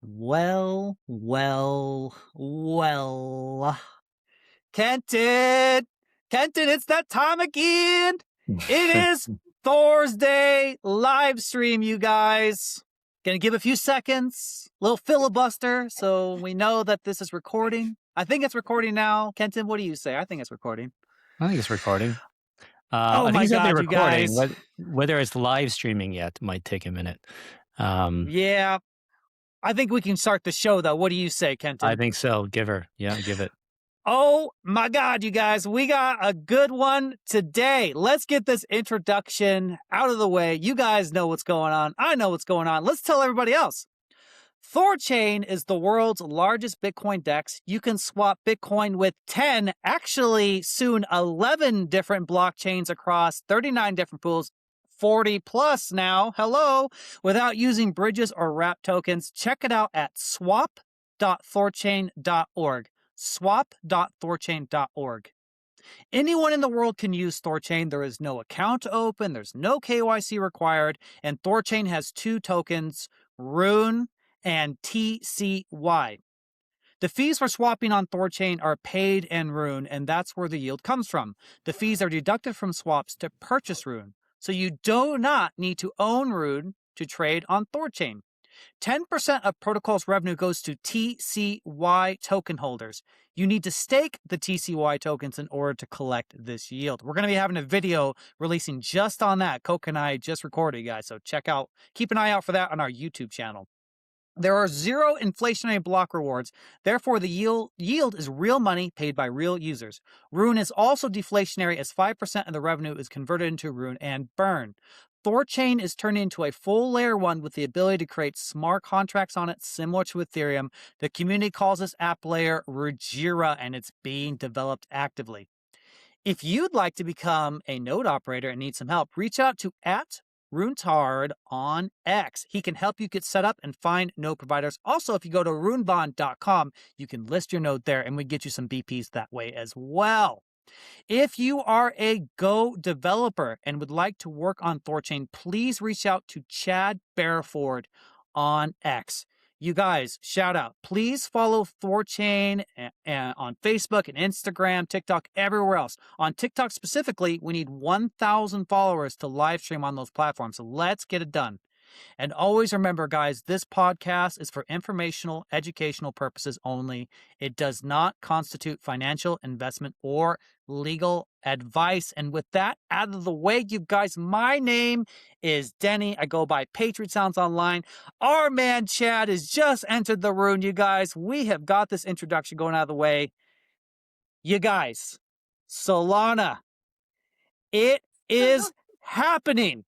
Well, well, well. Kenton! Kenton, it's that time again! It is Thursday live stream, you guys. Gonna give a few seconds, little filibuster, so we know that this is recording. I think it's recording now. Kenton, what do you say? I think it's recording. I think it's recording. Oh I think my it's definitely God, you recording. guys. Whether it's live streaming yet might take a minute. Yeah, I think we can start the show, though. What do you say, Kenton? I think so. Give it. Oh my God, you guys, we got a good one today. Let's get this introduction out of the way. You guys know what's going on. I know what's going on. Let's tell everybody else. THORChain is the world's largest Bitcoin DEX. You can swap Bitcoin with 10, actually soon 11 different blockchains across 39 different pools, 40 plus now, hello, without using bridges or wrap tokens. Check it out at swap.thorchain.org. swap.thorchain.org. Anyone in the world can use THORChain. There is no account to open, there's no KYC required, and THORChain has two tokens, RUNE and TCY. The fees for swapping on THORChain are paid in RUNE, and that's where the yield comes from. The fees are deducted from swaps to purchase RUNE, so you do not need to own RUNE to trade on THORChain. 10% of protocol's revenue goes to TCY token holders. You need to stake the TCY tokens in order to collect this yield. We're going to be having a video releasing just on that. Coke and I just recorded, guys, so keep an eye out for that on our YouTube channel. There are zero inflationary block rewards. Therefore, the yield is real money paid by real users. RUNE is also deflationary as 5% of the revenue is converted into RUNE and burn. THORChain is turned into a full layer 1 with the ability to create smart contracts on it similar to Ethereum. The community calls this app layer Rayyyk, and it's being developed actively. If you'd like to become a node operator and need some help, reach out to @RuneTard on X. He can help you get set up and find node providers. Also, if you go to runebond.com, you can list your node there and we get you some BPs that way as well. If you are a Go developer and would like to work on THORChain, please reach out to Chad Bareford on X. You guys, shout out. Please follow THORChain on Facebook and Instagram, TikTok, everywhere else. On TikTok specifically, we need 1,000 followers to live stream on those platforms. So let's get it done. And always remember, guys, this podcast is for informational, educational purposes only. It does not constitute financial, investment, or legal advice. And with that out of the way, you guys, my name is Denny. I go by Patriot Sounds Online. Our man Chad has just entered the room, you guys. We have got this introduction going out of the way. You guys, Solana, it is happening.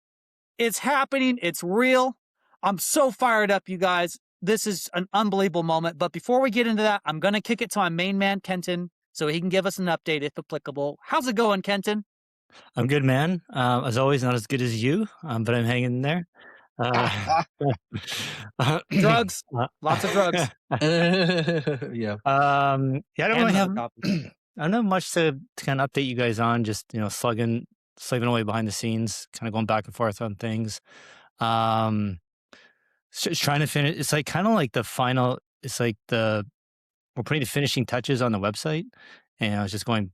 It's happening. It's real. I'm so fired up, you guys. This is an unbelievable moment. But before we get into that, I'm going to kick it to my main man, Kenton, so he can give us an update if applicable. How's it going, Kenton? I'm good, man. As always, not as good as you, but I'm hanging in there. Drugs. Lots of drugs. Yeah. I don't really have. I don't know much to kind of update you guys on. Just slaving away behind the scenes, kind of going back and forth on things. Just trying to finish. It's like kind of like the final. It's like we're putting the finishing touches on the website, and I was just going.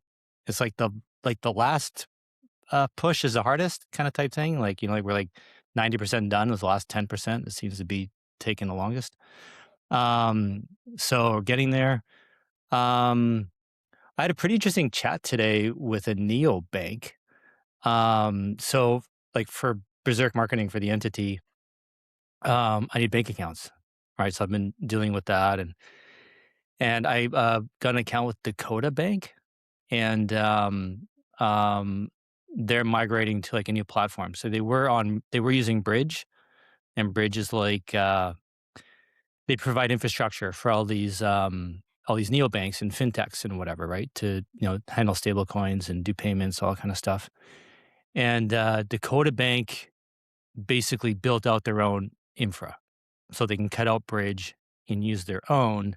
It's like the last push is the hardest kind of type thing. Like like we're like 90% done with the last 10%. It seems to be taking the longest. So we're getting there. I had a pretty interesting chat today with a neobank. So like for Berserk marketing for the entity, I need bank accounts, right? So I've been dealing with that, and I got an account with Dakota Bank, and they're migrating to like a new platform. So they were using Bridge, and Bridge is like they provide infrastructure for all these neobanks and fintechs and whatever, right? To handle stable coins and do payments, all kind of stuff. And Dakota Bank basically built out their own infra, so they can cut out Bridge and use their own.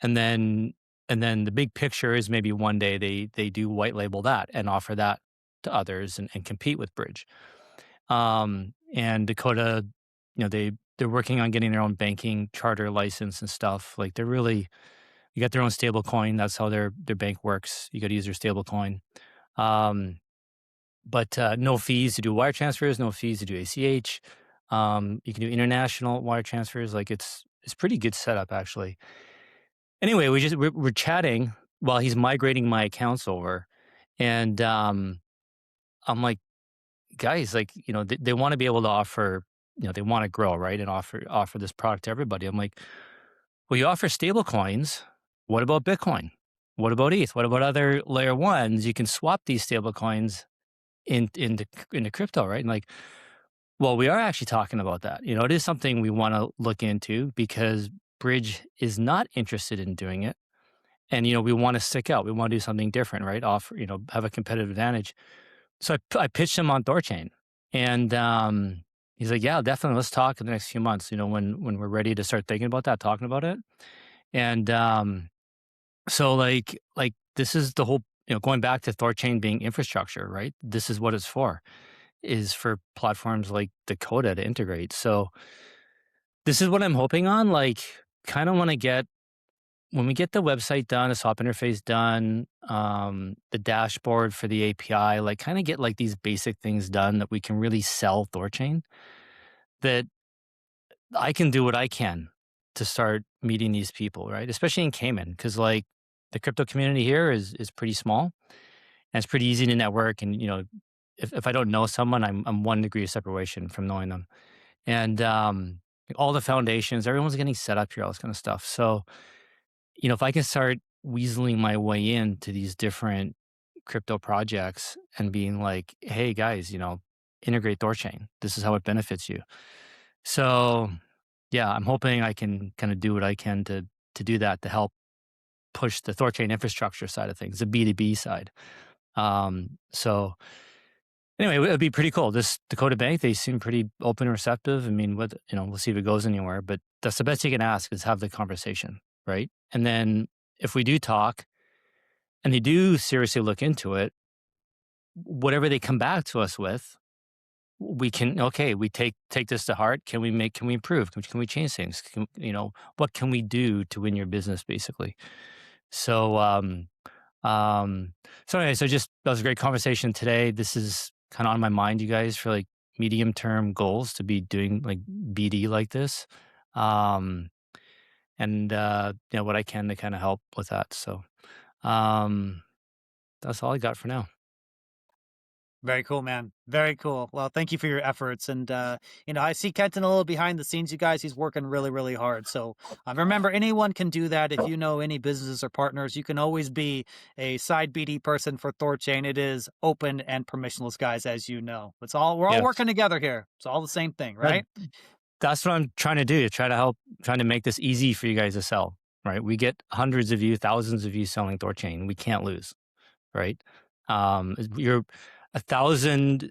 And then the big picture is maybe one day they do white label that and offer that to others and compete with Bridge. And Dakota, they're they're working on getting their own banking charter license and stuff. Like they're really, you got their own stable coin. That's how their bank works. You got to use their stable coin. Um, but no fees to do wire transfers, no fees to do ACH. You can do international wire transfers. Like it's pretty good setup actually. Anyway, we're chatting while he's migrating my accounts over, and I'm like, guys, like they want to be able to offer, they want to grow, right, and offer this product to everybody. I'm like, well, you offer stable coins. What about Bitcoin? What about ETH? What about other layer ones? You can swap these stable coins into crypto, right? And like, well, we are actually talking about that. It is something we want to look into because Bridge is not interested in doing it. And, we want to stick out. We want to do something different, right? Offer, have a competitive advantage. So I pitched him on THORChain, and he's like, yeah, definitely. Let's talk in the next few months, when we're ready to start thinking about that, talking about it. And so like this is the whole, going back to THORChain being infrastructure, right? This is what it's for, is for platforms like Dakota to integrate. So this is what I'm hoping on. Like, kind of want to get, when we get the website done, the swap interface done, the dashboard for the API, like kind of get like these basic things done that we can really sell THORChain, that I can do what I can to start meeting these people, right? Especially in Cayman, because like the crypto community here is pretty small, and it's pretty easy to network. And if I don't know someone, I'm 1 degree of separation from knowing them. And all the foundations, everyone's getting set up here, all this kind of stuff. So if I can start weaseling my way into these different crypto projects and being like, hey guys, integrate THORChain. This is how it benefits you. So yeah, I'm hoping I can kind of do what I can to do that, to help push the THORChain infrastructure side of things, the B2B side. So anyway, it would be pretty cool. This Dakota Bank, they seem pretty open and receptive. I mean, we'll see if it goes anywhere, but that's the best you can ask, is have the conversation, right? And then if we do talk and they do seriously look into it, whatever they come back to us with, we can, okay, we take this to heart. Can we improve? Can we change things? What can we do to win your business, basically? So, anyway, that was a great conversation today. This is kind of on my mind, you guys, for like medium term goals, to be doing like BD like this. And what I can to kind of help with that. So, that's all I got for now. Very cool, man. Very cool. Well, thank you for your efforts. And, I see Kenton a little behind the scenes, you guys. He's working really, really hard. So remember, anyone can do that. If you know any businesses or partners, you can always be a side BD person for THORChain. It is open and permissionless, guys, as you know. We're all working together here. It's all the same thing, right? That's what I'm trying to do, trying to make this easy for you guys to sell, right? We get hundreds of you, thousands of you selling THORChain. We can't lose, right? You're 1,000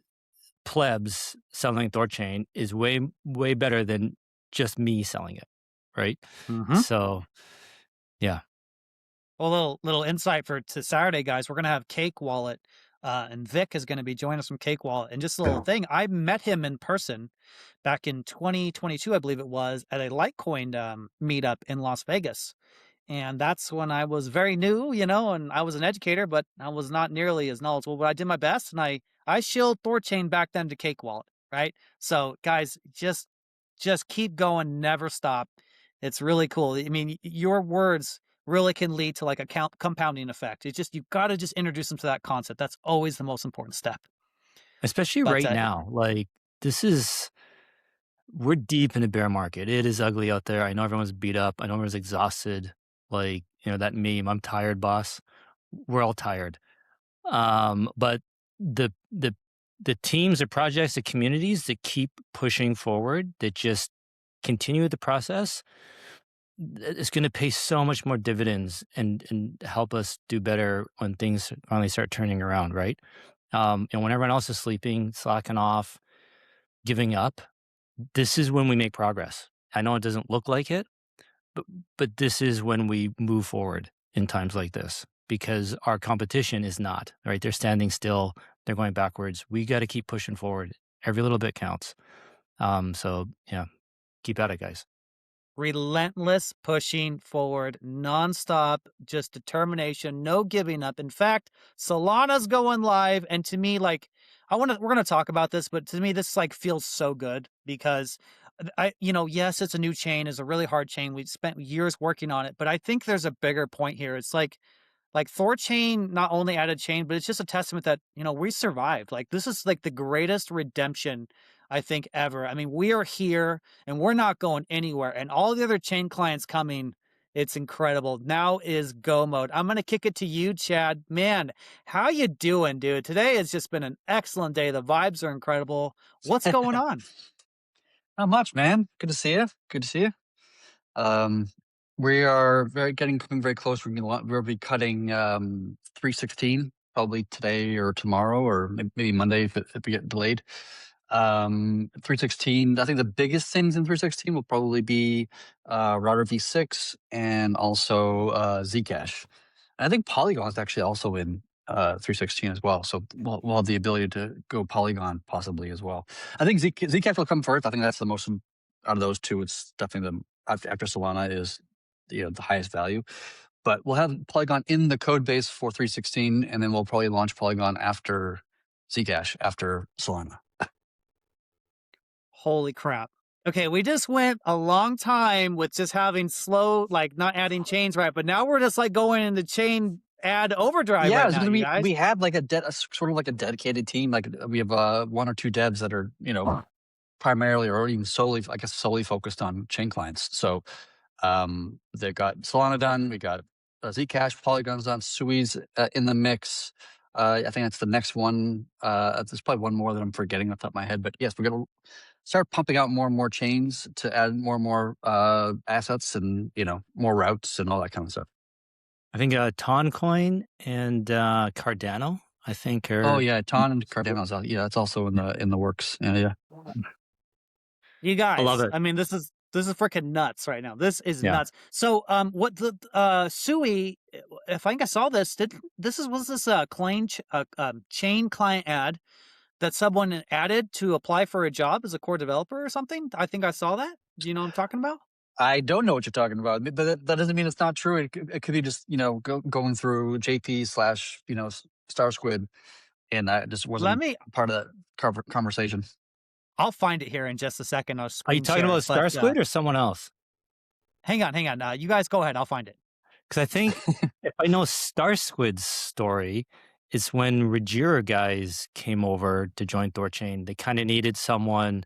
plebs selling THORChain is way, way better than just me selling it, right? Mm-hmm. So, yeah. Well, little insight to Saturday, guys. We're gonna have Cake Wallet, and Vic is gonna be joining us from Cake Wallet. And just a little thing, I met him in person back in 2022, I believe it was, at a Litecoin meetup in Las Vegas. And that's when I was very new, and I was an educator, but I was not nearly as knowledgeable. But I did my best, and I shilled THORChain back then to Cake Wallet, right? So, guys, just keep going, never stop. It's really cool. I mean, your words really can lead to like a compounding effect. It's just, you've got to just introduce them to that concept. That's always the most important step. Especially right now, like we're deep in a bear market. It is ugly out there. I know everyone's beat up. I know everyone's exhausted. Like, that meme, I'm tired, boss. We're all tired. But the teams, the projects, the communities that keep pushing forward, that just continue the process, it's going to pay so much more dividends and help us do better when things finally start turning around, right? And when everyone else is sleeping, slacking off, giving up, this is when we make progress. I know it doesn't look like it, but this is when we move forward in times like this, because our competition is not, right? They're standing still. They're going backwards. We got to keep pushing forward. Every little bit counts. So yeah. keep at it, guys. Relentless pushing forward, nonstop, just determination, no giving up. In fact, Solana's going live, and to me, like, we're gonna talk about this, but to me, this like feels so good because yes, it's a new chain, it's a really hard chain. We spent years working on it, but I think there's a bigger point here. It's like THORChain not only added chain, but it's just a testament that, we survived. Like this is like the greatest redemption I think ever. I mean, we are here and we're not going anywhere. And all the other chain clients coming, it's incredible. Now is go mode. I'm gonna kick it to you, Chad. Man, how you doing, dude? Today has just been an excellent day. The vibes are incredible. What's going on? Not much, man. Good to see you. Good to see you. We are coming very close. We'll be cutting 316 probably today or tomorrow or maybe Monday if we get delayed. 316. I think the biggest things in 316 will probably be router v6 and also Zcash. And I think Polygon is actually also in 316 as well. So we'll have the ability to go Polygon possibly as well. I think Zcash will come first. I think that's the most out of those two. It's definitely after Solana is the highest value. But we'll have Polygon in the code base for 316, and then we'll probably launch Polygon after Zcash, after Solana. Holy crap. Okay, we just went a long time with just having slow, like not adding chains right, but now we're just like going into chain add overdrive right now, you guys. We have like sort of like a dedicated team. Like we have one or two devs that are, primarily or even solely, I guess, solely focused on chain clients. So they got Solana done. We got Zcash, Polygon's done, Sui's in the mix. I think that's the next one. There's probably one more that I'm forgetting off the top of my head. But yes, we're going to start pumping out more and more chains to add more and more assets and, more routes and all that kind of stuff. I think Toncoin and Cardano, I think are... Oh, yeah, Ton and Cardano's out. Yeah, it's also in the works. Yeah. You guys, I love it. I mean, this is freaking nuts right now. This is nuts. So, what the Sui? If I think I saw this, was this a chain client ad that someone added to apply for a job as a core developer or something? I think I saw that. Do you know what I'm talking about? I don't know what you're talking about, but that doesn't mean it's not true. It could be just going through JP / Star Squid, and that just wasn't part of that conversation. I'll find it here in just a second. Are you talking about Star Squid or someone else? Hang on. You guys go ahead. I'll find it. Because I think if I know Star Squid's story, it's when Rayyyk guys came over to join THORChain. They kind of needed someone.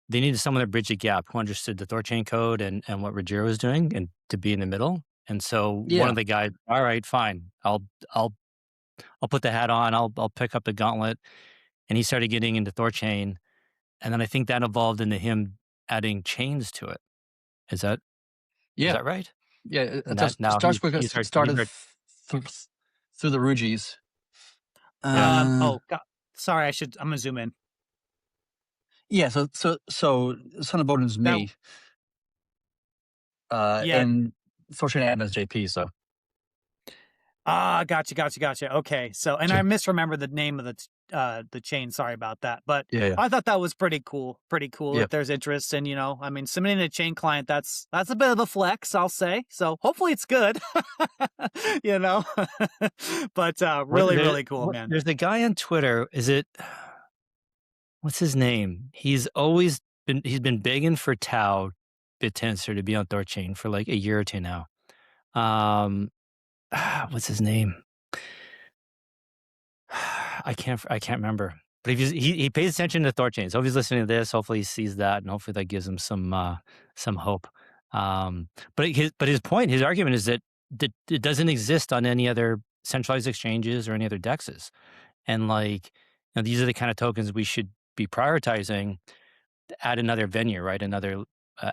They needed someone to bridge the gap who understood the THORChain code and what Rayyyk was doing, and to be in the middle. And so one of the guys, all right, fine, I'll put the hat on. I'll pick up the gauntlet. And he started getting into THORChain. And then I think that evolved into him adding chains to it. Is that right? Yeah, Star Squid started through the Ruggies. God. Sorry, I'm gonna zoom in. Yeah, so Son of Odin's me. And THORChain admin is JP, so. Gotcha. Okay, so I misremembered the name of the chain. Sorry about that, but I thought that was pretty cool. If there's interest in, submitting a chain client, that's a bit of a flex, I'll say. So hopefully it's good, but really cool, man. There's the guy on Twitter. What's his name? He's been begging for Tau BitTensor to be on THORChain for like a year or two now. What's his name? I can't remember. But if he pays attention to THORChain, so if he's listening to this, hopefully he sees that, and hopefully that gives him some hope. But his argument is that it doesn't exist on any other centralized exchanges or any other dexes, and these are the kind of tokens we should be prioritizing to add another venue, right? Another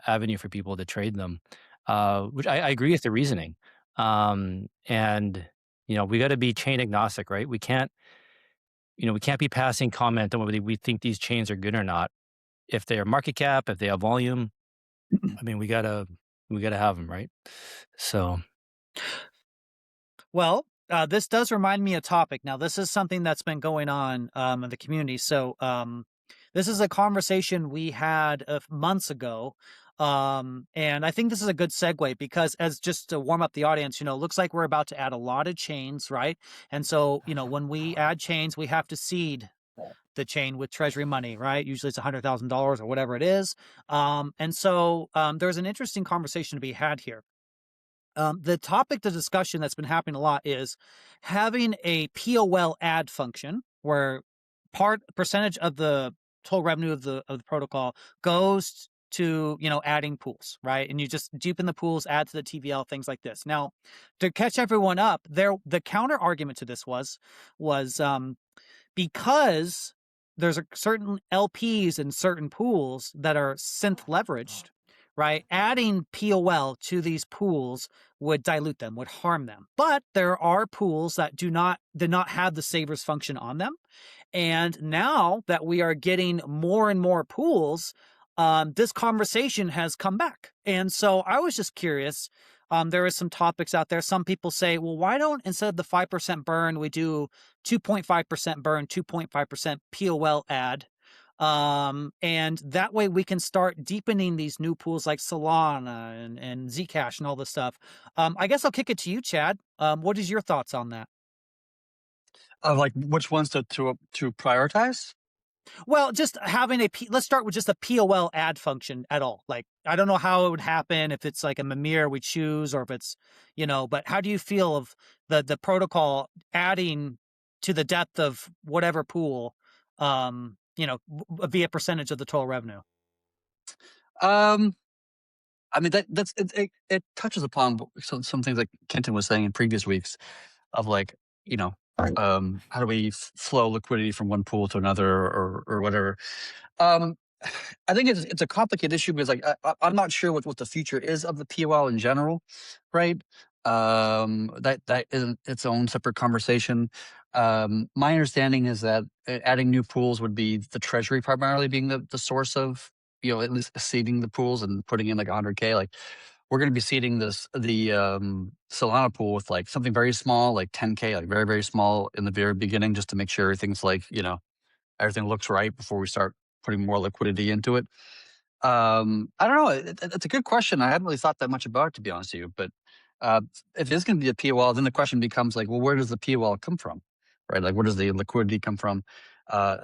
avenue for people to trade them. Which I agree with the reasoning. And we got to be chain agnostic, right? We can't be passing comment on whether we think these chains are good or not. If they are market cap, if they have volume, I mean, we gotta have them, right? So, well, this does remind me of a topic. Now, this is something that's been going on in the community. So, This is a conversation we had months ago. And I think this is a good segue because, as just to warm up the audience, it looks like we're about to add a lot of chains, right? And so, when we add chains, we have to seed the chain with treasury money, right? Usually it's $100,000 or whatever it is. And so there's an interesting conversation to be had here. The topic, the discussion that's been happening a lot is having a POL add function where percentage of the total revenue of the protocol goes to adding pools, right? And you just deepen the pools, add to the TVL, things like this. Now, to catch everyone up, the counter argument to this was because there's a certain LPs and certain pools that are synth leveraged, right? Adding POL to these pools would dilute them, would harm them. But there are pools that do not have the savers function on them. And now that we are getting more and more pools, this conversation has come back. And so I was just curious. There are some topics out there. Some people say, well, why don't, instead of the 5% burn, we do 2.5% burn, 2.5% POL add. And that way we can start deepening these new pools like Solana and Zcash and all this stuff. I guess I'll kick it to you, Chad. What is your thoughts on that? Like which ones to prioritize? Well, just having let's start with just a POL add function at all. Like, I don't know how it would happen if it's like a Mimir we choose, or if it's, but how do you feel of the protocol adding to the depth of whatever pool, via percentage of the total revenue? I mean, it touches upon some things like Kenton was saying in previous weeks of like, how do we flow liquidity from one pool to another or whatever. I think it's a complicated issue because like I'm not sure what the future is of the POL in general, right? That is its own separate conversation. My understanding is that adding new pools would be the treasury primarily being the source of, at least seeding the pools and putting in like 100K. Like we're going to be seeding the Solana pool with like something very small, like 10K, like very, very small in the very beginning, just to make sure everything's like, everything looks right before we start putting more liquidity into it. I don't know. It's a good question. I hadn't really thought that much about it, to be honest with you. But if it's going to be a POL, then the question becomes like, well, where does the POL come from, right? Like, where does the liquidity come from?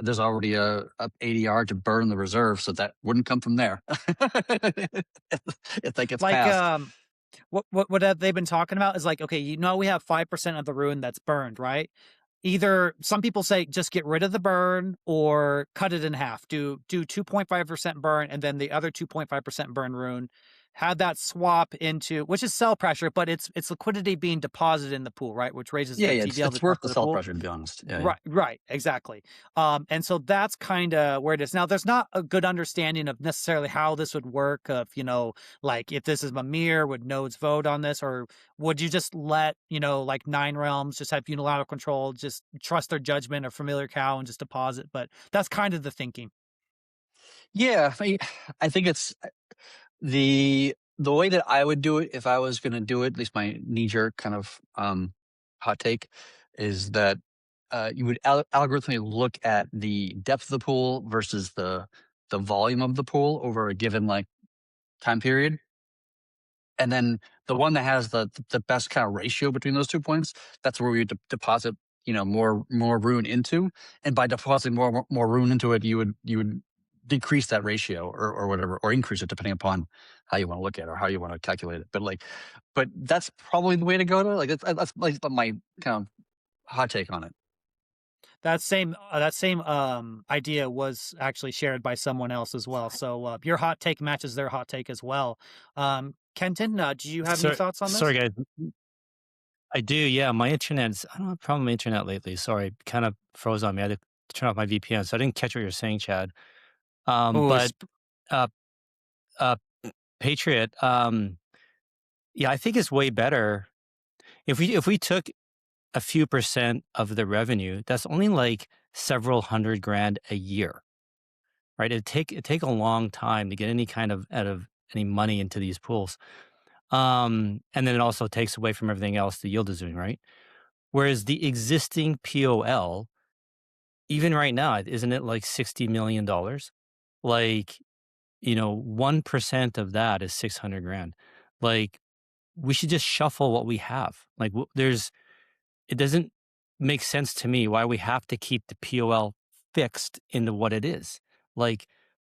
There's already a ADR to burn the reserve, so that wouldn't come from there. if that gets like, passed. What have they been talking about is like, okay, we have 5% of the RUNE that's burned, right? Either some people say just get rid of the burn or cut it in half. Do 2.5% burn and then the other 2.5% burn RUNE. Have that swap into, which is sell pressure, but it's liquidity being deposited in the pool, right? Which raises the TVL. It's worth the sell pressure, to be honest. Yeah, right, exactly. And so that's kind of where it is. Now, there's not a good understanding of necessarily how this would work. Of like if this is Mimir, would nodes vote on this, or would you just let like 9 realms just have unilateral control, just trust their judgment or familiar cow and just deposit? But that's kind of the thinking. Yeah, I think it's the way that I would do it if I was going to do it. At least my knee jerk kind of hot take is that you would algorithmically look at the depth of the pool versus the volume of the pool over a given like time period, and then the one that has the best kind of ratio between those 2 points, that's where we would deposit more RUNE into, and by depositing more RUNE into it, you would decrease that ratio or whatever, or increase it depending upon how you want to look at it or how you want to calculate it. But that's probably the way to go to it. Like that's like my kind of hot take on it. That same idea was actually shared by someone else as well. So your hot take matches their hot take as well. Kenton, do you have any thoughts on this? Sorry, guys. I do. Yeah, my internet's, I don't have a problem with my internet lately. Sorry, it kind of froze on me. I had to turn off my VPN, so I didn't catch what you're saying, Chad. But Patriot, yeah, I think it's way better if we took a few percent of the revenue. That's only like several $100,000 a year, right? It'd take a long time to get any kind of out of any money into these pools, and then it also takes away from everything else the yield is doing, right? Whereas the existing POL even right now, isn't it like $60 million? Like, 1% of that is 600 grand. Like, we should just shuffle what we have. Like, it doesn't make sense to me why we have to keep the POL fixed into what it is. Like,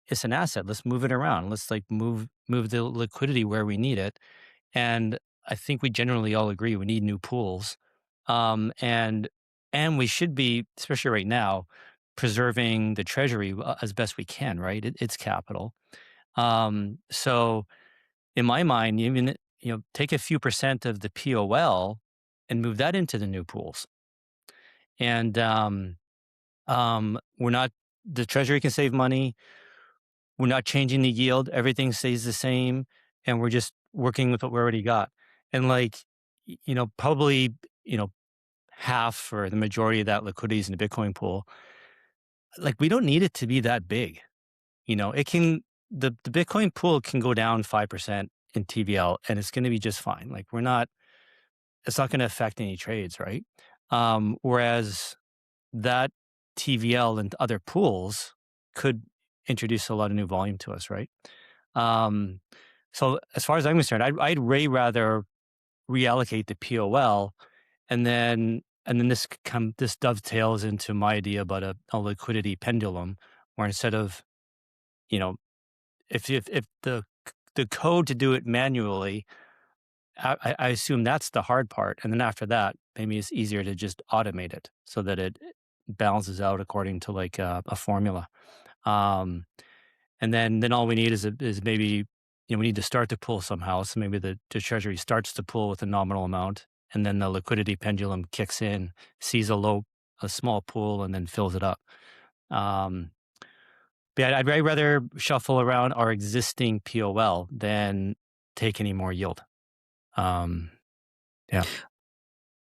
it's an asset. Let's move it around. Let's like move the liquidity where we need it. And I think we generally all agree we need new pools. And we should be, especially right now, preserving the treasury as best we can, right? It's capital. So in my mind, even, take a few percent of the POL and move that into the new pools. And the treasury can save money. We're not changing the yield. Everything stays the same. And we're just working with what we already got. And like, probably, half or the majority of that liquidity is in the Bitcoin pool. Like, we don't need it to be that big. It can, the Bitcoin pool can go down 5% in TVL and it's going to be just fine. Like, it's not going to affect any trades, right? Whereas that TVL and other pools could introduce a lot of new volume to us, right? So as far as I'm concerned, I'd way rather reallocate the POL, and then this dovetails into my idea about a liquidity pendulum, where instead of, if the code to do it manually, I assume that's the hard part, and then after that, maybe it's easier to just automate it so that it balances out according to like a formula. And then all we need is maybe, we need to start to pull somehow. So maybe the treasury starts to pull with a nominal amount, and then the liquidity pendulum kicks in, sees a small pool, and then fills it up. But I'd rather shuffle around our existing POL than take any more yield. Yeah.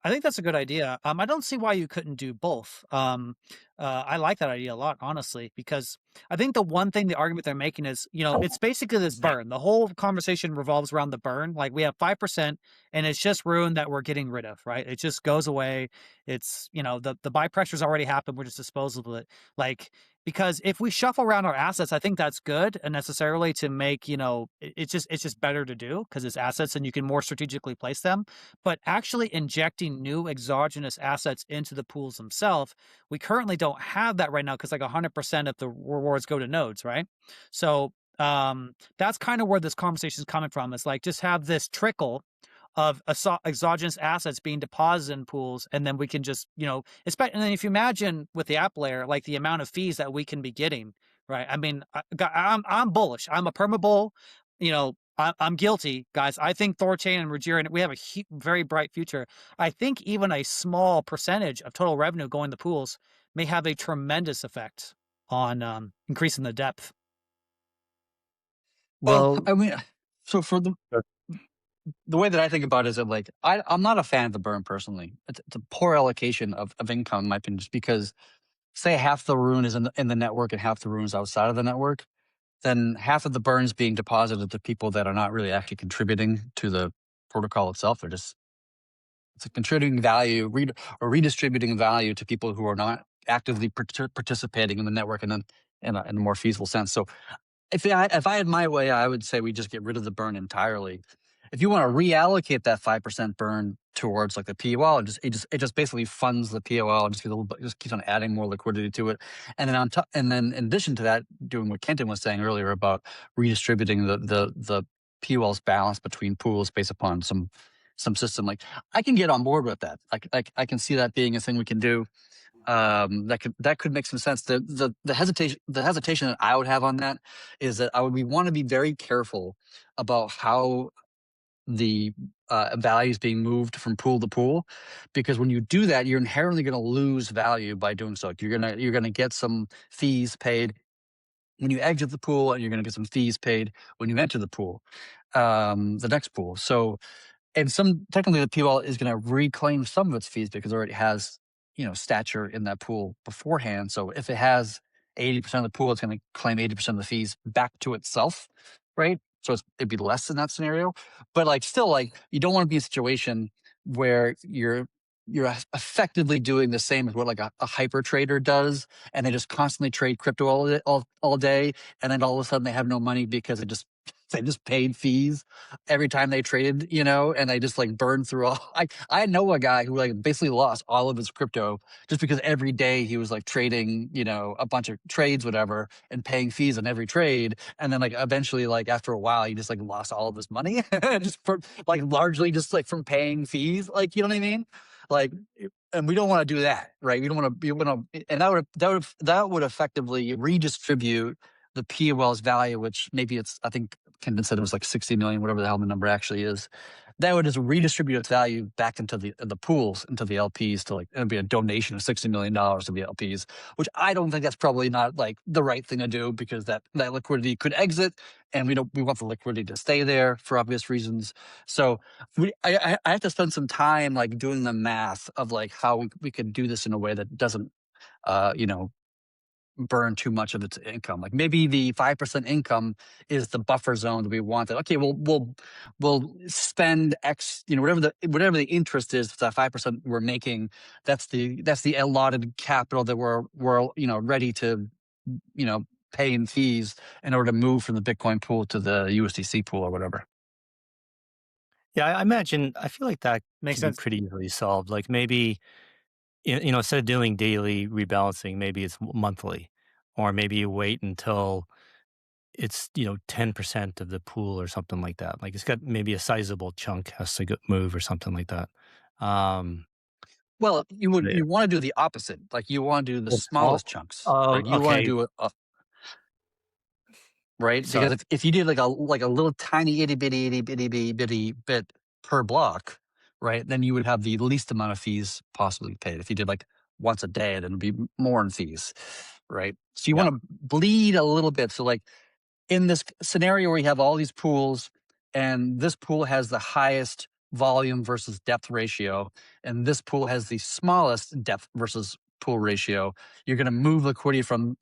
I think that's a good idea. I don't see why you couldn't do both. I like that idea a lot, honestly, because I think the argument they're making is, it's basically this burn. The whole conversation revolves around the burn. Like, we have 5% and it's just RUNE that we're getting rid of, right? It just goes away. It's, the buy pressure's already happened. We're just disposable of it. Like, because if we shuffle around our assets, I think that's good and necessarily to make, it's just better to do because it's assets and you can more strategically place them. But actually injecting new exogenous assets into the pools themselves, we currently don't have that right now because like 100% of the rewards go to nodes, right? So that's kind of where this conversation is coming from. It's like, just have this trickle of exogenous assets being deposited in pools, and then we can just, and then if you imagine with the app layer, like the amount of fees that we can be getting, right? I mean, I'm bullish. I'm a perma bull. I'm guilty, guys. I think THORChain and Rayyyk, we have a very bright future. I think even a small percentage of total revenue going to pools may have a tremendous effect on increasing the depth. Well, I mean, so for the way that I think about it is that, like, I'm not a fan of the burn personally. It's a poor allocation of income, in my opinion, just because, say, half the RUNE is in the network and half the RUNE is outside of the network, then half of the burns being deposited to people that are not really actually contributing to the protocol itself. It's a contributing value or redistributing value to people who are not actively participating in the network in a more feasible sense. So if I had my way, I would say we just get rid of the burn entirely. If you want to reallocate that 5% burn towards like the POL, it just basically funds the POL and just keeps on adding more liquidity to it. And then in addition to that, doing what Kenton was saying earlier about redistributing the POL's balance between pools based upon some system. Like, I can get on board with that. I can see that being a thing we can do. That could make some sense. The hesitation that I would have on that is that we want to be very careful about how the value is being moved from pool to pool, because when you do that, you're inherently going to lose value by doing so. You're gonna get some fees paid when you exit the pool, and you're going to get some fees paid when you enter the pool, the next pool. So, and technically the POL is going to reclaim some of its fees because it already has, stature in that pool beforehand. So if it has 80% of the pool, it's going to claim 80% of the fees back to itself, right? So it'd be less in that scenario. But like, still, like, you don't want to be in a situation where you're you're effectively doing the same as what like a hyper trader does, and they just constantly trade crypto all day, and then all of a sudden they have no money because they just paid fees every time they traded, and they just like burned through all. I know a guy who like basically lost all of his crypto just because every day he was like trading, a bunch of trades, whatever, and paying fees on every trade, and then like eventually, like after a while, he just like lost all of his money just for like largely just like from paying fees, like you know what I mean? Like, and we don't want to do that, right? We don't want to, and that would effectively redistribute the POL's value, which maybe I think Kendon said it was like 60 million, whatever the hell the number actually is. That would just redistribute its value back into the pools, into the LPs, to like, it'd be a donation of $60 million to the LPs, which I don't think that's probably not like the right thing to do, because that liquidity could exit, and we want the liquidity to stay there for obvious reasons. So I have to spend some time like doing the math of like how we could do this in a way that doesn't, burn too much of its income. Like maybe the 5% income is the buffer zone that we want. That okay, we'll spend X, whatever the interest is, that 5% we're making. That's the allotted capital that we're ready to pay in fees in order to move from the Bitcoin pool to the USDC pool or whatever. Yeah, I feel like that Makes can be sense. pretty easily solved. Like maybe, instead of doing daily rebalancing, maybe it's monthly, or maybe you wait until it's 10% of the pool or something like that. Like it's got maybe a sizable chunk has to move or something like that. Well, you Yeah. want to do the opposite. Like you want to do the It's small. smallest chunks, Oh, right? You want to okay. do right? Sorry. Because if you did like a little tiny itty bit per block, right, then you would have the least amount of fees possibly paid. If you did like once a day, then it'd be more in fees, right? So you Yeah. want to bleed a little bit. So like in this scenario where you have all these pools, and this pool has the highest volume versus depth ratio, and this pool has the smallest depth versus pool ratio, you're going to move liquidity from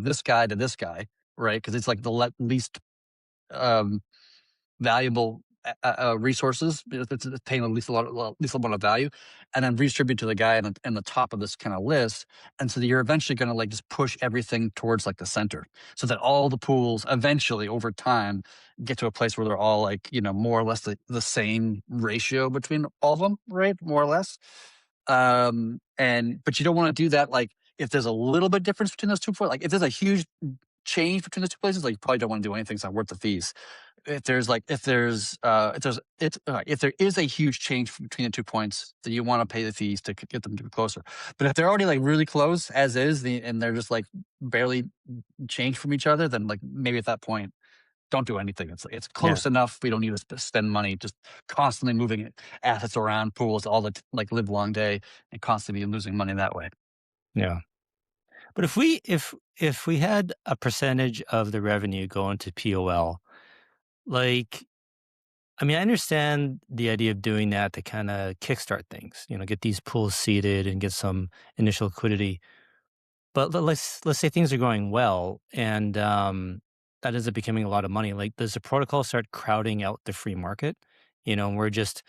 this guy to this guy, right? Because it's like the least um, valuable resources. It's paying the least amount of value, and then redistribute to the guy in the top of this kind of list. And so you're eventually going to like just push everything towards like the center, so that all the pools eventually over time get to a place where they're all like more or less the same ratio between all of them, right? More or less. But you don't want to do that like if there's a little bit difference between those two pools. Like if there's a huge change between the two places, like you probably don't want to do anything that's not worth the fees. If there is a huge change between the 2 points, then you want to pay the fees to get them to be closer. But if they're already like really close as is, and they're just like barely changed from each other, then like maybe at that point, don't do anything. It's close enough. We don't need to spend money just constantly moving assets around pools all the like live long day, and constantly losing money that way. Yeah. But if we had a percentage of the revenue going to POL, like, I mean, I understand the idea of doing that to kind of kickstart things, get these pools seeded and get some initial liquidity. But let's say things are going well, and that ends up becoming a lot of money. Like, does the protocol start crowding out the free market? And we're just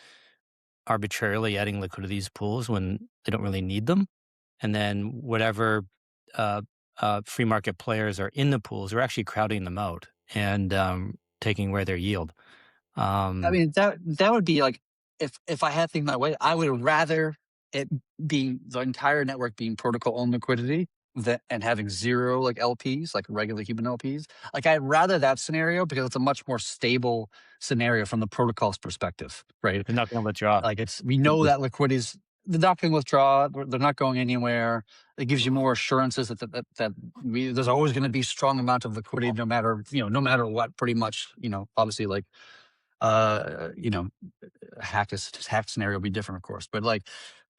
arbitrarily adding liquidity to these pools when they don't really need them, and then whatever uh, free market players are in the pools are actually crowding them out and taking away their yield. I Um, mean, that would be like if I had things my way, I would rather it being the entire network being protocol owned liquidity and having zero like LPs, like regular human LPs. Like I'd rather that scenario because it's a much more stable scenario from the protocol's perspective, right? they're not going to withdraw. Like we know that liquidity's they're not going to withdraw. They're not going anywhere. It gives you more assurances that there's always going to be strong amount of liquidity, no matter what. Pretty much, obviously, like uh, you know, hack scenario would be different, of course. But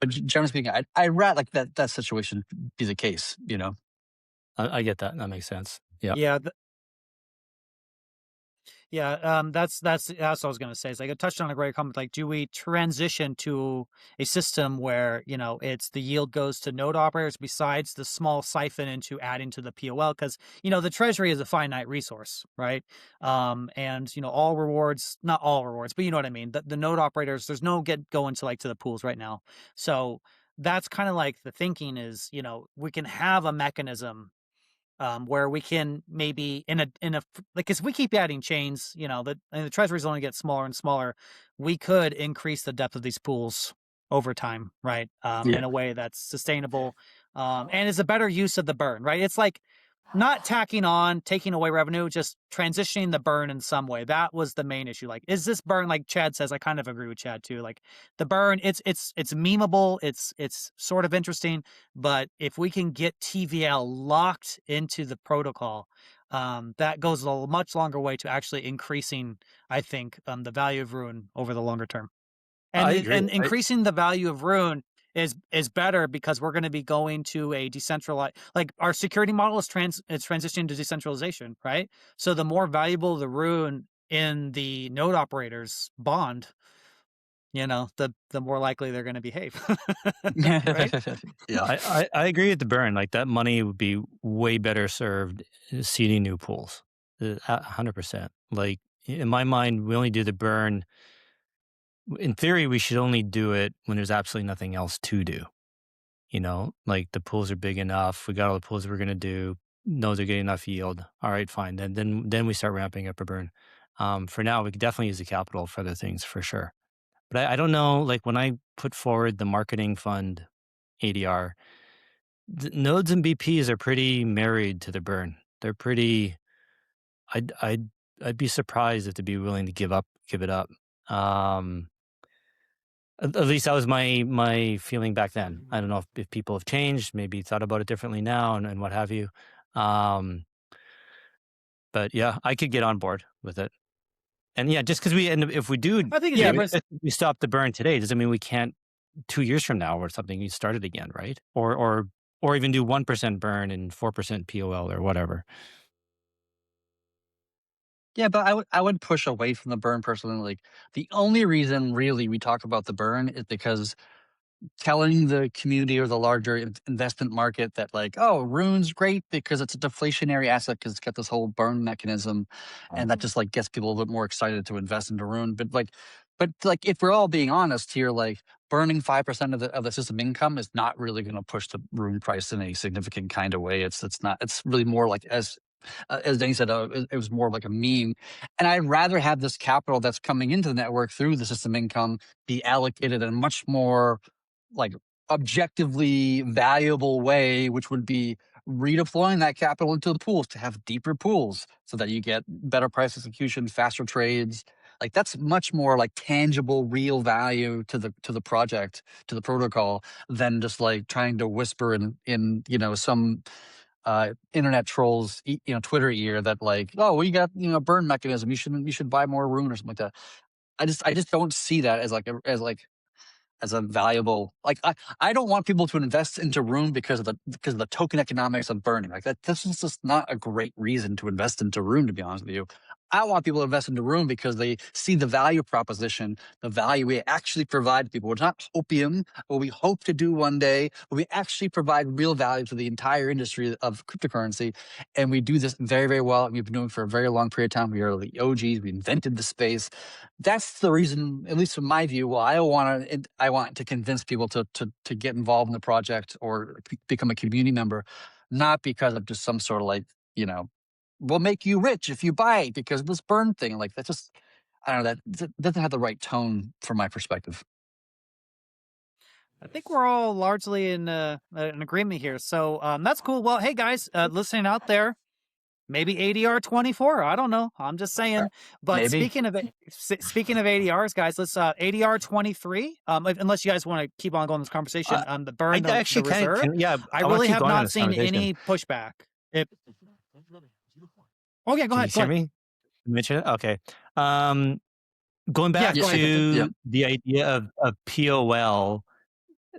generally speaking, I rather like that situation be the case. I get that. That makes sense. Yeah. Yeah, Yeah, that's what I was going to say. Is like I touched on a great comment. Like, do we transition to a system where it's the yield goes to node operators besides the small siphon into adding to the POL? Because the treasury is a finite resource, right? And all rewards, not all rewards, but you know what I mean. The node operators, there's no going to the pools right now. So that's kind of like the thinking is we can have a mechanism where we can maybe like, as we keep adding chains, and the treasuries only get smaller and smaller, we could increase the depth of these pools over time, right? In a way that's sustainable, and is a better use of the burn, right? It's like not taking away revenue, just transitioning the burn in some way. That was the main issue. Like, is this burn, like Chad says, I kind of agree with Chad too. Like the burn, it's memeable, it's sort of interesting, but if we can get TVL locked into the protocol, that goes a much longer way to actually increasing, I think, the value of RUNE over the longer term. I agree. And increasing the value of RUNE is better because we're going to be going to a decentralized, like our security model is transitioning to decentralization, right? So the more valuable the RUNE in the node operators bond, the more likely they're going to behave. Right? Yeah. I agree with the burn. Like that money would be way better served seeding new pools. 100%. Like in my mind, we only do the burn. In theory, we should only do it when there's absolutely nothing else to do. Like the pools are big enough. We got all the pools we're going to do. Nodes are getting enough yield. All right, fine. Then we start ramping up a burn. For now, we could definitely use the capital for other things for sure. But I don't know, like when I put forward the marketing fund ADR, the nodes and BPs are pretty married to the burn. They're pretty. I'd be surprised if they'd be willing to give it up. At least that was my feeling back then. I don't know if people have changed, maybe thought about it differently now, and what have you. But yeah, I could get on board with it. And yeah, just because if we do, I think it's we stop the burn today, doesn't mean we can't 2 years from now or something. You start it again, right? Or even do 1% burn and 4% POL or whatever. Yeah, but I would push away from the burn personally. Like the only reason really we talk about the burn is because telling the community or the larger investment market that like, oh, RUNE's great because it's a deflationary asset because it's got this whole burn mechanism, and that just like gets people a little bit more excited to invest into RUNE. But like if we're all being honest here, like burning 5% of the system income is not really going to push the RUNE price in a significant kind of way. It's not. It's really more like as Danny said, it was more like a meme. And I'd rather have this capital that's coming into the network through the system income be allocated in a much more like objectively valuable way, which would be redeploying that capital into the pools to have deeper pools so that you get better price execution, faster trades. Like that's much more like tangible, real value to the project, to the protocol, than just like trying to whisper in some internet trolls Twitter ear that like, oh, we got burn mechanism, you should buy more RUNE or something like that. I just don't see that as a valuable, like I don't want people to invest into RUNE because of the token economics of burning. Like that, this is just not a great reason to invest into RUNE, to be honest with you. I want people to invest into RUNE because they see the value proposition, the value we actually provide to people. It's not opium, what we hope to do one day, but we actually provide real value to the entire industry of cryptocurrency. And we do this very, very well. And we've been doing it for a very long period of time. We are the OGs. We invented the space. That's the reason, at least from my view, well, I want to convince people to get involved in the project or become a community member, not because of just some sort of like, we'll make you rich if you buy it because of this burn thing. Like that just, I don't know, that doesn't have the right tone from my perspective. I think we're all largely in agreement here. So that's cool. Well, hey guys, listening out there, maybe ADR 24. I don't know. I'm just saying. But Maybe. speaking of ADRs, guys, let's ADR 23. Unless you guys want to keep on going this conversation, the burn, the reserve. I really have not seen any pushback. Okay, go ahead. Can you hear me? Mention it? Okay. Going back to the idea of POL,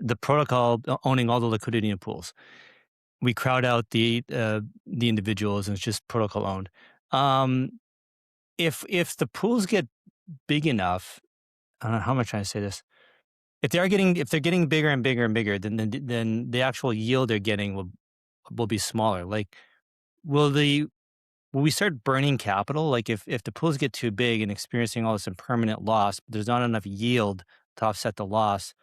the protocol owning all the liquidity in pools. We crowd out the individuals and it's just protocol owned. if the pools get big enough, I don't know how am I trying to say this. If they're getting bigger and bigger and bigger, then the actual yield they're getting will be smaller. Like, will we start burning capital? Like, if the pools get too big and experiencing all this impermanent loss, but there's not enough yield to offset the loss,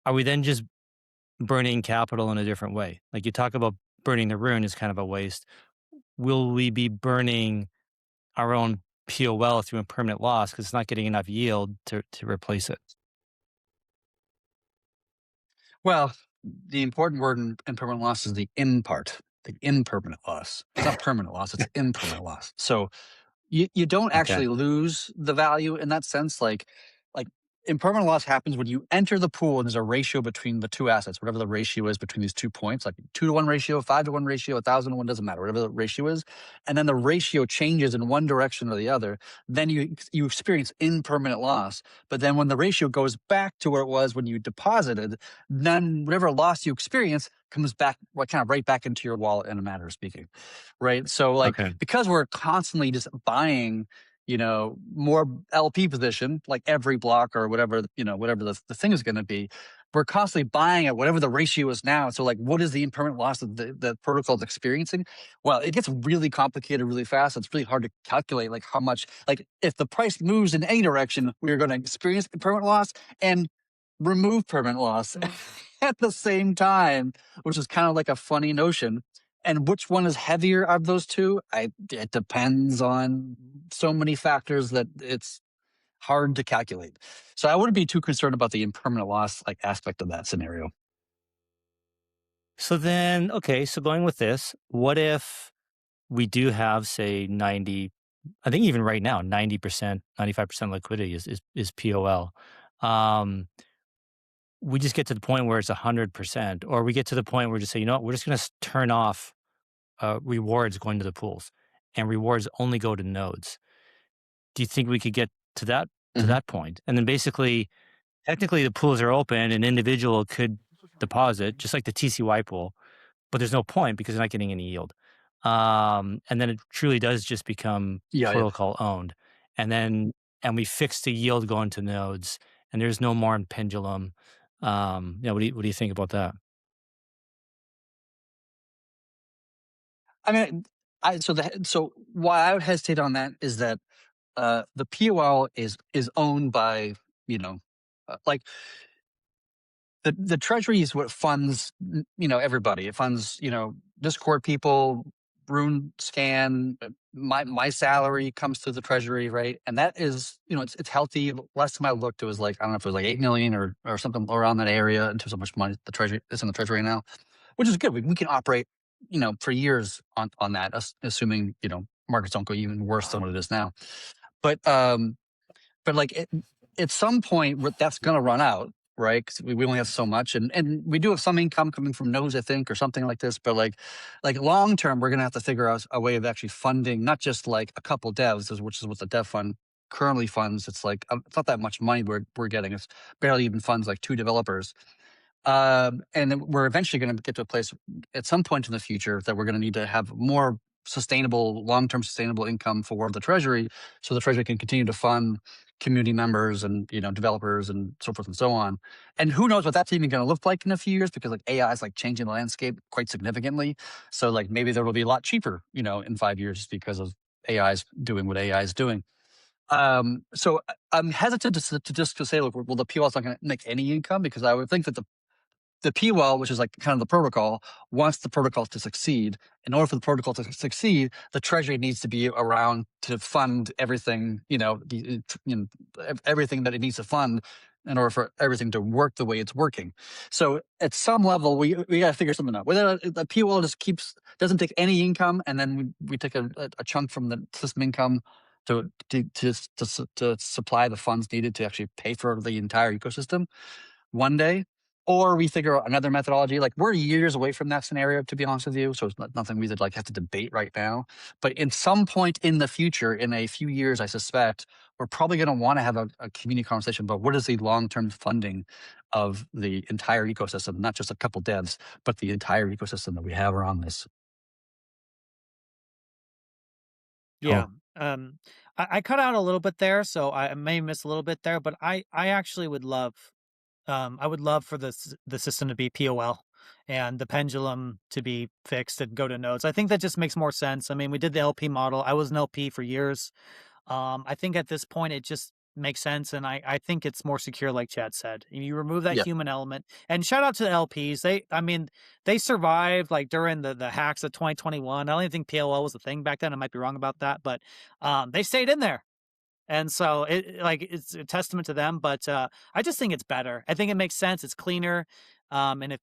are we then just burning capital in a different way? Like, you talk about burning the RUNE is kind of a waste. Will we be burning our own POL through impermanent loss because it's not getting enough yield to replace it? Well, the important word in impermanent loss is the in part, the impermanent loss. It's not permanent loss, it's impermanent loss. So you don't Okay. actually lose the value in that sense. Like impermanent loss happens when you enter the pool and there's a ratio between the two assets, whatever the ratio is between these 2 points, like 2-to-1 ratio, 5-to-1 ratio, 1,000-to-1, doesn't matter, whatever the ratio is. And then the ratio changes in one direction or the other. Then you experience impermanent loss. But then when the ratio goes back to where it was when you deposited, then whatever loss you experience comes back, kind of right back into your wallet in a matter of speaking, right? So like, Okay. because we're constantly just buying more LP position, like every block or whatever, whatever the thing is going to be, we're constantly buying at whatever the ratio is now. So like, what is the impermanent loss that the protocol is experiencing? Well, it gets really complicated really fast. It's really hard to calculate like how much, like if the price moves in any direction, we're going to experience impermanent loss and remove permanent loss at the same time, which is kind of like a funny notion. And which one is heavier of those two? It depends on so many factors that it's hard to calculate. So I wouldn't be too concerned about the impermanent loss like aspect of that scenario. So then, okay, so going with this, what if we do have, say, 90, I think even right now, 90%, 95% liquidity is POL. We just get to the point where it's 100%, or we get to the point where we just say, you know what, we're just going to turn off rewards going to the pools, and rewards only go to nodes. Do you think we could get to that point? And then basically, technically, the pools are open, an individual could deposit, just like the TCY pool, but there's no point because they're not getting any yield. And then it truly does just become protocol owned. And we fix the yield going to nodes, and there's no more pendulum. What do you think about that? I mean, so why I would hesitate on that is that the POL is owned by like the treasury is what funds everybody. It funds Discord people, RUNE scan. My salary comes to the treasury, right? And that is it's healthy. Last time I looked, it was like I don't know if it was like 8 million or something around that area in terms of how much money the treasury is in the treasury now, which is good. We can operate for years on that, assuming markets don't go even worse than what it is now. But like at some point that's going to run out, right? Because we only have so much, and we do have some income coming from nodes, I think, or something like this. But like long term, we're going to have to figure out a way of actually funding not just like a couple devs, which is what the dev fund currently funds. It's like it's not that much money we're getting. It's barely even funds like 2 developers. And then we're eventually going to get to a place at some point in the future that we're going to need to have more sustainable, long-term sustainable income for the treasury, so the treasury can continue to fund community members and developers and so forth and so on. And who knows what that's even going to look like in a few years, because like AI is like changing the landscape quite significantly. So like maybe there will be a lot cheaper, in 5 years just because of AI is doing what AI is doing. So I'm hesitant to just say, look, well, the POL is not going to make any income, because I would think that the POL, which is like kind of the protocol, wants the protocol to succeed. In order for the protocol to succeed, the treasury needs to be around to fund everything, everything that it needs to fund in order for everything to work the way it's working. So at some level, we got to figure something out. Whether the POL just doesn't take any income, and then we take a chunk from the system income to supply the funds needed to actually pay for the entire ecosystem one day. Or we figure out another methodology. Like we're years away from that scenario, to be honest with you. So it's nothing we like have to debate right now. But in some point in the future, in a few years, I suspect we're probably going to want to have a community conversation about what is the long-term funding of the entire ecosystem, not just a couple devs, but the entire ecosystem that we have around this. Yeah. I cut out a little bit there, so I may miss a little bit there, but I actually would love, I would love for the system to be POL and the pendulum to be fixed and go to nodes. I think that just makes more sense. I mean, we did the LP model. I was an LP for years. I think at this point it just makes sense, and I think it's more secure, like Chad said. You remove that Yeah. human element, and shout out to the LPs. They survived like during the hacks of 2021. I don't even think PLL was a thing back then. I might be wrong about that, but they stayed in there. And so it's a testament to them, but I just think it's better. I think it makes sense. It's cleaner. And if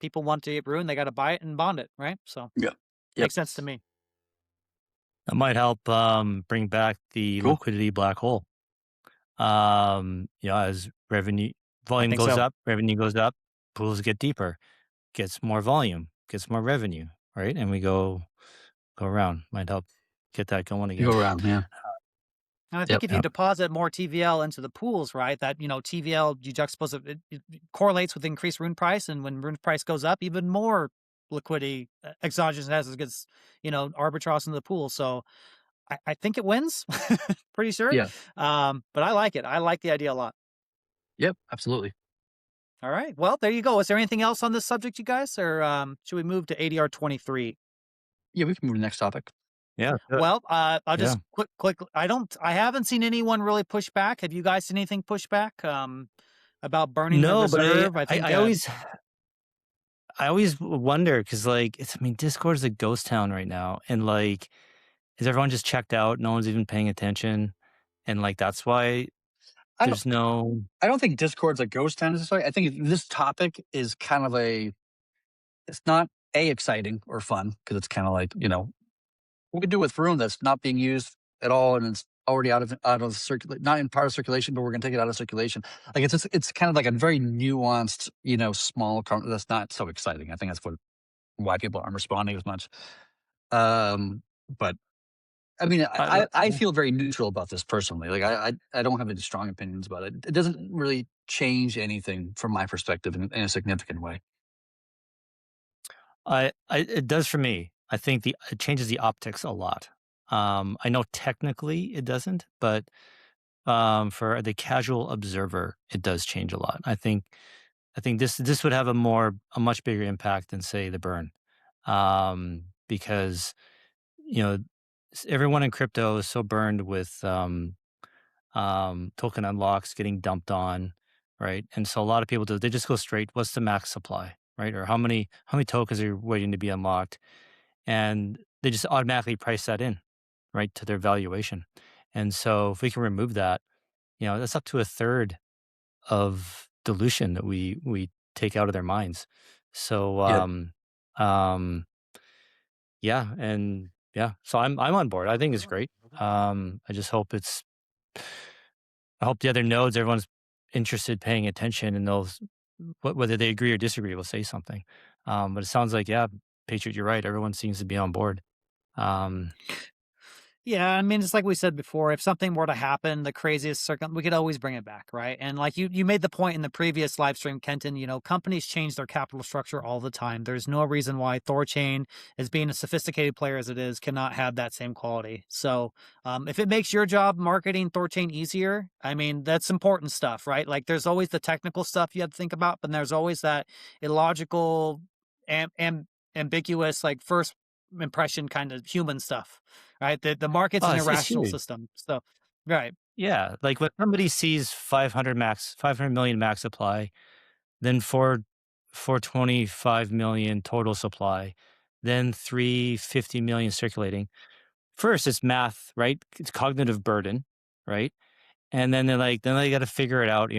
people want to get RUNE, they got to buy it and bond it, right? So Yeah. makes sense to me. That might help bring back the Cool. liquidity black hole. As volume think goes so. up, revenue goes up, pools get deeper, gets more volume, gets more revenue, right? And we go around. Might help get that going You again. go around, yeah. And I think if you deposit more TVL into the pools, right, that, TVL, you juxtapose it correlates with increased RUNE price. And when RUNE price goes up, even more liquidity exogenous as gets, arbitrage into the pool. So I think it wins, pretty sure. Yeah. But I like it. I like the idea a lot. Yep, absolutely. All right. Well, there you go. Is there anything else on this subject, you guys? Or should we move to ADR 23? Yeah, we can move to the next topic. Yeah. Well, I'll just quick. I haven't seen anyone really push back. Have you guys seen anything push back about burning the reserve? But I always wonder because Discord is a ghost town right now, and is everyone just checked out? No one's even paying attention, and that's why there's no. I don't think Discord's a ghost town necessarily. I think this topic is kind of it's not exciting or fun because it's kind of what we do with RUNE that's not being used at all and it's already out of circulation, not in part of circulation, but we're going to take it out of circulation. It's kind of like a very nuanced, small that's not so exciting. I think that's why people aren't responding as much. But I mean, I feel very neutral about this personally. I don't have any strong opinions about it. It doesn't really change anything from my perspective in a significant way. It does for me. I think it changes the optics a lot. I know technically it doesn't, but for the casual observer, it does change a lot. I think this would have a much bigger impact than say the burn, because everyone in crypto is so burned with token unlocks getting dumped on, right? And so a lot of people they just go straight. What's the max supply, right? Or how many tokens are waiting to be unlocked? And they just automatically price that in, right, to their valuation. And so if we can remove that, that's up to a third of dilution that we take out of their minds. So, so I'm on board. I think it's great. I just hope I hope the other nodes, everyone's interested, paying attention, and they'll, whether they agree or disagree, will say something. But it sounds like, Patriot, you're right. Everyone seems to be on board. Yeah, I mean, it's like we said before, if something were to happen, the craziest we could always bring it back, right? And like you made the point in the previous live stream, Kenton, companies change their capital structure all the time. There's no reason why THORChain, as being a sophisticated player as it is, cannot have that same quality. So if it makes your job marketing THORChain easier, I mean, that's important stuff, right? Like there's always the technical stuff you have to think about, but there's always that illogical, ambiguous, first impression kind of human stuff, right? The market's an irrational system. So, right. Yeah. Like when somebody sees 500 million max supply, then 425 million total supply, then 350 million circulating. First, it's math, right? It's cognitive burden, right? And then they got to figure it out,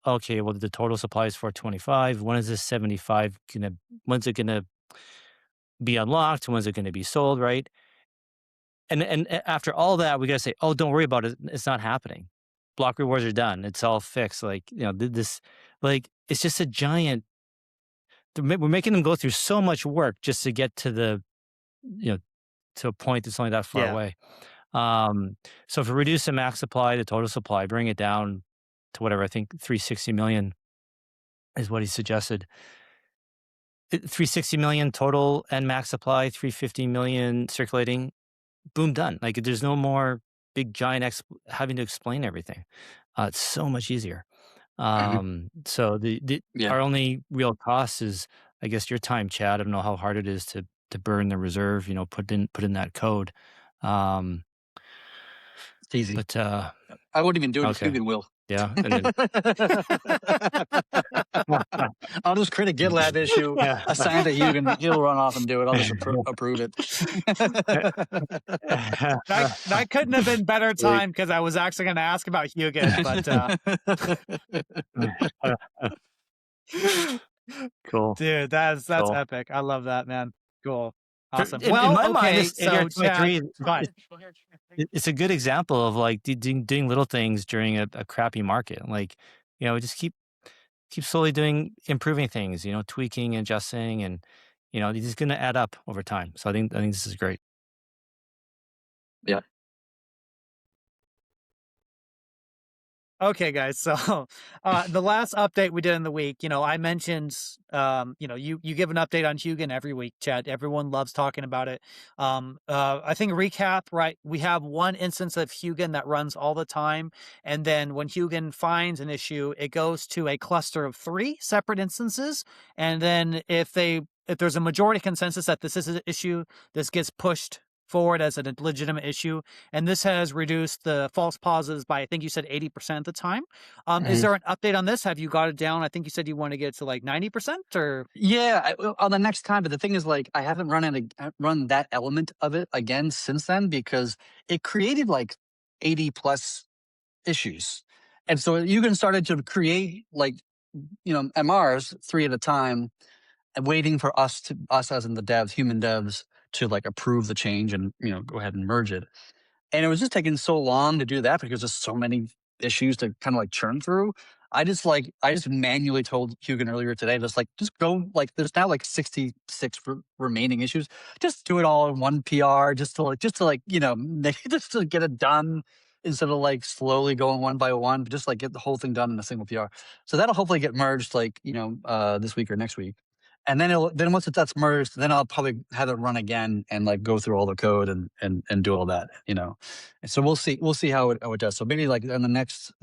okay, well, the total supply is 425. When is this 75 when's it gonna be unlocked? When's it going to be sold, right? And after all that, we got to say, oh, don't worry about it. It's not happening. Block rewards are done. It's all fixed. It's just a giant. We're making them go through so much work just to get to to a point that's only that far away. So if we reduce the max supply, the total supply, bring it down to whatever, I think 360 million is what he suggested. 360 million total and max supply, 350 million circulating, boom, done. There's no more big giant having to explain everything. It's so much easier. So Yeah. our only real cost is, I guess, your time, Chad. I don't know how hard it is to burn the reserve, put in that code. Um, It's easy. but I wouldn't even do it if okay. Huginn will. Yeah. And then I'll just create a GitLab issue, assign to Huginn. He'll run off and do it. I'll just approve it. That couldn't have been better time, because I was actually going to ask about Huginn, but Cool. dude, that's Cool. epic. I love that, man. Cool. Awesome. In Well, my mind, okay, this so ADR Chad, 23, go ahead. it's a good example of like doing little things during a crappy market. Like, just keep slowly improving things, tweaking, adjusting, and it's just going to add up over time. So I think this is great. Yeah. Okay, guys. So the last update we did in the week, I mentioned, you give an update on Huginn every week, Chad. Everyone loves talking about it. I think recap, right? We have one instance of Huginn that runs all the time. And then when Huginn finds an issue, it goes to a cluster of 3 separate instances. And then if there's a majority consensus that this is an issue, this gets pushed forward as a legitimate issue, and this has reduced the false positives by, I think you said 80% of the time. Is there an update on this? Have you got it down? I think you said you want to get to like 90%, or Yeah, on the next time. But the thing is, like, I haven't run that element of it again since then, because it created like 80 plus issues, and so you can started to create like MRs 3 at a time, and waiting for us as in the devs, human devs, to like approve the change and go ahead and merge it. And it was just taking so long to do that because there's so many issues to kind of like churn through. I just manually told Huginn earlier today, just go, like, there's now like 66 remaining issues. Just do it all in one PR, just to just to get it done, instead of like slowly going one by one, but just like get the whole thing done in a single PR. So that'll hopefully get merged like, this week or next week. And then once that's merged, then I'll probably have it run again and like go through all the code and do all that, And so we'll see how it does. So maybe like in the next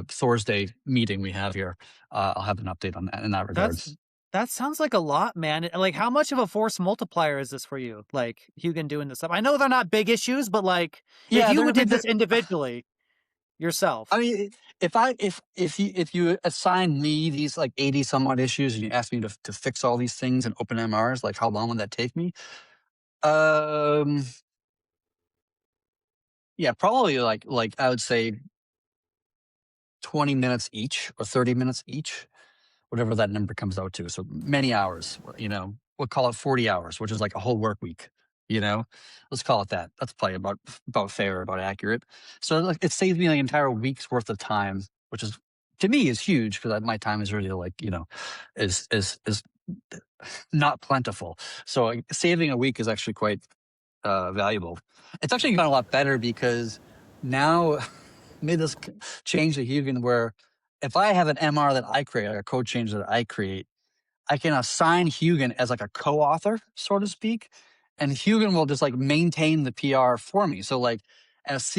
Thursday meeting we have here, I'll have an update on that in that regards. that sounds like a lot, man. Like, how much of a force multiplier is this for you? Like, Huginn doing this stuff. I know they're not big issues, but like, if you did this individually yourself. I mean, if you assign me these like 80 somewhat issues, and you ask me to fix all these things and open MRs, like, how long would that take me? Yeah, probably like I would say 20 minutes each or 30 minutes each, whatever that number comes out to. So many hours, we'll call it 40 hours, which is like a whole work week, let's call it that. That's probably about fair, about accurate. So like, it saves me an entire week's worth of time, which is, to me, is huge, because my time is really like, is not plentiful. So like, saving a week is actually quite valuable. It's actually gone a lot better, because now made this change to Huginn, where if I have an MR that I create, like a code change that I create, I can assign Huginn as like a co-author, so to speak, and Huginn will just like maintain the PR for me. So like as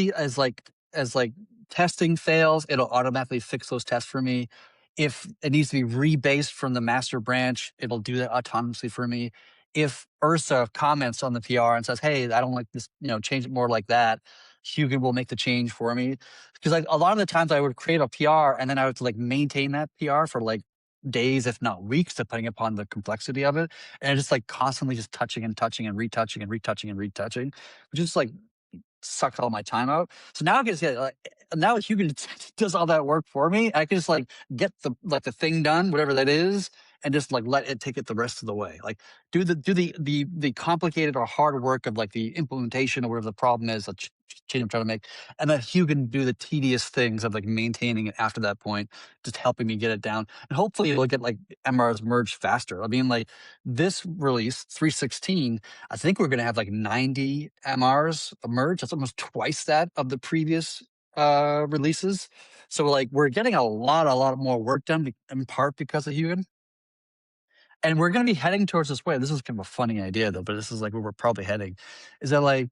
testing fails, it'll automatically fix those tests for me. If it needs to be rebased from the master branch, it'll do that autonomously for me. If Ursa comments on the PR and says, "Hey, I don't like this, change it more like that," Huginn will make the change for me. Because like a lot of the times I would create a PR and then I would like maintain that PR for like days, if not weeks, depending upon the complexity of it. And just like constantly just touching and touching and retouching and retouching and retouching, which is like sucked all my time out. So now I can say, like, now Huginn does all that work for me. I can just like get the thing done, whatever that is, and just like let it take it the rest of the way. Like do the complicated or hard work of like the implementation or whatever the problem is, change I'm trying to make, and then Huginn do the tedious things of like maintaining it after that point, just helping me get it down. And hopefully it'll get like MRs merged faster. I mean, like this release 3.16, I think we're going to have like 90 MRs merged. That's almost twice that of the previous releases. So like we're getting a lot more work done, in part because of Huginn. And we're going to be heading towards this way. This is kind of a funny idea, though, but this is like where we're probably heading. Is that like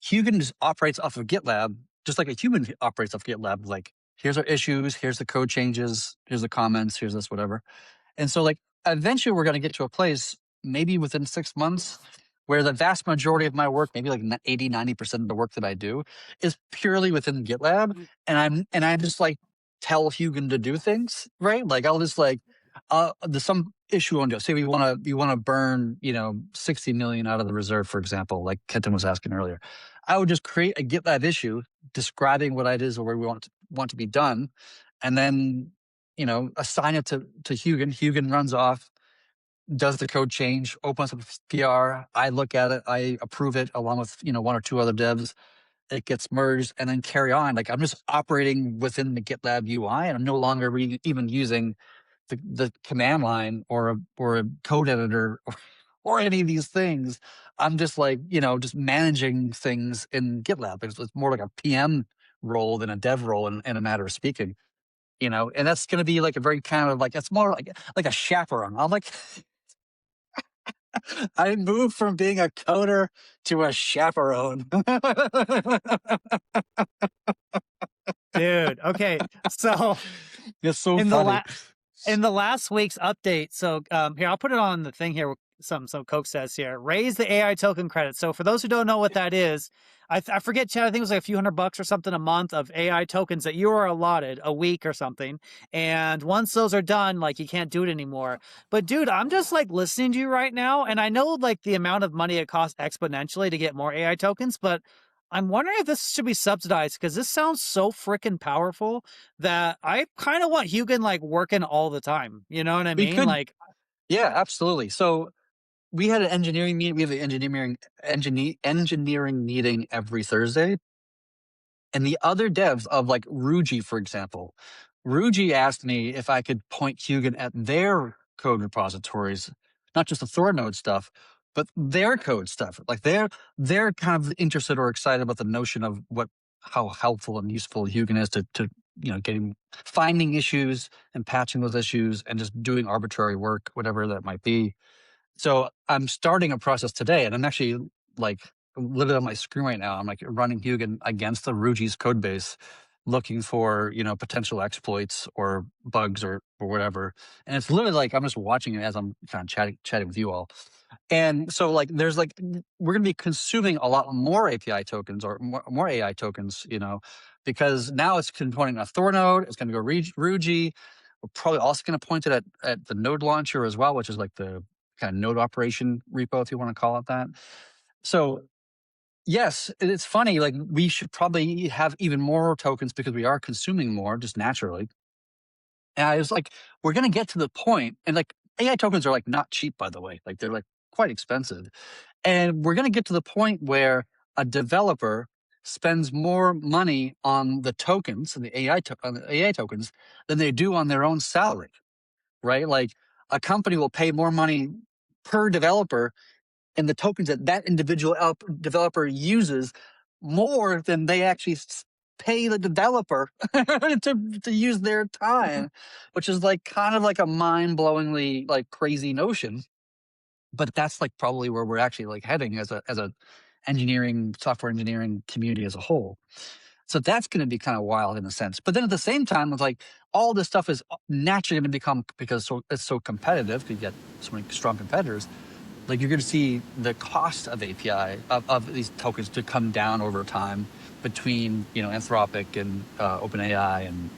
Huginn just operates off of GitLab, just like a human operates off GitLab. Like, here's our issues, here's the code changes, here's the comments, here's this, whatever. And so, like, eventually we're going to get to a place, maybe within 6 months, where the vast majority of my work, maybe like 80, 90% of the work that I do is purely within GitLab. And I just like tell Huginn to do things, right? Like I'll just like, there's some issue on, say we want to burn, 60 million out of the reserve, for example, like Kenton was asking earlier. I would just create a GitLab issue describing what it is or where we want to be done. And then, assign it to Huginn. Huginn runs off, does the code change, opens up PR. I look at it, I approve it along with, one or two other devs. It gets merged and then carry on. Like I'm just operating within the GitLab UI and I'm no longer even using the command line or a code editor or any of these things. I'm just like, just managing things in GitLab. It's more like a PM role than a dev role in a matter of speaking, and that's going to be like a very kind of like, it's more like a chaperone. I'm like, I moved from being a coder to a chaperone. Dude, okay. So it's so in funny. In the last week's update, so here, I'll put it on the thing here. Some Coke says here, raise the AI token credit. So for those who don't know what that is, I forget, Chad, I think it was like a few $100 or something a month of AI tokens that you are allotted a week or something. And once those are done, like you can't do it anymore. But dude, I'm just like listening to you right now. And I know like the amount of money it costs exponentially to get more AI tokens, but I'm wondering if this should be subsidized because this sounds so freaking powerful that I kind of want Huginn like working all the time. You know what I mean? Like, yeah, absolutely. So we had an engineering meeting. We have an engineering meeting every Thursday. And the other devs of like Rayyyk, for example, Rayyyk asked me if I could point Huginn at their code repositories, not just the Thor stuff, but their code stuff. Like they're kind of interested or excited about the notion of how helpful and useful Huginn is to finding issues and patching those issues and just doing arbitrary work, whatever that might be. So I'm starting a process today, and I'm actually like literally on my screen right now. I'm like running Huginn against the Rayyyk code base, looking for potential exploits or bugs or whatever. And it's literally like I'm just watching it as I'm kind of chatting with you all. And so like there's like we're going to be consuming a lot more API tokens or more AI tokens, because now it's pointing at a Thor node. It's going to go Rayyyk. We're probably also going to point it at the node launcher as well, which is like the kind of node operation repo, if you want to call it that. So yes, it's funny. Like we should probably have even more tokens because we are consuming more just naturally. And I was like, we're going to get to the point, and like AI tokens are like not cheap, by the way. Like they're like quite expensive. And we're going to get to the point where a developer spends more money on the tokens and the AI tokens than they do on their own salary, right? Like a company will pay more money per developer and the tokens that individual developer uses more than they actually pay the developer to use their time, which is like kind of like a mind-blowingly like crazy notion. But that's like probably where we're actually like heading as a software engineering community as a whole. So that's going to be kind of wild in a sense. But then at the same time, it's like all this stuff is naturally going to become, because it's so competitive, because you get so many strong competitors, like you're going to see the cost of API, of these tokens to come down over time between, Anthropic and OpenAI and,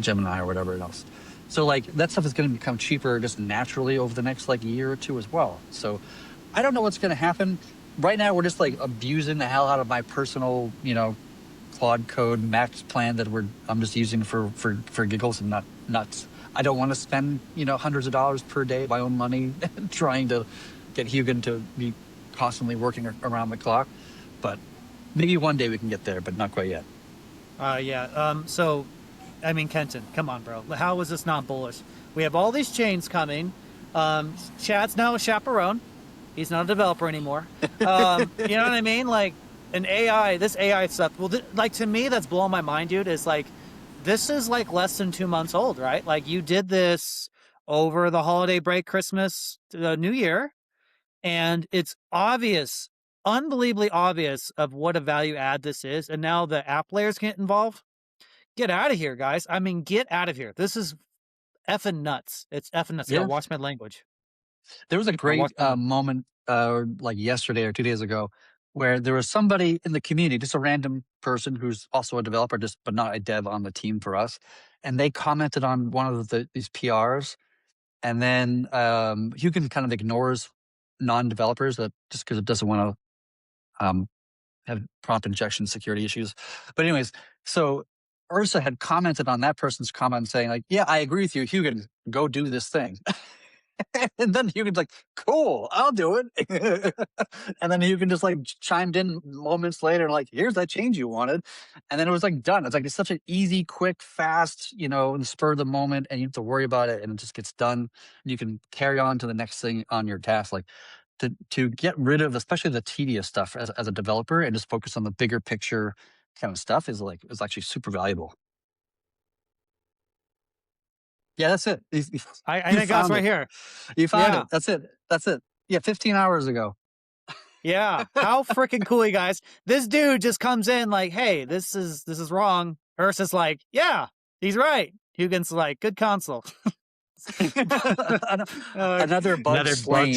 Gemini or whatever else. So like that stuff is going to become cheaper just naturally over the next like year or two as well. So I don't know what's going to happen. Right now, we're just like abusing the hell out of my personal, Claude Code Max plan that I'm just using for giggles and not nuts. I don't want to spend, hundreds of dollars per day of my own money trying to get Huginn to be constantly working around the clock. But maybe one day we can get there, but not quite yet. So, I mean, Kenton, come on, bro. How is this not bullish? We have all these chains coming. Chad's now a chaperone. He's not a developer anymore. You know what I mean? Like, this AI stuff, well, like, to me, that's blowing my mind, dude, is like, this is like less than 2 months old, right? Like, you did this over the holiday break, Christmas, New Year, and it's obvious, unbelievably obvious of what a value add this is. And now the app layers get involved. Get out of here, guys. I mean, get out of here. This is effing nuts. It's effing nuts. I gotta watch my language. There was a great moment like yesterday or 2 days ago where there was somebody in the community, just a random person who's also a developer, but not a dev on the team for us. And they commented on one of these PRs. And then Huginn kind of ignores non-developers just because it doesn't want to have prompt injection security issues. But anyways, so Ursa had commented on that person's comment saying like, yeah, I agree with you, Huginn, go do this thing. And then Huginn's like, cool, I'll do it. And then Huginn just like chimed in moments later and like, here's that change you wanted. And then it was like done. It's like, it's such an easy, quick, fast, in the spur of the moment, and you have to worry about it and it just gets done. You can carry on to the next thing on your task. Like to get rid of especially the tedious stuff as a developer and just focus on the bigger picture kind of stuff is actually super valuable. Yeah, that's it. I think that's right here. You found it. That's it. Yeah, 15 hours ago. Yeah. How freaking cool, you guys. This dude just comes in like, hey, this is wrong. Ursa's like, yeah, he's right. Huginn's like, good console. Another bug slain.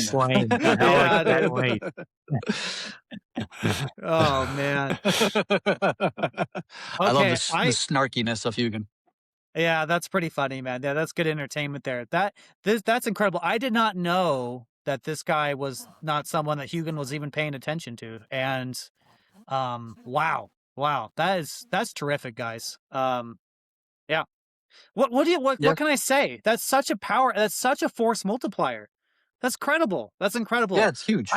Oh, man. I love the snarkiness of Huginn. Yeah, that's pretty funny, man. Yeah, that's good entertainment there. That's incredible. I did not know that this guy was not someone that Huginn was even paying attention to. And wow. That's terrific, guys. Yeah. What can I say? That's such a power, that's such a force multiplier. That's credible. That's incredible. Yeah, it's huge.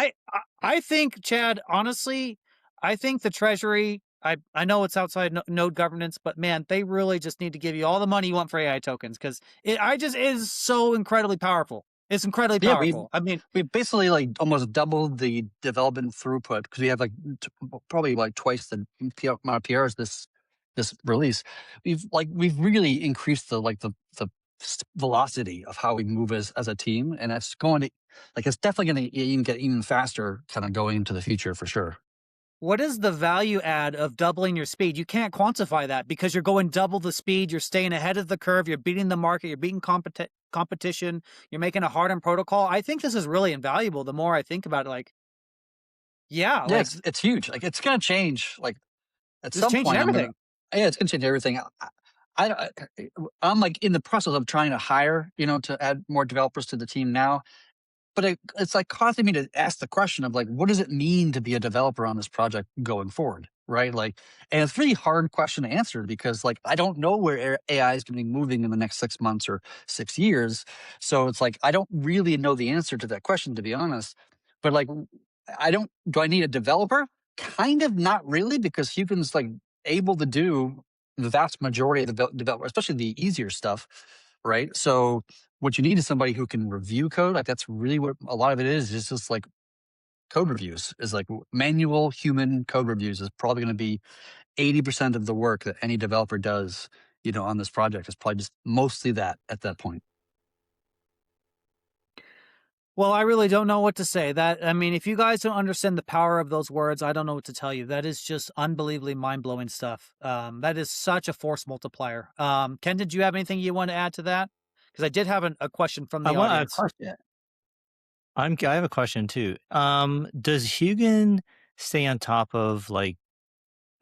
I think, Chad, honestly, I think the Treasury, I know it's outside node governance, but man, they really just need to give you all the money you want for AI tokens because it is so incredibly powerful. It's incredibly powerful. We basically like almost doubled the development throughput because we have like probably like twice the amount of PRs this release. We've really increased the velocity of how we move as a team, and that's going to it's definitely going to get even faster kind of going into the future for sure. What is the value add of doubling your speed? You can't quantify that because you're going double the speed. You're staying ahead of the curve. You're beating the market. You're beating competition. You're making a hardened protocol. I think this is really invaluable. The more I think about it, it's huge. Like it's going to change. Like at some point, everything. It's going to change everything. I'm like in the process of trying to hire, to add more developers to the team now. But it's like causing me to ask the question of like, what does it mean to be a developer on this project going forward, right? And it's a really hard question to answer because I don't know where AI is going to be moving in the next 6 months or 6 years. So it's like, I don't really know the answer to that question, to be honest. But do I need a developer? Kind of not really, because Huginn's able to do the vast majority of the developer, especially the easier stuff, right? So what you need is somebody who can review code. That's really what a lot of it is. It's just code reviews is manual human code reviews is probably going to be 80% of the work that any developer does, on this project is probably just mostly that at that point. Well, I really don't know what to say. If you guys don't understand the power of those words, I don't know what to tell you. That is just unbelievably mind-blowing stuff. That is such a force multiplier. Ken, did you have anything you want to add to that? Because I did have a question from the audience. I have a question too. Does Huginn stay on top of like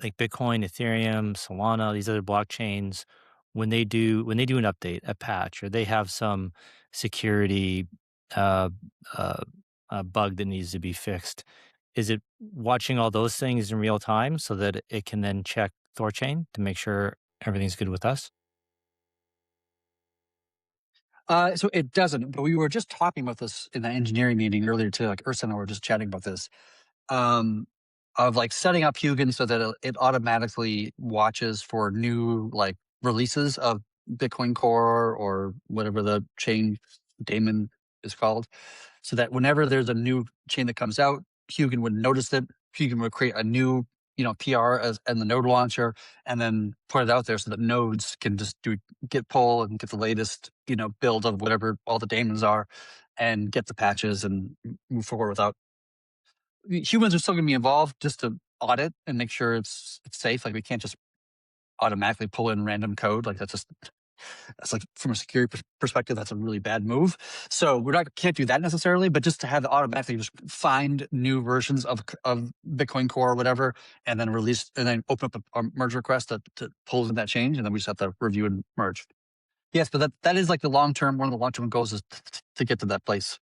Bitcoin, Ethereum, Solana, these other blockchains when they do an update, a patch, or they have some security bug that needs to be fixed? Is it watching all those things in real time so that it can then check THORChain to make sure everything's good with us? So it doesn't, but we were just talking about this in the engineering meeting earlier too. Ursa and I were just chatting about this, of setting up Huginn so that it automatically watches for new releases of Bitcoin Core or whatever the chain daemon is called, so that whenever there's a new chain that comes out, Huginn would notice it. Huginn would create a new PR and the node launcher, and then put it out there so that nodes can just do git pull and get the latest, build of whatever all the daemons are, and get the patches and move forward without humans are still going to be involved just to audit and make sure it's safe. Like we can't just automatically pull in random code. Like that's like from a security perspective, that's a really bad move. So can't do that necessarily, but just to have automatically just find new versions of Bitcoin Core or whatever, and then release and then open up a merge request to pull in that change, and then we just have to review and merge. Yes, but that is like one of the long-term goals is to get to that place.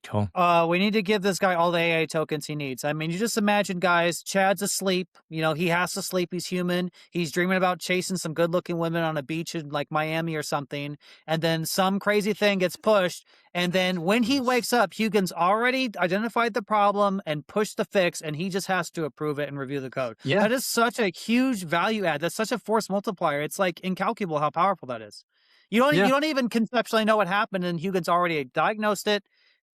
Cool. We need to give this guy all the AA tokens he needs. I mean, you just imagine, guys, Chad's asleep. He has to sleep. He's human. He's dreaming about chasing some good-looking women on a beach in like Miami or something. And then some crazy thing gets pushed. And then when he wakes up, Huginn's already identified the problem and pushed the fix, and he just has to approve it and review the code. Yeah. That is such a huge value add. That's such a force multiplier. It's like incalculable how powerful that is. You don't even conceptually know what happened, and Huginn's already diagnosed it.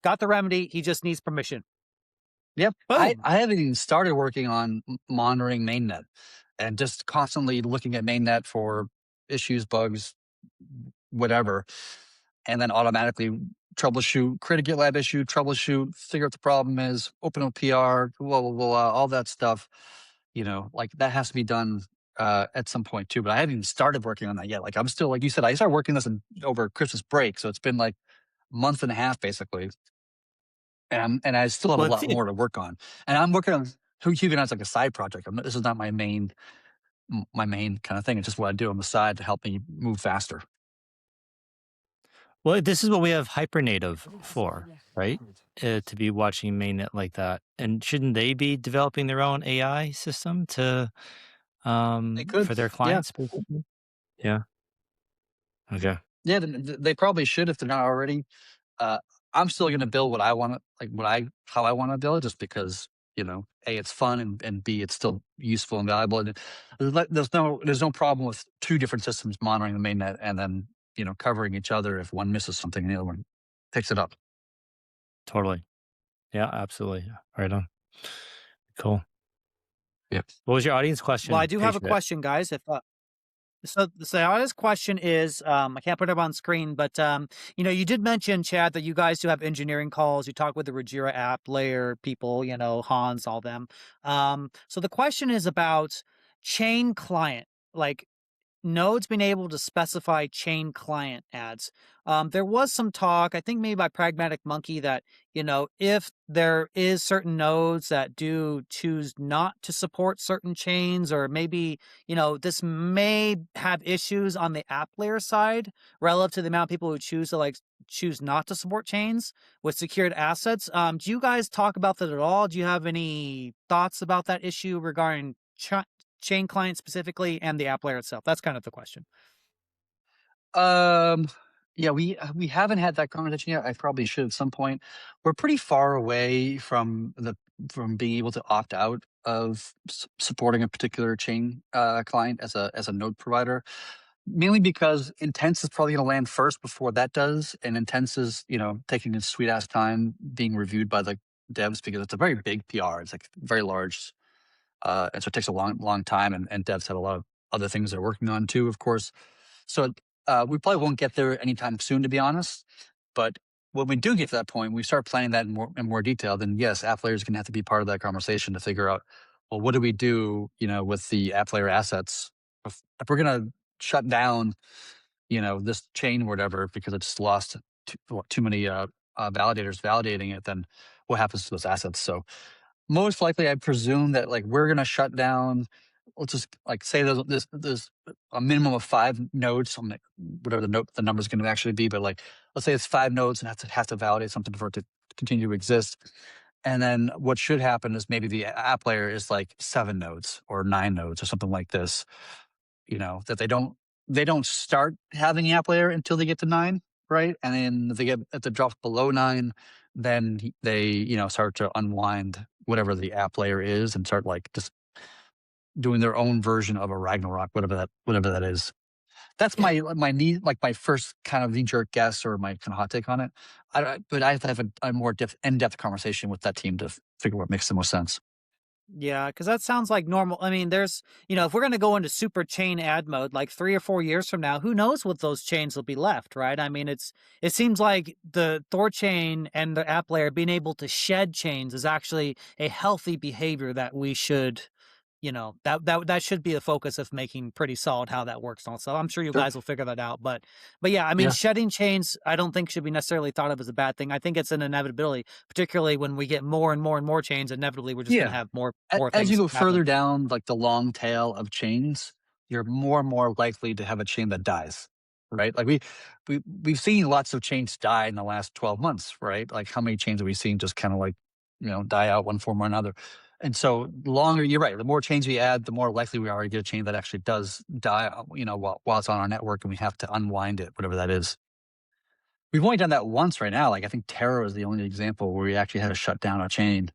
Got the remedy. He just needs permission. Yep. Boom. I haven't even started working on monitoring mainnet and just constantly looking at mainnet for issues, bugs, whatever, and then automatically troubleshoot, create a GitLab issue, troubleshoot, figure out the problem is, open a PR, blah, blah, blah, all that stuff. Like that has to be done at some point too. But I haven't even started working on that yet. Like I'm still, like you said, I started working this over Christmas break. So it's been like a month and a half basically. And I still have a lot more to work on. And I'm working on Huginn as like a side project. This is not my main kind of thing. It's just what I do on the side to help me move faster. Well, this is what we have Hypernative for, right? To be watching mainnet like that. And shouldn't they be developing their own AI system to for their clients? Yeah. Okay. Yeah, they probably should if they're not already. I'm still going to build what I want to, how I want to build it, just because A, it's fun, and B, it's still useful and valuable. And there's no problem with two different systems monitoring the mainnet and then covering each other if one misses something and the other one picks it up. Totally. Yeah, absolutely. Right on. Cool. Yep. What was your audience question? Well, I do have a question, guys. If So the audience question is, I can't put it up on screen, but you did mention, Chad, that you guys do have engineering calls. You talk with the Rayyyk app layer people, Hans, all them. So the question is about chain client, like nodes being able to specify chain client ads. There was some talk, I think maybe by Pragmatic Monkey, that, if there is certain nodes that do choose not to support certain chains, or maybe, this may have issues on the app layer side relative to the amount of people who choose not to support chains with secured assets. Do you guys talk about that at all? Do you have any thoughts about that issue regarding chain client specifically and the app layer itself? That's kind of the question. Yeah, we haven't had that conversation yet. I probably should at some point. We're pretty far away from being able to opt out of supporting a particular chain client as a node provider, mainly because Intense is probably going to land first before that does, and Intense is taking its sweet ass time being reviewed by the devs because it's a very big PR. It's like very large. And so it takes a long time, and devs have a lot of other things they're working on too, of course. So we probably won't get there anytime soon, to be honest. But when we do get to that point, we start planning that in more detail, then yes, app layer is going to have to be part of that conversation to figure out, well, what do we do, with the app layer assets? If we're going to shut down, this chain or whatever, because it just lost too many validators validating it, then what happens to those assets? So most likely, I presume that we're going to shut down. Let's just say there's a minimum of 5 nodes, whatever the number is going to actually be. But let's say it's 5 nodes and have to validate something for it to continue to exist. And then what should happen is maybe the app layer is 7 nodes or 9 nodes or something like this. That they don't start having the app layer until they get to 9, right? And then if they drop below 9, then they start to unwind whatever the app layer is and start just doing their own version of a Ragnarok, whatever that is. That's my need, my first kind of knee-jerk guess or my kind of hot take on it. But I have to have a more in-depth conversation with that team to figure what makes the most sense. Yeah, because that sounds like normal. I mean, there's, if we're going to go into super chain ad mode, like 3 or 4 years from now, who knows what those chains will be left, right? I mean, it seems like the THORChain and the app layer being able to shed chains is actually a healthy behavior that we should, that should be the focus of making pretty solid how that works. Also, I'm sure you Sure. guys will figure that out. But yeah, I mean, Yeah. shedding chains, I don't think should be necessarily thought of as a bad thing. I think it's an inevitability, particularly when we get more and more and more chains. Inevitably, we're just going to Yeah. have more As you things go happen. further down like the long tail of chains, you're more and more likely to have a chain that dies, right? Like we've seen lots of chains die in the last 12 months, right? Like how many chains have we seen just kind of like, die out one form or another? And so the longer, you're right, the more chains we add, the more likely we are to get a chain that actually does die, while it's on our network and we have to unwind it, whatever that is. We've only done that once right now. Like I think Terra is the only example where we actually had to shut down a chain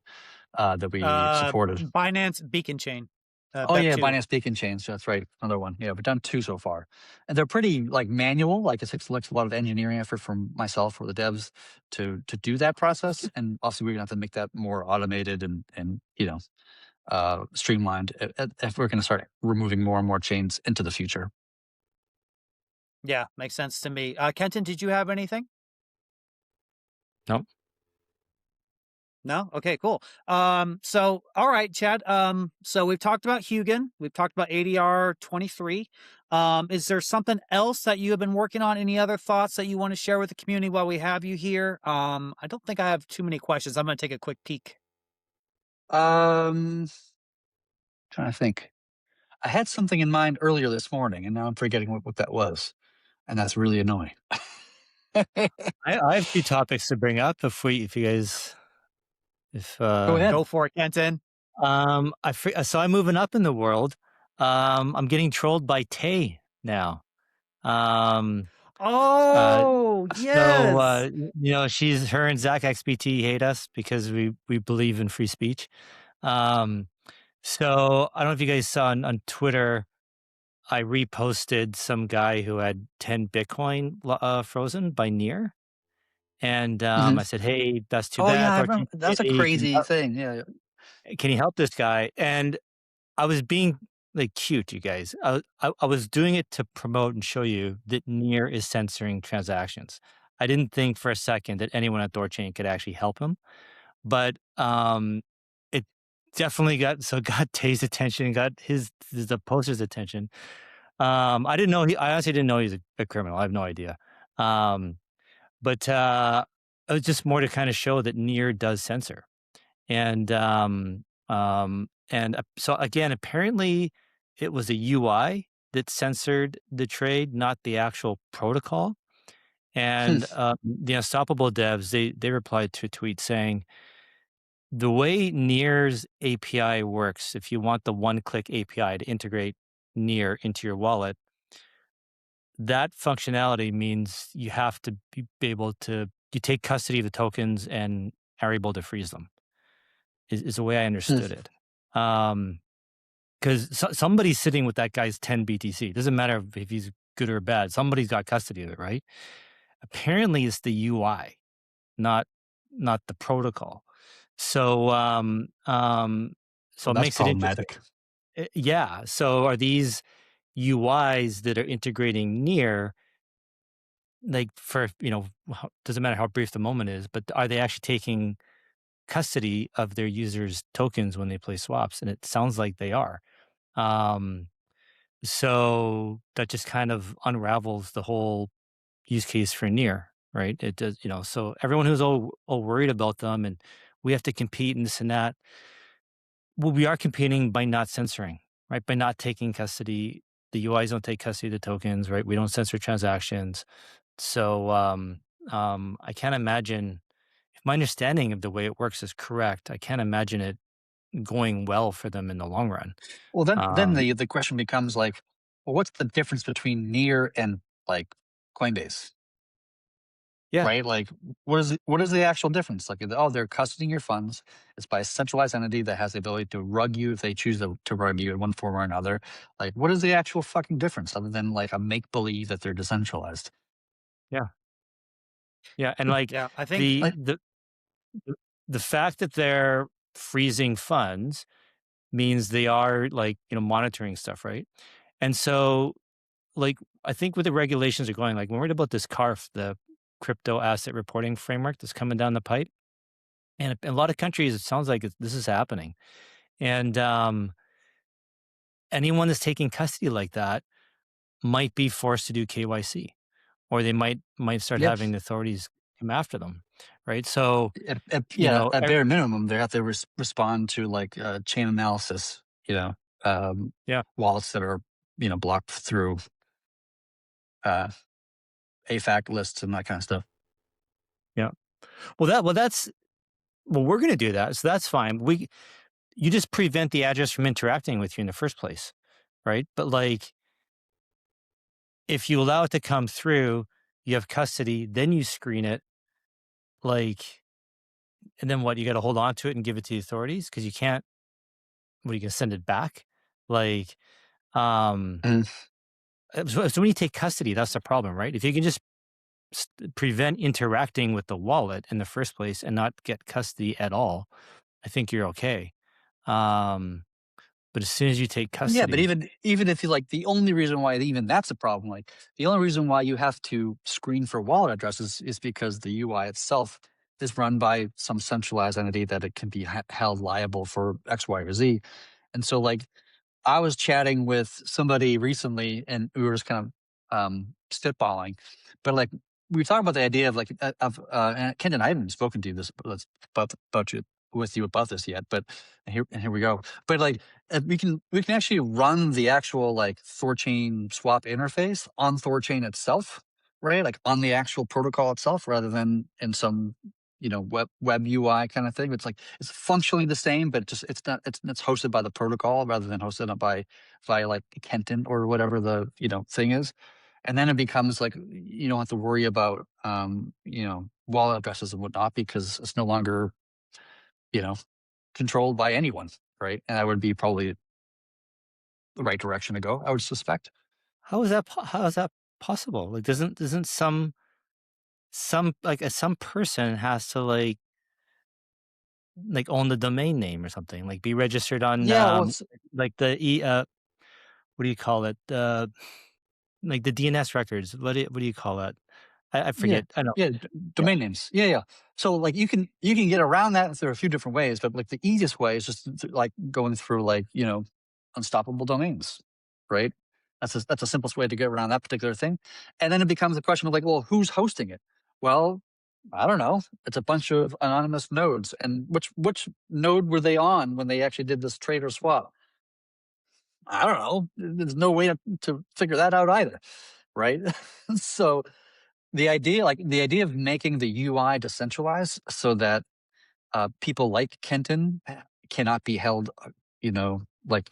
that we supported. Binance Beacon Chain, Oh yeah, BEP2. Binance Beacon Chains. That's right. Another one. Yeah, we've done 2 so far, and they're pretty like manual. Like it takes a lot of engineering effort from myself or the devs to do that process. And obviously, we're gonna have to make that more automated and streamlined if we're gonna start removing more and more chains into the future. Yeah, makes sense to me. Kenton, did you have anything? Nope. No? Okay, cool. So all right, Chad. So we've talked about Huginn, we've talked about ADR 23. Is there something else that you have been working on? Any other thoughts that you want to share with the community while we have you here? I don't think I have too many questions. I'm gonna take a quick peek. Trying to think. I had something in mind earlier this morning, and now I'm forgetting what that was, and that's really annoying. I have 2 topics to bring up if you guys, if, Go ahead. Go for it, Kenton. so I'm moving up in the world. I'm getting trolled by Tay now. Oh, yes. So, her and Zach XBT hate us because we believe in free speech. So I don't know if you guys saw on Twitter, I reposted some guy who had 10 Bitcoin frozen by Near. And Mhm. I said, hey, that's too Oh yeah, bad. I THORChain remember. That's a community, crazy thing. Yeah. can you help this guy? And I was being like cute, you guys. I was doing it to promote and show you that Near is censoring transactions. I didn't think for a second that anyone at THORChain could actually help him, but it definitely got Tay's attention, got the poster's attention. I didn't know I honestly didn't know he's a criminal. I have no idea. But it was just more to kind of show that Near does censor. And so again, apparently it was a UI that censored the trade, not the actual protocol. Hmm. And the Unstoppable devs, they replied to a tweet saying, the way Near's API works, if you want the one-click API to integrate Near into your wallet, that functionality means you have to be able to, you take custody of the tokens and are able to freeze them, is the way I understood it. Because somebody's sitting with that guy's 10 BTC. It doesn't matter if he's good or bad. Somebody's got custody of it, right? Apparently, it's the UI, not the protocol. So, so it That's makes it interesting. problematic. Yeah. So, are these UIs that are integrating Near, like for doesn't matter how brief the moment is, but are they actually taking custody of their users' tokens when they play swaps? And it sounds like they are. So that just kind of unravels the whole use case for Near, right? It does, so everyone who's all worried about them and we have to compete and this and that. Well, we are competing by not censoring, right? By not taking custody. The UIs don't take custody of the tokens, right? We don't censor transactions. So I can't imagine, if my understanding of the way it works is correct, I can't imagine it going well for them in the long run. Well, then Um, the question becomes like, well, what's the difference between Near and like Coinbase, yeah, right? Like, what is the actual difference? Like, oh, they're custodying your funds. It's by a centralized entity that has the ability to rug you if they choose to rug you in one form or another. Like, what is the actual fucking difference other than like a make believe that they're decentralized? yeah, yeah, and like Yeah, I think the Like, the the fact that they're freezing funds means they are like, monitoring stuff, right? And so, like, I think with the regulations are going, like, when we're about this CARF, the crypto asset reporting framework that's coming down the pipe, and in a lot of countries, it sounds like this is happening. And anyone that's taking custody like that might be forced to do KYC, or they might start Yep. having the authorities come after them, right? So, At bare minimum, they have to respond to like chain analysis. Yeah. Wallets that are blocked through AFAC lists and that kind of stuff. Yeah. Well, we're going to do that, so that's fine. You just prevent the address from interacting with you in the first place, right? But like, if you allow it to come through, you have custody, then you screen it, like, and then what? You got to hold on to it and give it to the authorities because you can't. What, are you going to send it back? Like, Mm. so when you take custody, that's the problem, right? If you can just prevent interacting with the wallet in the first place and not get custody at all, I think you're okay. But as soon as you take custody, Yeah, but even if you like, the only reason why even that's a problem, like the only reason why you have to screen for wallet addresses is because the UI itself is run by some centralized entity that it can be held liable for X, Y, or Z. And so like I was chatting with somebody recently and we were just kind of spitballing, but like we were talking about the idea of like and Ken and I haven't spoken to you with you about this yet, but here we go. But like we can actually run the actual like THORChain swap interface on THORChain itself, right? Like on the actual protocol itself, rather than in some web UI kind of thing. It's like it's functionally the same, but it's not. It's hosted by the protocol rather than hosted by like Kenton or whatever the thing is. And then it becomes like you don't have to worry about wallet addresses and whatnot because it's no longer controlled by anyone, right? And that would be probably the right direction to go, I would suspect. how is that possible? Like, doesn't some person has to like own the domain name or something, like be registered on like the what do you call it, like the DNS records? What do you call that? I forget. I know. Domain names. Yeah. So like you can get around that through a few different ways, but like the easiest way is just like going through like unstoppable domains, right? That's the simplest way to get around that particular thing. And then it becomes a question of like, well, who's hosting it? Well, I don't know. It's a bunch of anonymous nodes. And which node were they on when they actually did this trade or swap? I don't know. There's no way to figure that out either, right? So the idea of making the UI decentralized so that people like Kenton cannot be held, like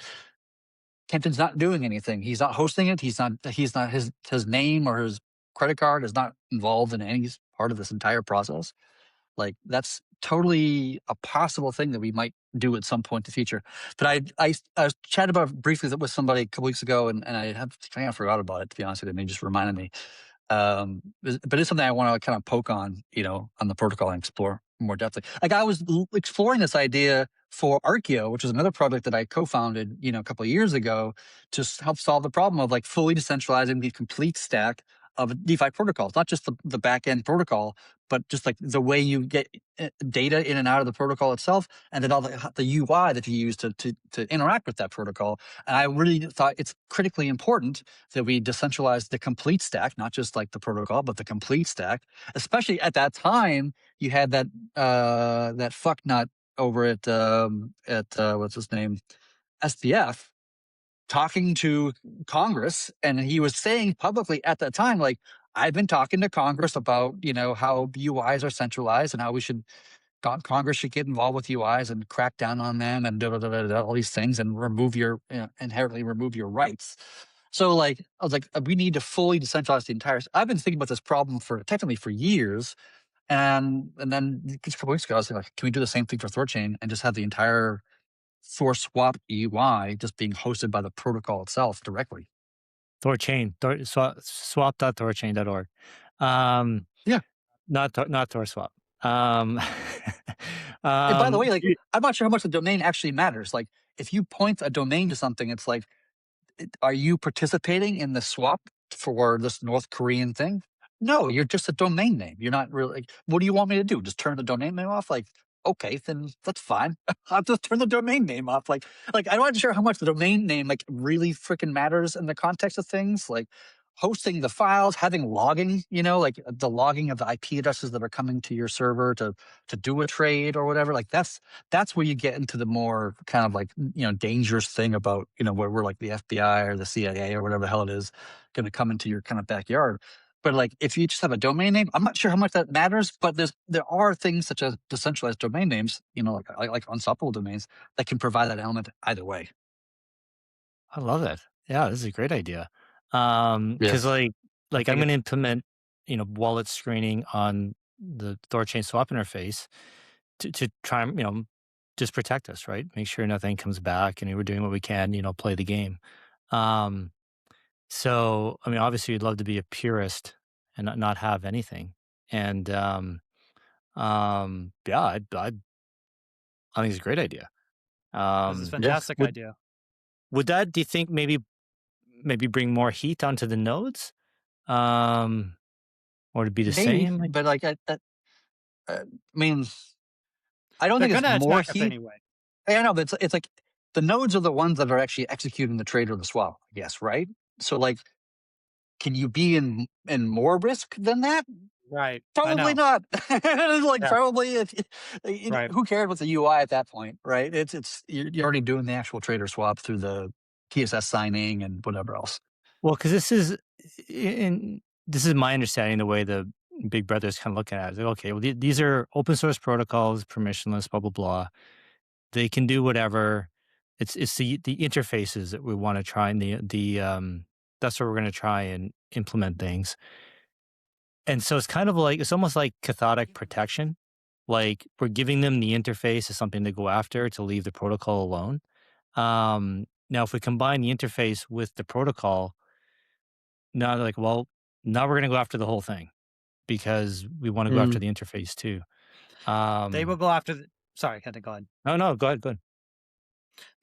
Kenton's not doing anything. He's not hosting it. He's not his name or his credit card is not involved in any part of this entire process. Like that's totally a possible thing that we might do at some point in the future. But I was chatting about it briefly with somebody a couple weeks ago, and I kind of forgot about it, to be honest with you. And they just reminded me. But it's something I want to kind of poke on, on the protocol and explore more depthly. Like I was exploring this idea for Archeo, which is another project that I co-founded, a couple of years ago, to help solve the problem of like fully decentralizing the complete stack of DeFi protocols, not just the back end protocol, but just like the way you get data in and out of the protocol itself, and then all the UI that you use to interact with that protocol. And I really thought it's critically important that we decentralize the complete stack, not just like the protocol, but the complete stack. Especially at that time, you had that fucknut over at what's his name, SDF, talking to Congress, and he was saying publicly at that time, like, I've been talking to Congress about, how UIs are centralized and how Congress should get involved with UIs and crack down on them and all these things and inherently remove your rights. So like, I was like, we need to fully decentralize the entire. I've been thinking about this problem for years. And then a couple weeks ago, I was like, can we do the same thing for THORChain and just have the entire Thor swap UI just being hosted by the protocol itself directly? THORChain, swap.thorchain.org. Yeah. Not THORSwap. And by the way, like, I'm not sure how much the domain actually matters. Like, if you point a domain to something, it's like, are you participating in the swap for this North Korean thing? No, you're just a domain name. You're not really. Like, what do you want me to do? Just turn the domain name off? Like, okay, then that's fine. I'll just turn the domain name off. Like I'm not sure how much the domain name like really freaking matters in the context of things. Like hosting the files, having logging, like the logging of the IP addresses that are coming to your server to do a trade or whatever. Like that's where you get into the more kind of like dangerous thing about where we're like the FBI or the CIA or whatever the hell it is going to come into your kind of backyard. But like if you just have a domain name, I'm not sure how much that matters. But there are things such as decentralized domain names, like unstoppable domains that can provide that element either way. I love it. Yeah, this is a great idea. Yeah, Because I I'm think going it, to implement wallet screening on the THORChain swap interface to try and just protect us, right? Make sure nothing comes back, and we're doing what we can, play the game. Um, so I mean, obviously, we'd love to be a purist and not have anything. And yeah, I think it's a great idea. this is a yeah. fantastic Would idea. that, do you think, maybe bring more heat onto the nodes? Um, or to be the Maybe, same? Like, but like I mean, I don't They're think going it's to more attack us heat. anyway. I know, but it's like the nodes are the ones that are actually executing the trade or the swap, I guess, right? So like, can you be in more risk than that? Right. I Probably know. not. Like Yeah. probably, Right. who cared what's the UI at that point, right? It's you're already doing the actual trade or swap through the TSS signing and whatever else. well, because this is my understanding, the way the big brother is kind of looking at it. It's like, okay, well, these are open source protocols, permissionless, blah blah blah. They can do whatever. It's the interfaces that we want to try, and the that's where we're going to try and implement things. And so it's kind of like, it's almost like cathodic protection. Like we're giving them the interface as something to go after, to leave the protocol alone. Now, if we combine the interface with the protocol, now they're like, well, now we're going to go after the whole thing because we want to go after Mm. the interface too. They will go after the. Sorry, had to go ahead. No, go ahead, go ahead.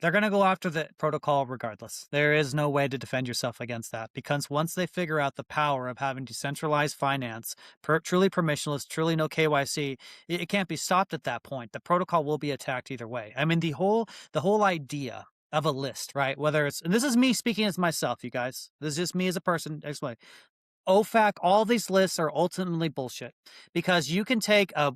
They're going to go after the protocol regardless. There is no way to defend yourself against that, because once they figure out the power of having decentralized finance, truly permissionless, truly no KYC, it can't be stopped at that point. The protocol will be attacked either way. I mean, the whole idea of a list, right? Whether it's, and this is me speaking as myself, you guys. This is just me as a person. Explain. OFAC, all these lists are ultimately bullshit, because you can take a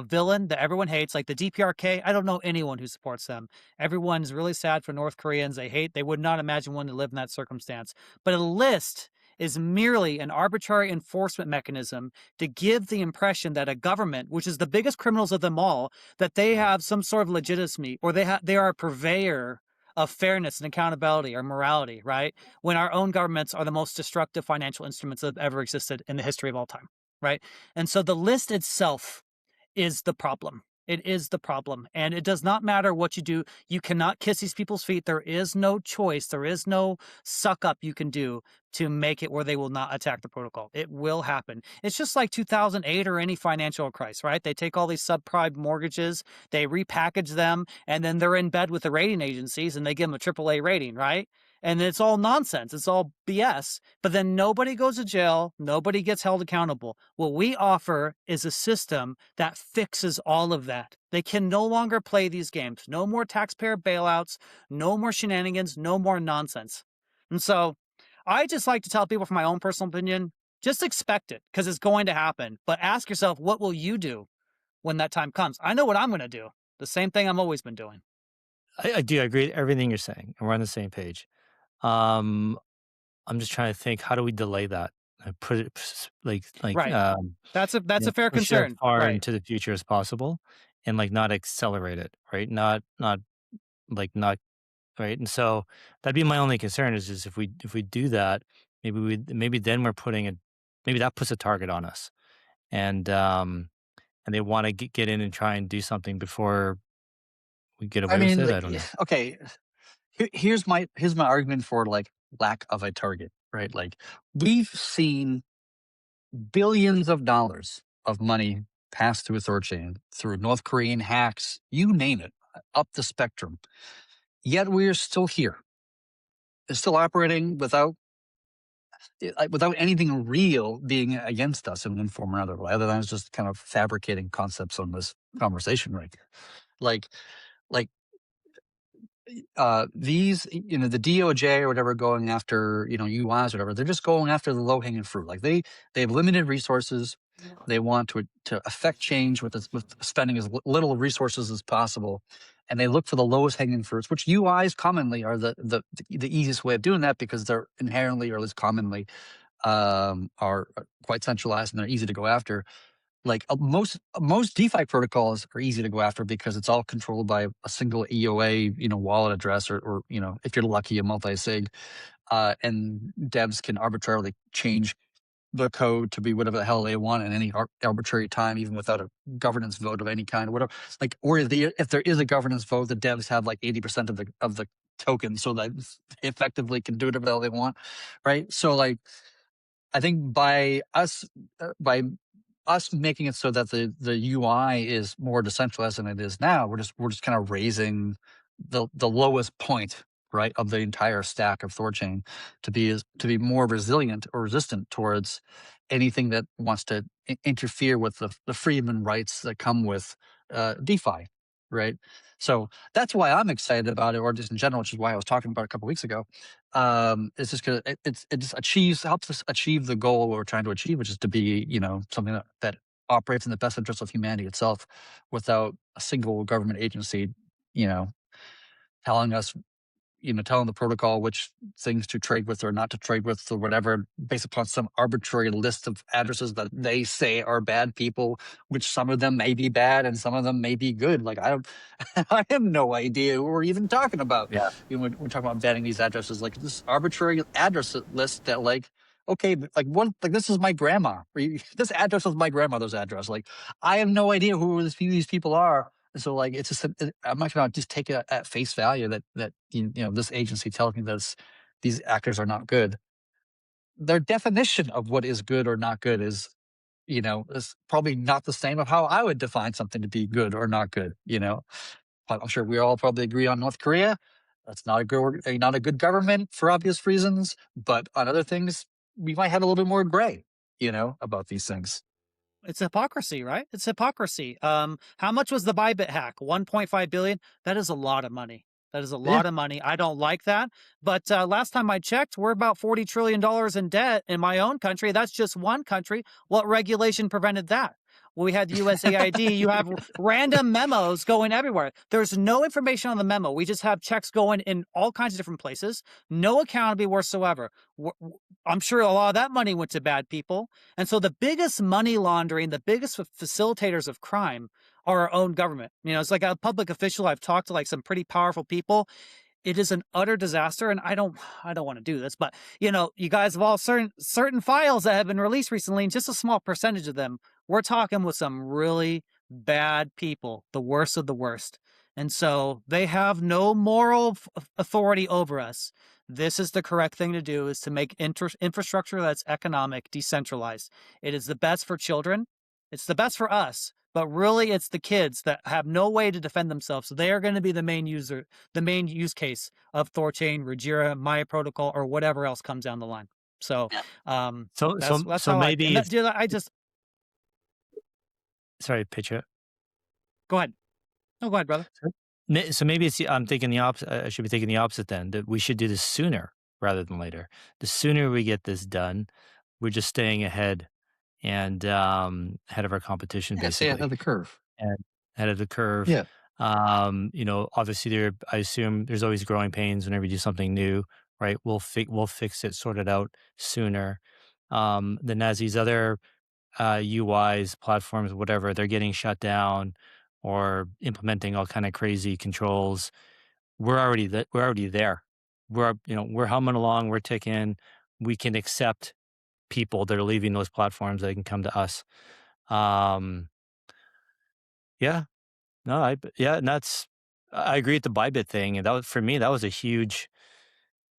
villain that everyone hates, like the DPRK. I don't know anyone who supports them. Everyone's really sad for North Koreans. They would not imagine one to live in that circumstance. But a list is merely an arbitrary enforcement mechanism to give the impression that a government, which is the biggest criminals of them all, that they have some sort of legitimacy, or they are a purveyor of fairness and accountability or morality, right? When our own governments are the most destructive financial instruments that have ever existed in the history of all time, right? And so the list itself is the problem. It is the problem. And it does not matter what you do. You cannot kiss these people's feet. There is no choice. There is no suck up you can do to make it where they will not attack the protocol. It will happen. It's just like 2008 or any financial crisis, right? They take all these subprime mortgages, they repackage them, and then they're in bed with the rating agencies and they give them a AAA rating, right? And it's all nonsense. It's all BS. But then nobody goes to jail. Nobody gets held accountable. What we offer is a system that fixes all of that. They can no longer play these games. No more taxpayer bailouts. No more shenanigans. No more nonsense. And so I just like to tell people, from my own personal opinion, just expect it, because it's going to happen. But ask yourself, what will you do when that time comes? I know what I'm going to do. The same thing I've always been doing. I do agree with everything you're saying, and we're on the same page. Um, I'm just trying to think, how do we delay that? Put it Right. That's a fair push it as concern. far Right. into the future as possible, and like not accelerate it, right? Not right. And so that'd be my only concern, is just if we do that, maybe then we're putting a maybe that puts a target on us, and and they want to get in and try and do something before we get I away with mean, it. I like, don't know. okay, here's my argument for like lack of a target, right? Like we've seen billions of dollars of money pass through THORChain through North Korean hacks, you name it, up the spectrum. Yet we are still here. It's still operating without anything real being against us in one form or another, other than just kind of fabricating concepts on this conversation right here. Like, like these, the DOJ or whatever going after, UIs or whatever, they're just going after the low hanging fruit. Like they have limited resources. They want to affect change with spending as little resources as possible. And they look for the lowest hanging fruits, which UIs commonly are the easiest way of doing that because they're inherently, or at least commonly, are quite centralized and they're easy to go after. Like most DeFi protocols are easy to go after because it's all controlled by a single EOA, wallet address, or if you're lucky, a multi-sig, and devs can arbitrarily change the code to be whatever the hell they want at any arbitrary time, even without a governance vote of any kind, or whatever. Like, or if there is a governance vote, the devs have like 80% of the token, so that they effectively can do whatever the hell they want, right? So, like, I think by us making it so that the UI is more decentralized than it is now, we're just kind of raising the lowest point, right, of the entire stack of THORChain to be more resilient or resistant towards anything that wants to interfere with the freedom rights that come with DeFi, right? So that's why I'm excited about it, or just in general, which is why I was talking about it a couple of weeks ago. It's just because it just helps us achieve the goal we're trying to achieve, which is to be, something that operates in the best interest of humanity itself, without a single government agency, telling us, telling the protocol which things to trade with or not to trade with or whatever, based upon some arbitrary list of addresses that they say are bad people, which some of them may be bad and some of them may be good. Like, I have no idea who we're even talking about. Yeah. We're talking about banning these addresses, like this arbitrary address list that, like, okay, like this is my grandma. This address is my grandmother's address. Like, I have no idea who these people are. So, like, it's just I'm not gonna just take it at face value that this agency tells me that these actors are not good. Their definition of what is good or not good is probably not the same of how I would define something to be good or not good. I'm sure we all probably agree on North Korea. That's not a good government for obvious reasons. But on other things, we might have a little bit more gray, about these things. It's hypocrisy, right? It's hypocrisy. How much was the Bybit hack? 1.5 billion. That is a lot of money. That is a lot of money. I don't like that. But last time I checked, we're about $40 trillion in debt in my own country. That's just one country. What regulation prevented that? Well, we had USAID. You have random memos going everywhere. There's no information on the memo. We just have checks going in all kinds of different places. No accountability whatsoever. I'm sure a lot of that money went to bad people. And so the biggest money laundering, the biggest facilitators of crime are our own government. It's like a public official. I've talked to like some pretty powerful people. It is an utter disaster, and I don't want to do this, but you guys have all certain files that have been released recently, and just a small percentage of them, we're talking with some really bad people, the worst of the worst. And so they have no moral authority over us. This is the correct thing to do, is to make infrastructure that's economic, decentralized. It is the best for children. It's the best for us. But really, it's the kids that have no way to defend themselves. So they are going to be the main use case of THORChain, Rayyyk, Maya Protocol, or whatever else comes down the line. So, that's how maybe I just. Sorry, Pitcher. Go ahead. No, go ahead, brother. So maybe I'm thinking the opposite. I should be thinking the opposite then. That we should do this sooner rather than later. The sooner we get this done, we're just staying ahead and ahead of our competition, basically. Stay ahead of the curve. And ahead of the curve. Yeah. Obviously I assume there's always growing pains whenever you do something new, right? We'll fix it, sort it out sooner. Than as these other UIs, platforms, whatever, they're getting shut down or implementing all kind of crazy controls. We're already there. We're humming along. We're ticking. We can accept people that are leaving those platforms. They can come to us. Yeah. No, and I agree with the Bybit thing. And that was, for me, that was a huge,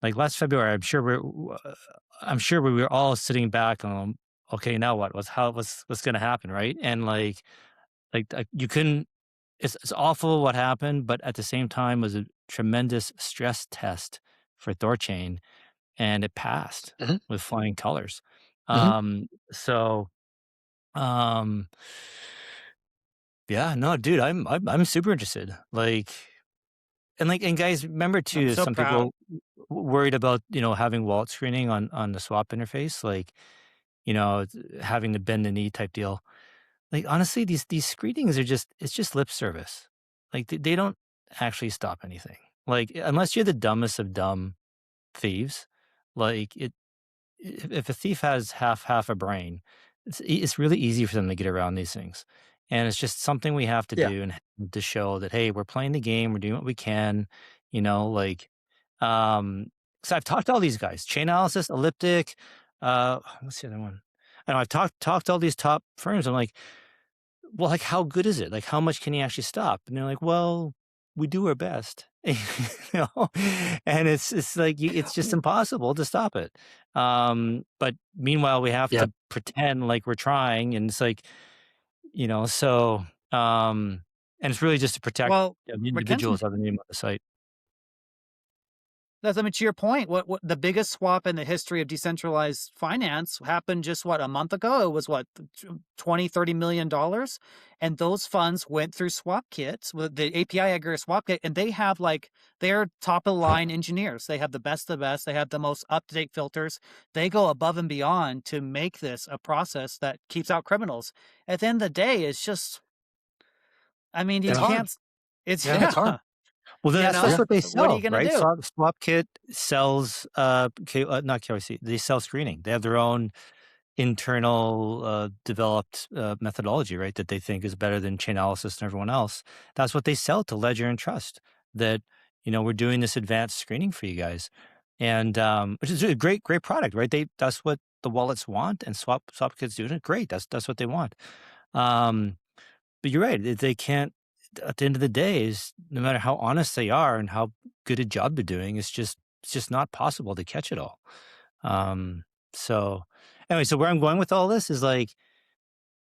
like last February, I'm sure we were all sitting back on, okay, now what? What's going to happen, right? And like you couldn't, it's awful what happened, but at the same time was a tremendous stress test for THORChain, and it passed Mhm. with flying colors. Mhm. So yeah, no, dude, I'm super interested. And guys, remember I'm too, so some proud. people worried about having wallet screening on the swap interface, having the bend the knee type deal. Like honestly, these screenings are it's just lip service. Like they don't actually stop anything. Like unless you're the dumbest of dumb thieves, like if a thief has half a brain, it's really easy for them to get around these things. And it's just something we have to Yeah. do and to show that, hey, we're playing the game, we're doing what we can, you know, like um so I've talked to all these guys, chain analysis, elliptic, what's the other one? I know I've talked to all these top firms. I'm like, well, like, how good is it? Like, how much can you actually stop? And they're like, well, we do our best, you know? And it's like, it's just impossible to stop it. But meanwhile, we have Yeah. to pretend like we're trying. And it's like, so, and it's really just to protect Well, the Mackenzie, individuals that are the name of the site. I mean, to your point, what the biggest swap in the history of decentralized finance happened just a month ago? It was 20-30 million dollars, and those funds went through swap kits with the API aggregator swap kit, and they have they're top of the line engineers. They have the best of the best. They have the most up to date filters. They go above and beyond to make this a process that keeps out criminals. At the end of the day, it's just, I mean, you It's hard. can't. It's Yeah, it's hard. Well, that's Yeah. what they What are you sell, gonna right? do? SwapKit sells, not KYC. They sell screening. They have their own internal developed methodology, right? That they think is better than Chainalysis and everyone else. That's what they sell to Ledger and Trust. That we're doing this advanced screening for you guys, and which is a great product, right? That's what the wallets want, and SwapKit's doing it. Great. That's what they want. But you're right. They can't. At the end of the day, is no matter how honest they are and how good a job they're doing, it's just not possible to catch it all. So anyway, so where I'm going with all this is like,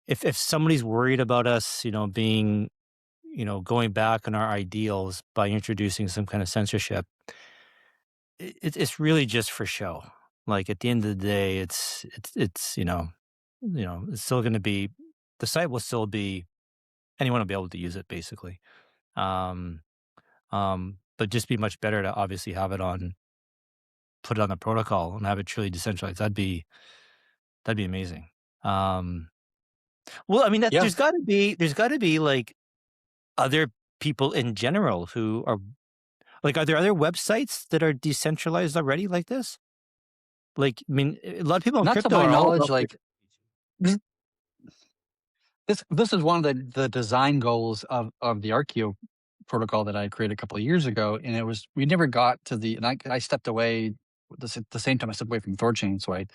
if somebody's worried about us, being, going back on our ideals by introducing some kind of censorship, it's really just for show. Like at the end of the day, it's it's still going to be, the site will still be, anyone will be able to use it basically. Um, but just be much better to obviously put it on the protocol and have it truly decentralized. That'd be amazing. Well, I mean, Yeah. there's got to be like other people in general who are like, are there other websites that are decentralized already like this? Like, I mean, a lot of people in Not to crypto my are all knowledge, about like this is one of the design goals of the Archeo protocol that I created a couple of years ago, and we never got to and I stepped away the same time I stepped away from THORChain, so I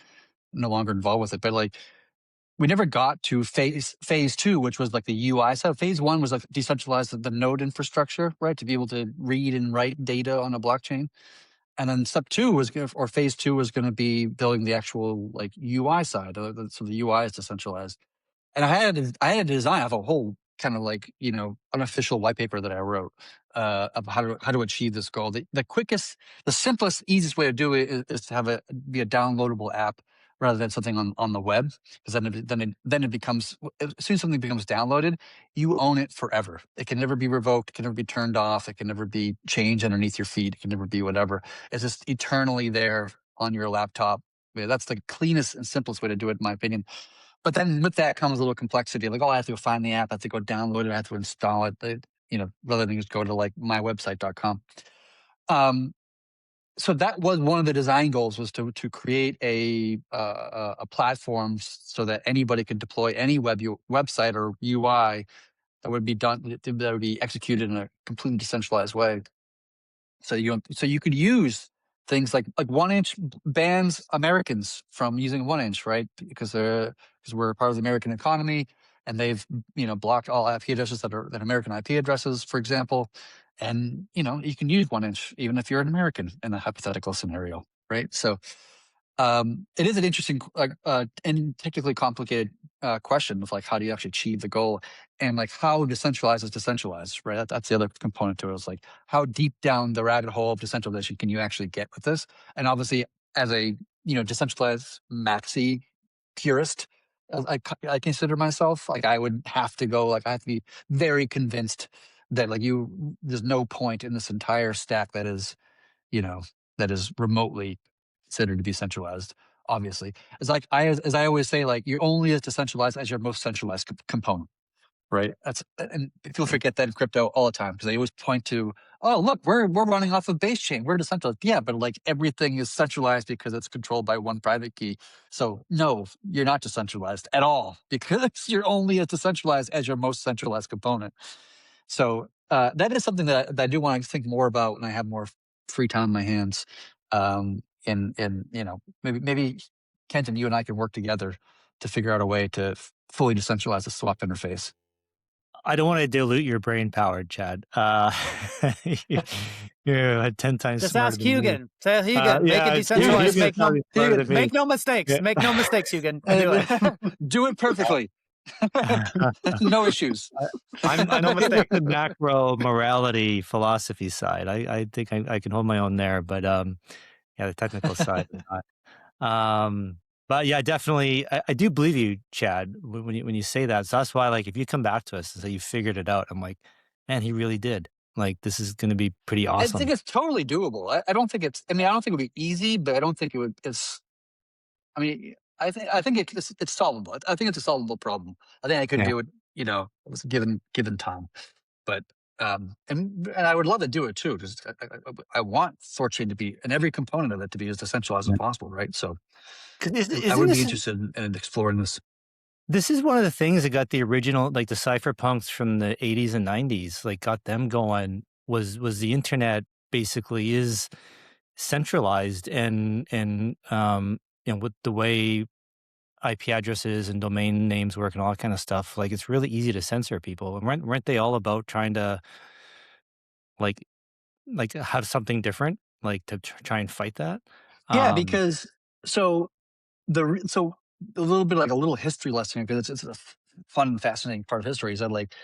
no longer involved with it. But like we never got to phase two, which was like the UI side. Phase one was like decentralized the node infrastructure, right, to be able to read and write data on a blockchain. And then step two or phase two was going to be building the actual like UI side, so the UI is decentralized. And I had a design of a whole kind of like unofficial white paper that I wrote of how to achieve this goal. The quickest, the simplest, easiest way to do it is to have be a downloadable app rather than something on the web, because then it becomes, as soon as something becomes downloaded, you own it forever. It can never be revoked. It can never be turned off. It can never be changed underneath your feet. It can never be whatever. It's just eternally there on your laptop. Yeah, that's the cleanest and simplest way to do it, in my opinion. But then with that comes a little complexity. Like, I have to go find the app, I have to go download it, I have to install it, rather than just go to like mywebsite.com. So that was one of the design goals, was to create a platform so that anybody could deploy any website or UI that would be executed in a completely decentralized way. So you could use things like 1inch bans Americans from using 1inch, right? Because we're part of the American economy, and they've blocked all IP addresses that are American IP addresses, for example. And you can use 1inch even if you're an American in a hypothetical scenario, right? So It is an interesting and technically complicated question of like how do you actually achieve the goal, and like how decentralized is decentralized, right? That's the other component to it. Is like how deep down the rabbit hole of decentralization can you actually get with this? And obviously, as a decentralized maxi purist, I consider myself like I would have to go like I have to be very convinced that like there's no point in this entire stack that is you know, that is remotely considered to be centralized. Obviously, it's like as I always say, like you're only as decentralized as your most centralized component, right? And people forget that in crypto all the time because they always point to, oh look, we're running off of base chain, we're decentralized. Yeah, but like everything is centralized because it's controlled by one private key. So no, you're not decentralized at all because you're only as decentralized as your most centralized component. So that is something that I do want to think more about when I have more free time in my hands. And maybe Kenton, you and I can work together to figure out a way to fully decentralize the swap interface. I don't want to dilute your brain power, Chad. You're 10 times Just smarter ask than me. Huginn. Say, Huginn, make it Yeah, decentralized. Huginn's probably smarter than me. Make no mistakes. Yeah. Make no mistakes, Huginn. Do it. Do it perfectly. No issues. I'm looking at the macro morality philosophy side. I think I can hold my own there, but the technical side. But yeah, definitely, I do believe you, Chad, when you say that. So that's why, like, if you come back to us and say you figured it out, I'm like, man, he really did. Like, this is going to be pretty awesome. I think it's totally doable. I don't think it's. I mean, I don't think it would be easy, but I don't think it would. I mean, I think it's solvable. I think it's a solvable problem. I think I could do it. Given time, but and I would love to do it too because I want THORChain to be and every component of it to be as decentralized as possible, right? So I would be interested in exploring this. This is one of the things that got the original, like the cypherpunks from the 80s and 90s, like got them going. Was the internet basically is centralized and with the way IP addresses and domain names work and all that kind of stuff, like it's really easy to censor people. And weren't they all about trying to like have something different, like to try and fight that? Yeah, because so a little bit like a little history lesson because it's a fun and fascinating part of history is that like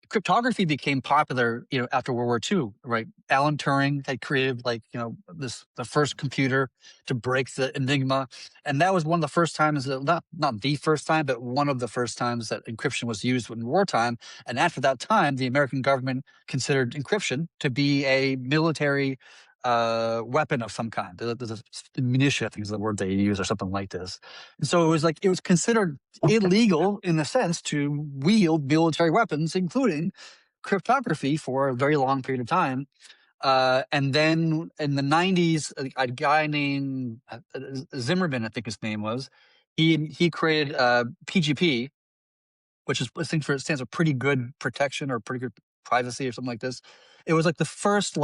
cryptography became popular, after World War II, right? Alan Turing had created the first computer to break the Enigma. And that was one of the first times, not the first time, but one of the first times that encryption was used in wartime. And after that time, the American government considered encryption to be a military weapon of some kind. There's a munition, I think is the word they use, or something like this. And so it was considered illegal in a sense to wield military weapons, including cryptography, for a very long period of time. And then in the 90s, a guy named Zimmerman, I think his name was, he created PGP, which stands for pretty good protection or pretty good privacy or something like this. It was like the first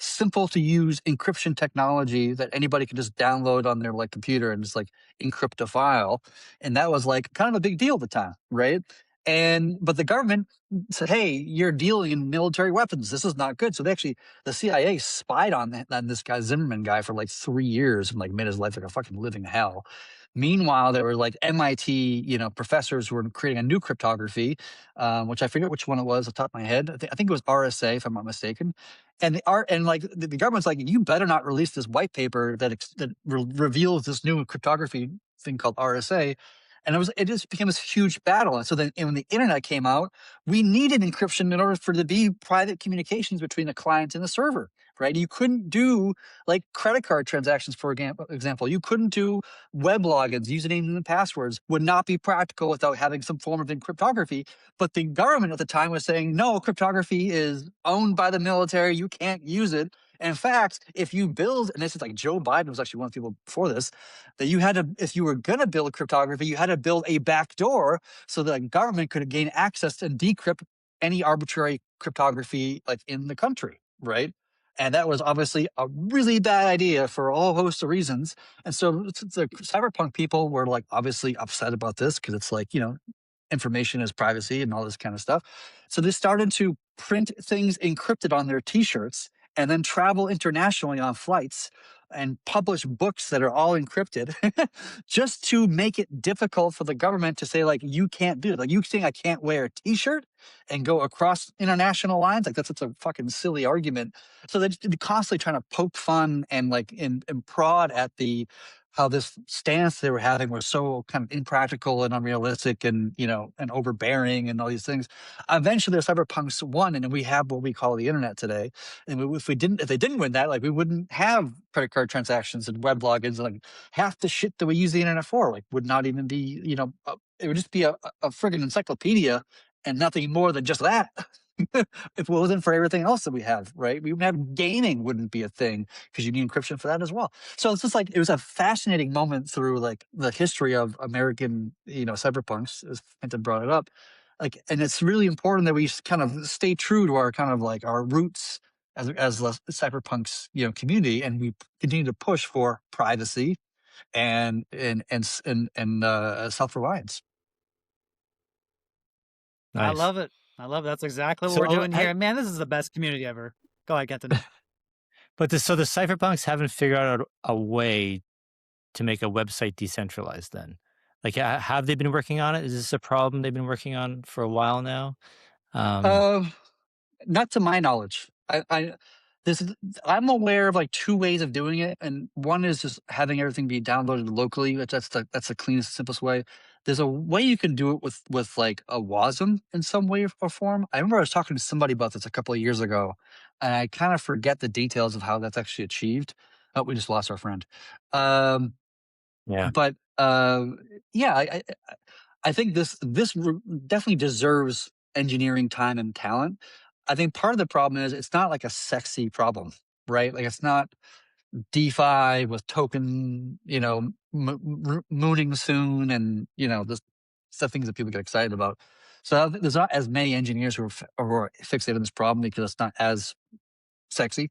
simple to use encryption technology that anybody could just download on their computer and just encrypt a file. And that was kind of a big deal at the time, right? But the government said, hey, you're dealing in military weapons. This is not good. So the CIA spied on this guy, Zimmerman guy, for 3 years and made his life like a fucking living hell. Meanwhile, there were MIT, professors who were creating a new cryptography, which I forget which one it was off the top of my head. I think it was RSA, if I'm not mistaken. And the government's like, you better not release this white paper that reveals this new cryptography thing called RSA. And it just became this huge battle. And so then when the internet came out, we needed encryption in order for there to be private communications between the client and the server, right? You couldn't do credit card transactions, for example. You couldn't do web logins, usernames and passwords would not be practical without having some form of cryptography. But the government at the time was saying, no, cryptography is owned by the military. You can't use it. In fact, if you build, and this is Joe Biden was actually one of the people before this, that you had to, if you were going to build cryptography, you had to build a backdoor so that the government could gain access and decrypt any arbitrary cryptography in the country, right? And that was obviously a really bad idea for a whole host of reasons. And so the cyberpunk people were obviously upset about this because it's information is privacy and all this kind of stuff. So they started to print things encrypted on their T-shirts and then travel internationally on flights and publish books that are all encrypted just to make it difficult for the government to say, like, you can't do it. Like, you saying I can't wear a t-shirt and go across international lines, like, that's such a fucking silly argument. So they're constantly trying to poke fun and like and prod at the how this stance they were having was so kind of impractical and unrealistic and, you know, and overbearing and all these things. Eventually the cyberpunks won, and we have what we call the internet today. And if they didn't win that, like, we wouldn't have credit card transactions and web logins, and like half the shit that we use the internet for, like, would not even be, you know, it would just be a friggin' encyclopedia and nothing more than just that. If it wasn't for everything else that we have, right? We would have gaming wouldn't be a thing because you need encryption for that as well. So it's just like, it was a fascinating moment through like the history of American, you know, cyberpunks, as Fenton brought it up. Like, and it's really important that we kind of stay true to our kind of like our roots as the cyberpunks, you know, community, and we continue to push for privacy and self-reliance. Nice. I love it. I love it. That's exactly what So, we're doing here. Man, this is the best community ever. Go ahead, Kenton. But so the cypherpunks haven't figured out a way to make a website decentralized then? Like, have they been working on it? Is this a problem they've been working on for a while now? Not to my knowledge. I'm aware of like two ways of doing it, and one is just having everything be downloaded locally. That's the cleanest, simplest way. There's a way you can do it with like a WASM in some way or form. I remember I was talking to somebody about this a couple of years ago, and I kind of forget the details of how that's actually achieved. Oh, we just lost our friend. Yeah. But yeah, I think this definitely deserves engineering time and talent. I think part of the problem is it's not like a sexy problem, right? Like, it's not DeFi with token, you know, mooning soon, and, you know, the things that people get excited about. So there's not as many engineers who are fixated on this problem because it's not as sexy.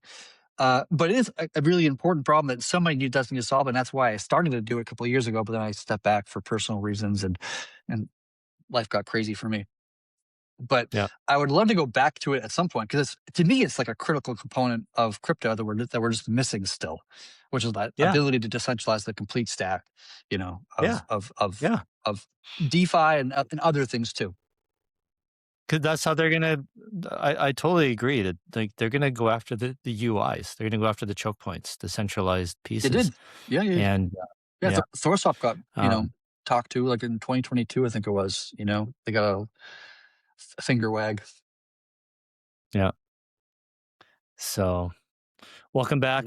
But it is a really important problem that somebody new does need to solve, and that's why I started to do it a couple of years ago. But then I stepped back for personal reasons, and life got crazy for me. But Yeah. I would love to go back to it at some point, because to me it's like a critical component of crypto that we're just missing still, which is that ability to decentralize the complete stack, you know, of DeFi and other things too. Because that's how they're gonna. I totally agree that, like, they're gonna go after the UIs. They're gonna go after the choke points, the centralized pieces. They did, yeah. And THORChain got talked to like in 2022, I think it was. You know, they got a finger wag. Yeah. So, welcome back,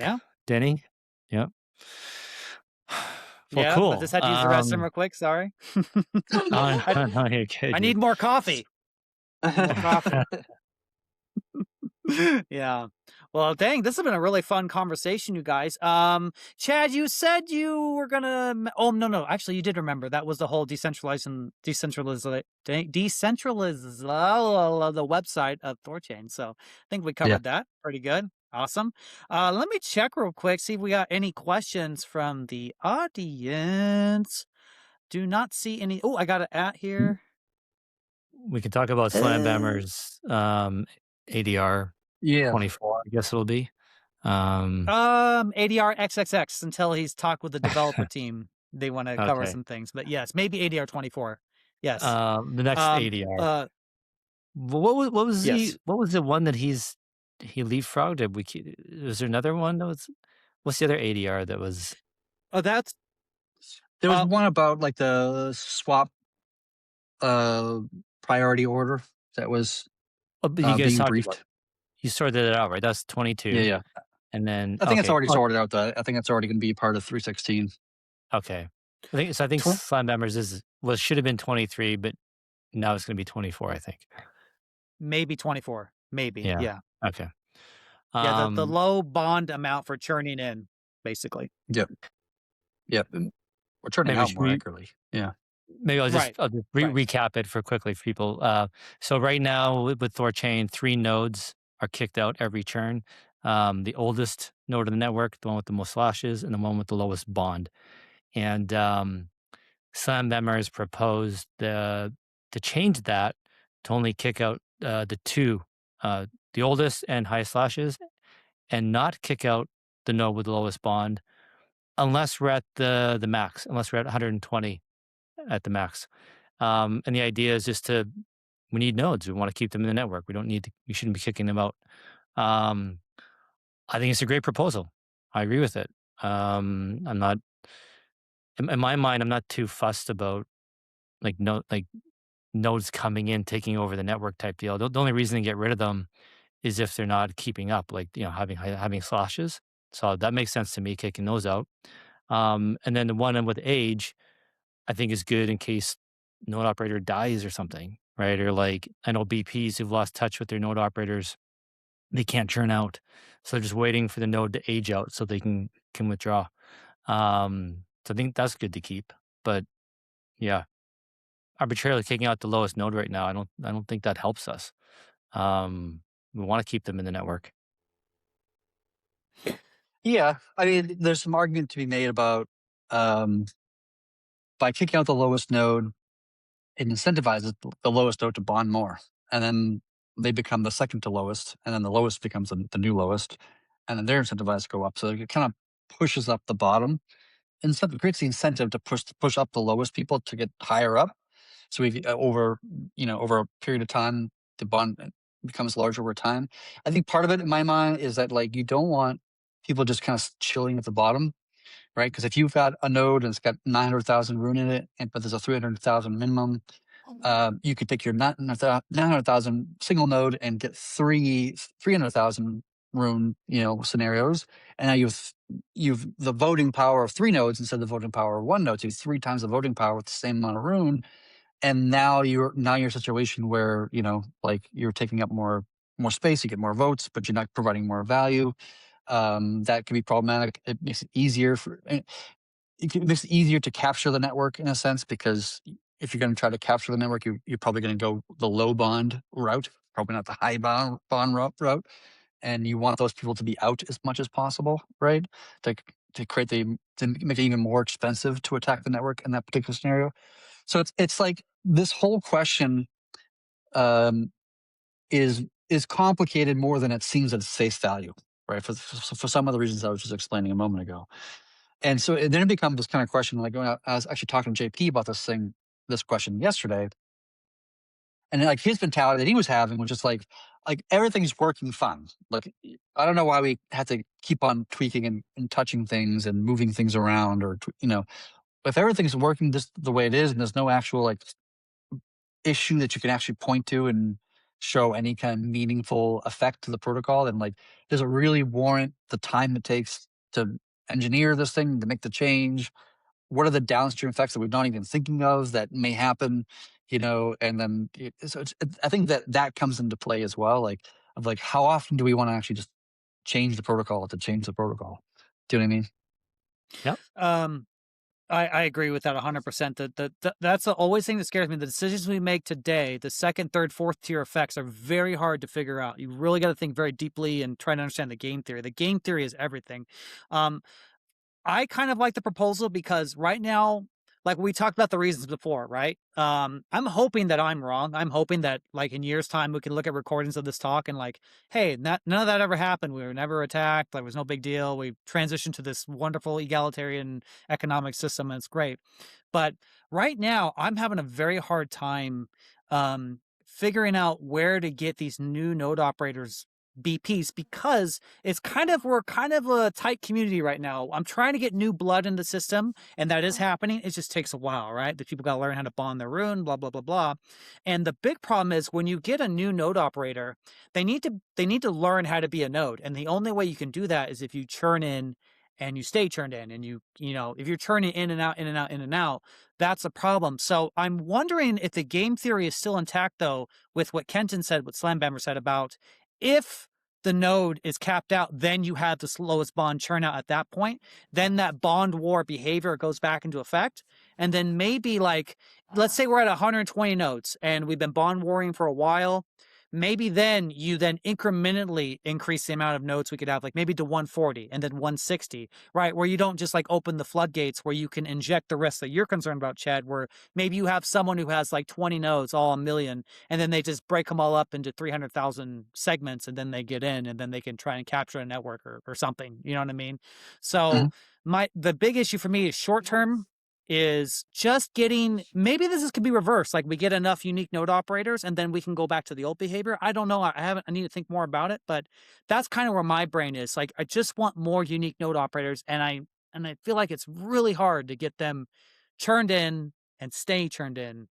Denny. Yep. Well, cool. But just had to use the restroom real quick. Sorry. I need more coffee. More coffee. Yeah. Well, dang, this has been a really fun conversation, you guys. Chad, you said you were gonna. Oh no, actually, you did remember. That was the whole decentralize the website of THORChain. So I think we covered that pretty good. Awesome. Let me check real quick, see if we got any questions from the audience. Do not see any. Oh, I got an at here. We can talk about Slambammer's ADR 24, I guess it'll be. ADR XXX, until he's talked with the developer team. They want to cover some things. But yes, maybe ADR 24. Yes. The next ADR. What was the one that he leapfrogged? Was there another one that was? What's the other ADR that was? Oh, there was one about like the swap priority order that was being briefed. You sorted it out, right? That's 22. Yeah. And then I think it's already sorted out. I think it's already going to be part of 316. Okay. I think Slambammer's should have been 23, but now it's going to be 24. I think. Maybe 24. Maybe. Yeah. Okay. Yeah, the low bond amount for churning in, basically. Yep. We're churning out more accurately. Yeah. Maybe I'll just recap it quickly for people. So right now with THORChain, 3 nodes are kicked out every churn. The oldest node of the network, the one with the most slashes, and the one with the lowest bond. And Slambammer has proposed to change that to only kick out the 2, the oldest and highest slashes, and not kick out the node with the lowest bond, unless we're at the max, unless we're at 120 at the max. And the idea is just we need nodes. We want to keep them in the network. We shouldn't be kicking them out. I think it's a great proposal. I agree with it. I'm not, in my mind, I'm not too fussed about like nodes coming in, taking over the network type deal. The only reason to get rid of them is if they're not keeping up, like, having slashes. So that makes sense to me, kicking those out. And then the one with age, I think is good in case node operator dies or something, right? Or like, I know BPs who've lost touch with their node operators, they can't churn out. So they're just waiting for the node to age out so they can withdraw. So I think that's good to keep. But yeah, arbitrarily taking out the lowest node right now, I don't think that helps us. We want to keep them in the network. Yeah, I mean, there's some argument to be made about by kicking out the lowest node, it incentivizes the lowest node to bond more, and then they become the second to lowest, and then the lowest becomes the new lowest, and then they're incentivized to go up. So it kind of pushes up the bottom. Instead, it creates the incentive to push up the lowest people to get higher up. So we've over a period of time, the bond becomes larger over time. I think part of it in my mind is that like you don't want people just kind of chilling at the bottom, right? Because if you've got a node and it's got 900,000 RUNE in it, but there's a 300,000 minimum, you could take your 900,000 single node and get 300,000 RUNE, scenarios, and now you've the voting power of 3 nodes instead of the voting power of 1 node. So you have 3 times the voting power with the same amount of RUNE, and now you're in a situation where like you're taking up more space, you get more votes, but you're not providing more value. That can be problematic. It makes it easier to capture the network in a sense, because if you're going to try to capture the network, you're probably going to go the low bond route, probably not the high bond route, and you want those people to be out as much as possible, right? To make it even more expensive to attack the network in that particular scenario. So it's like this whole question is complicated more than it seems at its face value, right? For some of the reasons I was just explaining a moment ago. And so then it becomes this kind of question, like I was actually talking to JP about this question yesterday. And like his mentality that he was having was just like everything's working fine. Like, I don't know why we have to keep on tweaking and touching things and moving things around, or, if everything's working just the way it is and there's no actual like issue that you can actually point to and show any kind of meaningful effect to the protocol, then like, does it really warrant the time it takes to engineer this thing, to make the change? What are the downstream effects that we're not even thinking of that may happen? And then I think that comes into play as well, like how often do we want to actually just change the protocol to change the protocol? Do you know what I mean? Yep. I agree with that 100%. That's the always thing that scares me. The decisions we make today, the second, third, fourth tier effects are very hard to figure out. You really got to think very deeply and try to understand the game theory. The game theory is everything. I kind of like the proposal because right now, like we talked about the reasons before, right? I'm hoping that I'm wrong. I'm hoping that like in years' time, we can look at recordings of this talk and like, hey, none of that ever happened. We were never attacked. There was no big deal. We transitioned to this wonderful egalitarian economic system, and it's great. But right now, I'm having a very hard time figuring out where to get these new node operators BPs, because we're kind of a tight community right now. I'm trying to get new blood in the system, and that is happening. It just takes a while, right? The people got to learn how to bond their RUNE, blah blah blah blah. And the big problem is when you get a new node operator, they need to learn how to be a node, and the only way you can do that is if you churn in and you stay churned in, and if you're churning in and out, in and out, in and out, that's a problem. So I'm wondering if the game theory is still intact, though, with what Kenton said, what Slambammer said about if the node is capped out, then you have the slowest bond churn out at that point. Then that bond war behavior goes back into effect. And then maybe like, let's say we're at 120 nodes and we've been bond warring for a while. maybe then you then incrementally increase the amount of nodes we could have, like maybe to 140 and then 160, right? Where you don't just like open the floodgates where you can inject the rest that you're concerned about, Chad, where maybe you have someone who has like 20 nodes, all a million, and then they just break them all up into 300,000 segments and then they get in and then they can try and capture a network or something. You know what I mean? So the big issue for me is short term is just getting, maybe could be reversed. Like we get enough unique node operators and then we can go back to the old behavior. I don't know. I need to think more about it, but that's kind of where my brain is. Like I just want more unique node operators. And I feel like it's really hard to get them churned in and stay churned in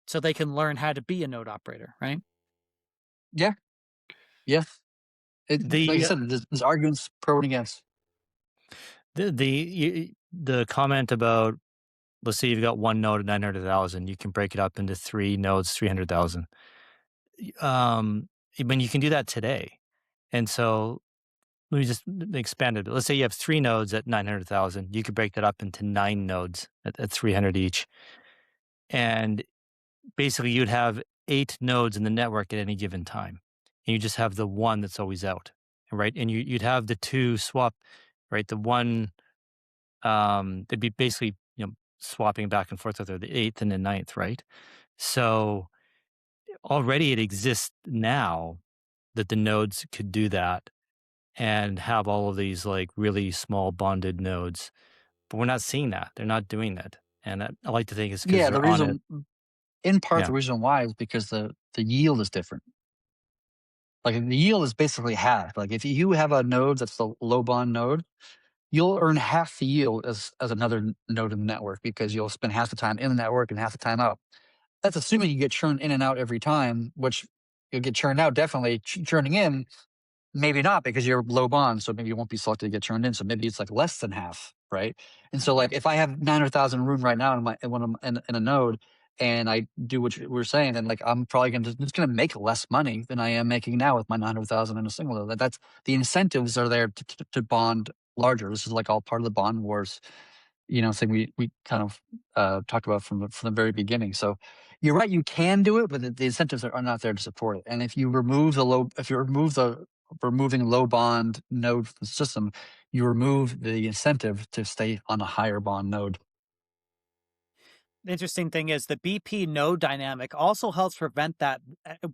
so they can learn how to be a node operator. Right. Yeah. Yeah. Like you said, there's arguments pro and against. The comment about, let's say you've got one node at 900,000, you can break it up into 3 nodes, 300,000. When you can do that today. And so let me just expand it. Let's say you have 3 nodes at 900,000. You could break that up into 9 nodes at 300 each. And basically you'd have 8 nodes in the network at any given time. And you just have the one that's always out, right? And you'd have the 2 swap, right? The one, they'd be basically, swapping back and forth with the 8th and the 9th, right? So already it exists now that the nodes could do that and have all of these like really small bonded nodes, but we're not seeing that. They're not doing that. And I like to think it's because the reason, the reason why is because the yield is different. Like the yield is basically half. Like if you have a node that's the low bond node, you'll earn half the yield as another node in the network because you'll spend half the time in the network and half the time out. That's assuming you get churned in and out every time, which you'll get churned out definitely. Churning in, maybe not because you're low bond, so maybe you won't be selected to get churned in. So maybe it's like less than half, right? And so like if I have 900,000 RUNE right now when I'm in a node, and I do what we're saying, then like I'm probably just going to make less money than I am making now with my 900,000 in a single node. That's the incentives are there to bond larger. This is like all part of the bond wars, thing we kind of talked about from the very beginning. So you're right, you can do it, but the incentives are not there to support it. And if you remove removing low bond node from the system, you remove the incentive to stay on a higher bond node. The interesting thing is the BP node dynamic also helps prevent that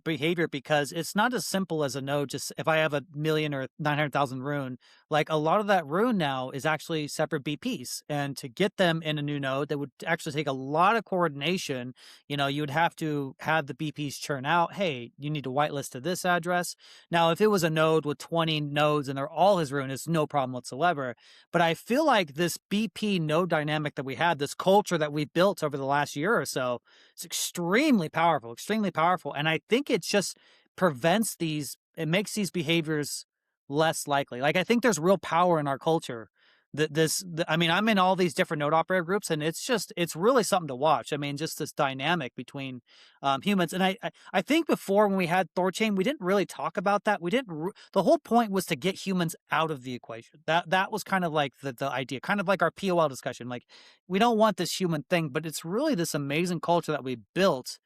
behavior because it's not as simple as a node. Just if I have a million or 900,000 RUNE, like a lot of that RUNE now is actually separate BPs. And to get them in a new node, that would actually take a lot of coordination. You would have to have the BPs churn out. Hey, you need to whitelist to this address. Now, if it was a node with 20 nodes and they're all his RUNE, it's no problem whatsoever. But I feel like this BP node dynamic that we had, this culture that we built over the last year or so, it's extremely powerful. And I think it just prevents it makes these behaviors less likely. Like I think there's real power in our culture. I'm in all these different node operator groups, and it's really something to watch. I mean, just this dynamic between humans. And I think before when we had THORChain, we didn't really talk about that. The whole point was to get humans out of the equation. That was kind of like the idea, kind of like our POL discussion. Like we don't want this human thing, but it's really this amazing culture that we built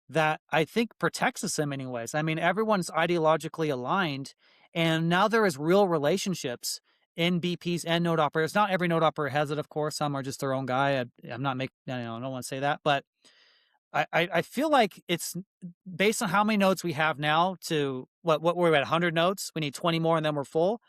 that I think protects us in many ways. I mean, everyone's ideologically aligned, and now there is real relationships in BPs and node operators. Not every node operator has it, of course. Some are just their own guy. I'm not making, I don't want to say that, but I feel like it's based on how many nodes we have now to what we're at 100 nodes. We need 20 more and then we're full.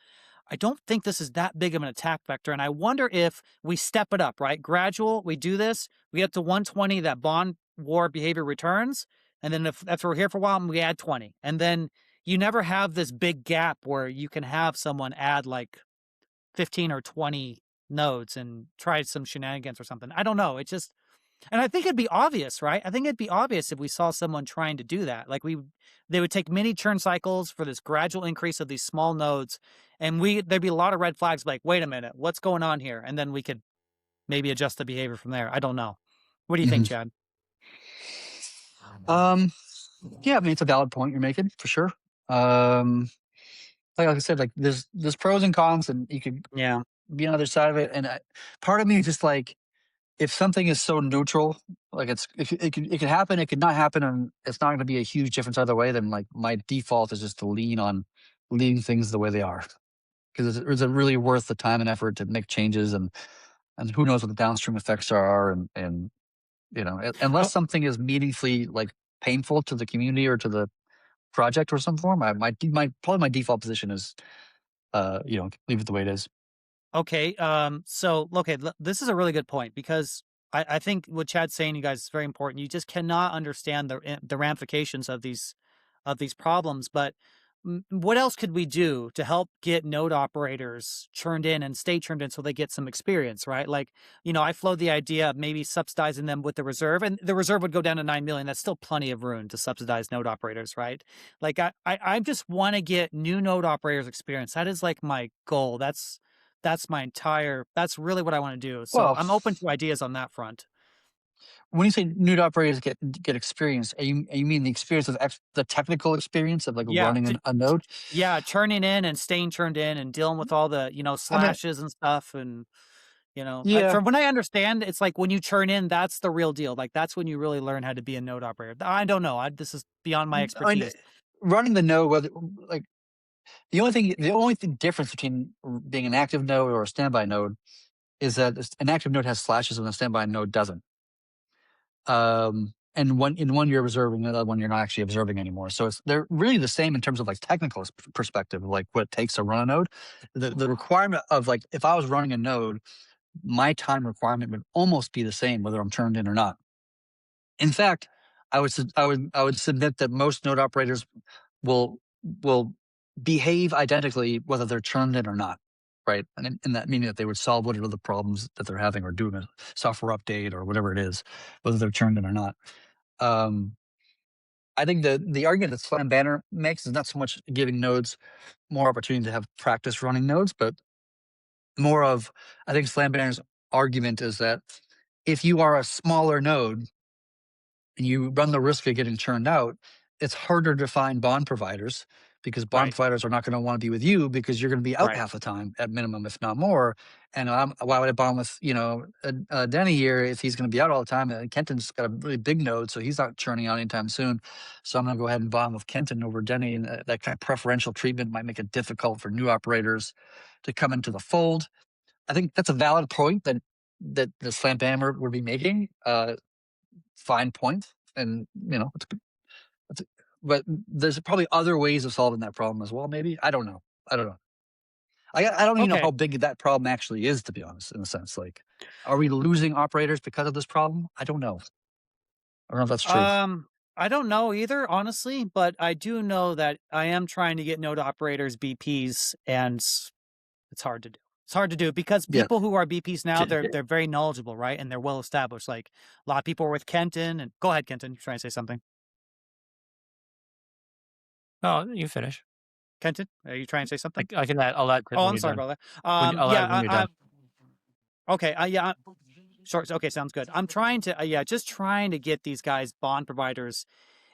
I don't think this is that big of an attack vector. And I wonder if we step it up, right? Gradual, we do this, we get to 120, that bond war behavior returns. And then if we're here for a while, we add 20. And then you never have this big gap where you can have someone add like 15 or 20 nodes and try some shenanigans or something. I don't know. And I think it'd be obvious, right? I think it'd be obvious if we saw someone trying to do that. Like they would take many churn cycles for this gradual increase of these small nodes. And there'd be a lot of red flags like, wait a minute, what's going on here? And then we could maybe adjust the behavior from there. I don't know. What do you think, Chad? Yeah, I mean, it's a valid point you're making for sure. Like I said, like there's pros and cons, and you could be on the other side of it. And part of me is just like, if something is so neutral, like it could happen, it could not happen, and it's not going to be a huge difference either way, then like my default is just to lean on leaving things the way they are, because is it really worth the time and effort to make changes, and who knows what the downstream effects are, and unless Oh, something is meaningfully like painful to the community or to the project or some form, probably my default position is leave it the way it is. okay. So okay, this is a really good point because I think what Chad's saying, you guys, is very important. You just cannot understand the ramifications of these problems. But what else could we do to help get node operators churned in and stay churned in so they get some experience, right? Like, I float the idea of maybe subsidizing them with the reserve, and the reserve would go down to 9 million. That's still plenty of room to subsidize node operators, right? Like, I just want to get new node operators experience. That is like my goal. That's really what I want to do. So Well, I'm open to ideas on that front. when you say nude operators get experience, you mean the experience of the technical experience of like Yeah. running a node? Yeah, churning in and staying churned in and dealing with all the, I mean, slashes and stuff. And, yeah, from what I understand, it's like when you churn in, that's the real deal. Like that's when you really learn how to be a node operator. I don't know. This is beyond my I mean, expertise. running the node, whether like the only thing difference between being an active node or a standby node is that an active node has slashes and a standby node doesn't. And in one you're observing, the other one you're not actually observing anymore. So they're really the same in terms of like technical perspective, like what it takes to run a node. The requirement of like if I was running a node, my time requirement would almost be the same whether I'm turned in or not. In fact, I would submit that most node operators will will behave identically whether they're turned in or not, right? And that meaning that they would solve whatever the problems that they're having or doing a software update or whatever it is, whether they're turned in or not. Um, I think the argument that Slam Banner makes is not so much giving nodes more opportunity to have practice running nodes, but more of I think Slam Banner's argument is that if you are a smaller node and you run the risk of getting churned out, it's harder to find bond providers because bond Right. providers are not going to want to be with you because you're going to be out Right. half the time at minimum, if not more. And why would I bond with Denny here if he's going to be out all the time? And Kenton's got a really big node, so he's not churning out anytime soon. So I'm going to go ahead and bond with Kenton over Denny, and that kind of preferential treatment might make it difficult for new operators to come into the fold. I think that's a valid point that the Slam Banner would be making. Fine point, and but there's probably other ways of solving that problem as well. Maybe I don't know. I don't know. I don't even know Okay. how big that problem actually is, to be honest. In a sense, like, are we losing operators because of this problem? I don't know. I don't know if that's true. I don't know either, honestly, but I do know that I am trying to get node operators BPs, and it's hard to do. It's hard to do because Yeah, people who are BPs now, J- they're very knowledgeable, right? And they're well established. Like a lot of people are with Kenton. And go ahead, Kenton. You're trying to say something. Oh, you finish. Kenton, are you trying to say something? I can add. I'll let Oh, when I'm you're sorry, done. brother. I'll add when you're done. Okay. Yeah. Short. Okay, sounds good. I'm trying to, just trying to get these guys bond providers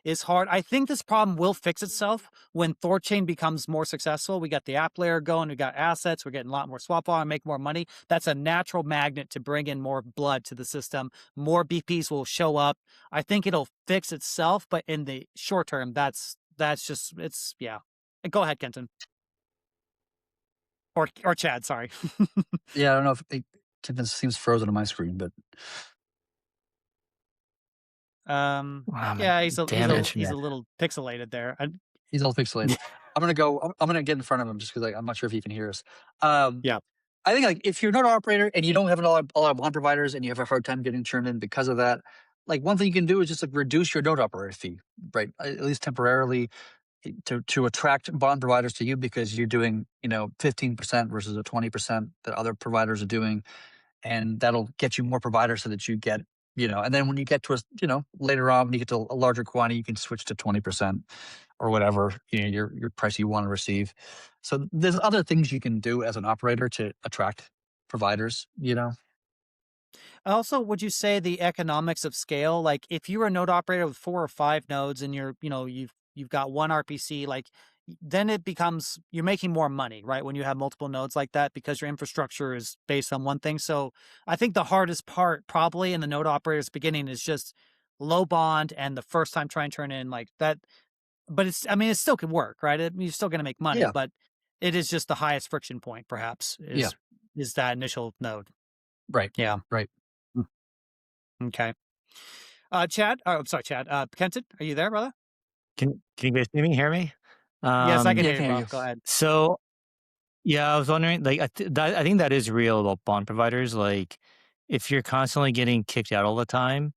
is hard. I think this problem will fix itself when THORChain becomes more successful. We got the app layer going, we got assets, we're getting a lot more swap volume, make more money. That's a natural magnet to bring in more blood to the system. More BPs will show up. I think it'll fix itself, but in the short term, that's just yeah. Go ahead, Kenton. Or Chad, sorry. yeah. I don't know if it seems frozen on my screen, but Wow, Yeah, he's damage. a little pixelated there. he's all pixelated. I'm gonna get in front of him just because I'm not sure if he can hear us. Yeah. I think like if you're not an operator and you don't have a lot of bond providers and you have a hard time getting churned in because of that, like one thing you can do is just like reduce your node operator fee, right? At least temporarily to attract bond providers to you because you're doing 15% versus a 20% that other providers are doing, and that'll get you more providers so that you get and then when you get to later on when you get to a larger quantity, you can switch to 20% or whatever your price you want to receive. So there's other things you can do as an operator to attract providers. Also, would you say the economics of scale, like if you're a node operator with 4 or 5 nodes and you've got one RPC, like then it becomes you're making more money, right? When you have multiple nodes like that, because your infrastructure is based on one thing. So I think the hardest part probably in the node operator's beginning is just low bond and the first time try and turn in like that. But it still could work, right? You're still going to make money, Yeah. but it is just the highest friction point, perhaps, Yeah. is that initial node. Right. Yeah. Right. Okay. Chad, Kenton, are you there, brother? Can you guys hear me? Yes, I can Yeah, hear can you, hear Rob. you. Go ahead. So yeah, I was wondering, like, I think that is real about bond providers. Like, if you're constantly getting kicked out all the time,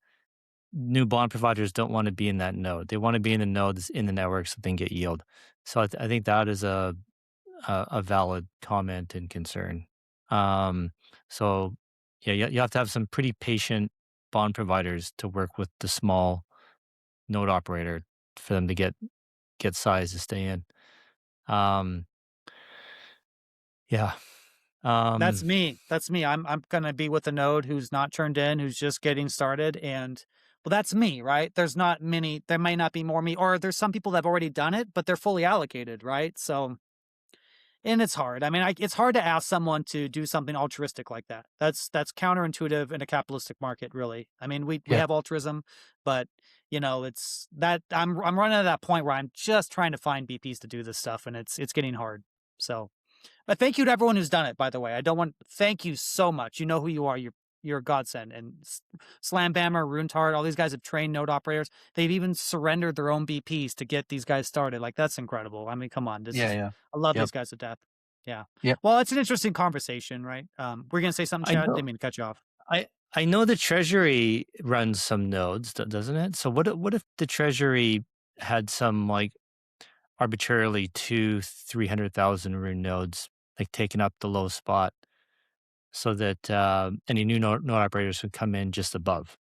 new bond providers don't want to be in that node. They want to be in the nodes in the network so they can get yield. So I think that is a valid comment and concern. So yeah, you have to have some pretty patient bond providers to work with the small node operator for them to get size to stay in. Yeah. That's me. That's me. I'm gonna be with a node who's not turned in, who's just getting started, and well, that's me, right? There's not many. There may not be more me, or there's some people that have already done it, but they're fully allocated, right? So, and it's hard. I mean, it's hard to ask someone to do something altruistic like that. That's counterintuitive in a capitalistic market, really. I mean, we Yeah. have altruism, but it's that I'm running to that point where I'm just trying to find BPs to do this stuff, and it's getting hard. So. But thank you to everyone who's done it, by the way. Thank you so much. You know who you are. You're a godsend. And Slambammer, RuneTard, all these guys have trained node operators. They've even surrendered their own BPs to get these guys started. Like, that's incredible. I mean, come on. Yeah. I love Yep. these guys to death. Yeah. Yep. Well, it's an interesting conversation, right? We're going to say something, Chad? Didn't mean to cut you off. I know the Treasury runs some nodes, doesn't it? So what if the Treasury had some like arbitrarily 300,000 Rune nodes, like taking up the low spot, so that any new node operators would come in just above,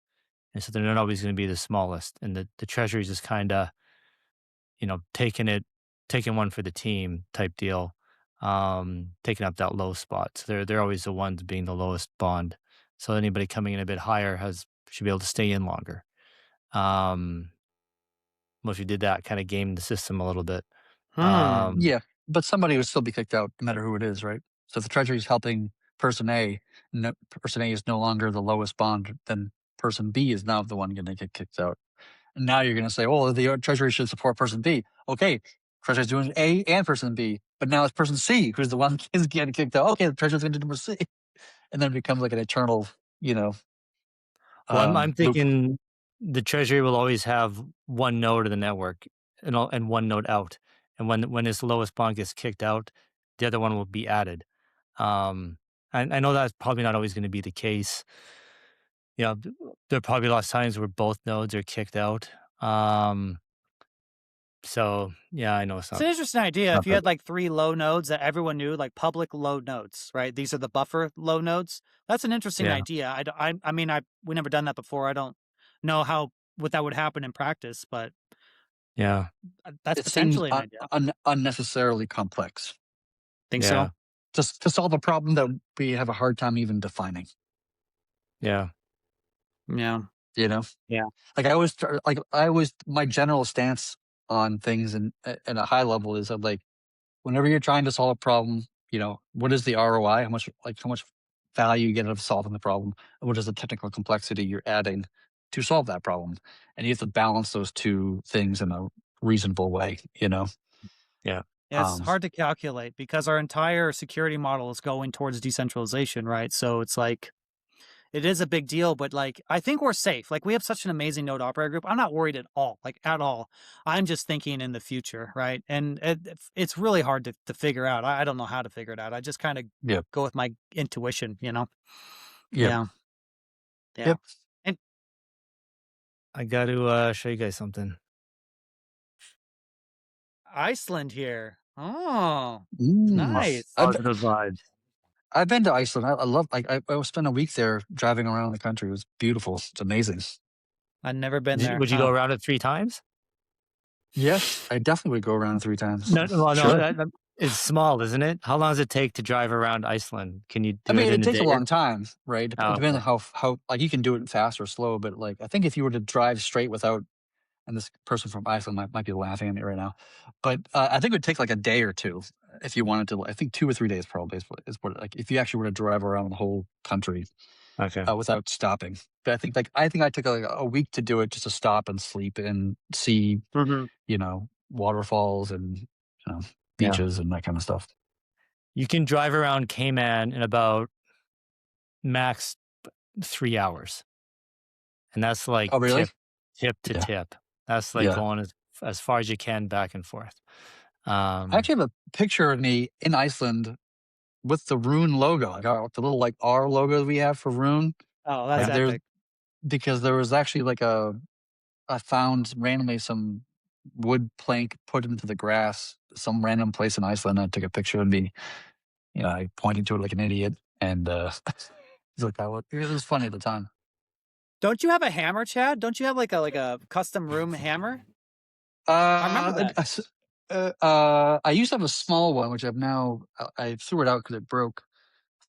and so they're not always going to be the smallest, and the Treasury is just kind of taking one for the team type deal, taking up that low spot. So they're always the ones being the lowest bond. So anybody coming in a bit higher should be able to stay in longer. Well, if you did that, kind of game the system a little bit. Yeah, but somebody would still be kicked out no matter who it is, right? So if the Treasury is helping person A, person A is no longer the lowest bond, then person B is now the one going to get kicked out. And now you're going to say, oh, the Treasury should support person B. Okay, Treasury's doing A and person B, but now it's person C who's the one is getting kicked out. Okay, the Treasury's going to do person C. And then it becomes like an eternal, Well, I'm loop. thinking the Treasury will always have one node of the network and one node out. And when this lowest bond gets kicked out, the other one will be added. I know that's probably not always going to be the case. There are probably lots of times where both nodes are kicked out. So yeah, I know It's an interesting idea. If you had like 3 low nodes that everyone knew, like public low nodes, right? These are the buffer low nodes. That's an interesting idea. We never done that before. I don't know what that would happen in practice, but yeah, that's it potentially seems an idea. unnecessarily complex. Think so? Just to solve a problem that we have a hard time even defining. Yeah. Yeah. Yeah. Like my general stance on things and at a high level is that, like, whenever you're trying to solve a problem, what is the ROI? How much value you get out of solving the problem, and what is the technical complexity you're adding to solve that problem? And you have to balance those two things in a reasonable way. Yeah. Yeah, it's hard to calculate because our entire security model is going towards decentralization, right? So it's like, it is a big deal, but like, I think we're safe. Like, we have such an amazing node operator group. I'm not worried at all, like at all. I'm just thinking in the future, right? And it's really hard to figure out. I don't know how to figure it out. I just kind of go with my intuition, Yeah. Yep. And I got to show you guys something. Iceland here. Oh, Ooh, nice. Positive vibes. I've been to Iceland. I love. Like, I spent a week there driving around the country. It was beautiful. It's amazing. I've never been there. Would you go around it 3 times? Yes, I definitely would go around 3 times. No, Sure. it's small, isn't it? How long does it take to drive around Iceland? Can you do it in takes a a day? long time, right? Oh, Depending on how like, you can do it fast or slow. But like, I think if you were to drive straight without and this person from Iceland might be laughing at me right now, but I think it would take like a day or two if you wanted to. I think 2 or 3 days probably is what like if you actually were to drive around the whole country Okay. without stopping. But I think I took like a week to do it, just to stop and sleep and see waterfalls and beaches and that kind of stuff. You can drive around Cayman in about max 3 hours. And that's like Oh, really? tip to Yeah. tip. That's like Yeah. going as far as you can back and forth. I actually have a picture of me in Iceland with the RUNE logo, like the little like R logo we have for RUNE. Oh, that's Like, epic. because there was actually like I found randomly some wood plank put into the grass, some random place in Iceland. I took a picture of me, pointing to it like an idiot, and he's like, it was funny at the time. Don't you have a hammer, Chad? Don't you have like a custom room hammer? I remember that. I used to have a small one, which I threw it out because it broke.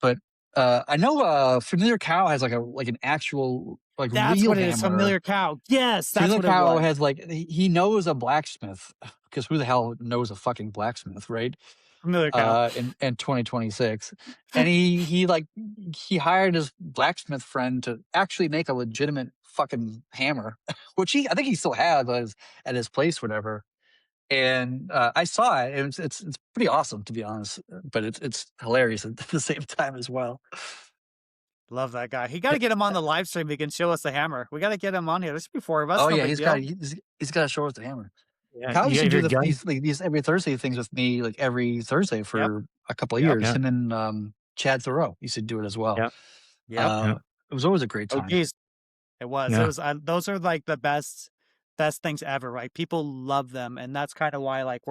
But I know Familiar Cow has like an actual That's real what it hammer. is. Familiar Cow. Yes, that's Familiar what Cow it was. has like he knows a blacksmith, because who the hell knows a fucking blacksmith, right? Familiar Cow. In 2026, and he hired his blacksmith friend to actually make a legitimate fucking hammer, which I think he still has at his place, whatever. And I saw it. It's pretty awesome, to be honest, but it's hilarious at the same time as well. Love that guy. He got to get him on the live stream. He can show us the hammer. We got to get him on here. There should be 4 of us. Oh no yeah, big he's got to show us the hammer. Yeah, Kyle used to you do have your gun? these every Thursday things with me, like every Thursday for a couple of Yep. years. Yeah. And then Chad Thoreau used to do it as well. Yep. Yep. It was always a great Oh, time. geez. It was. Yeah. It was. Those are like the best things ever, right? People love them, and that's kind of why, like,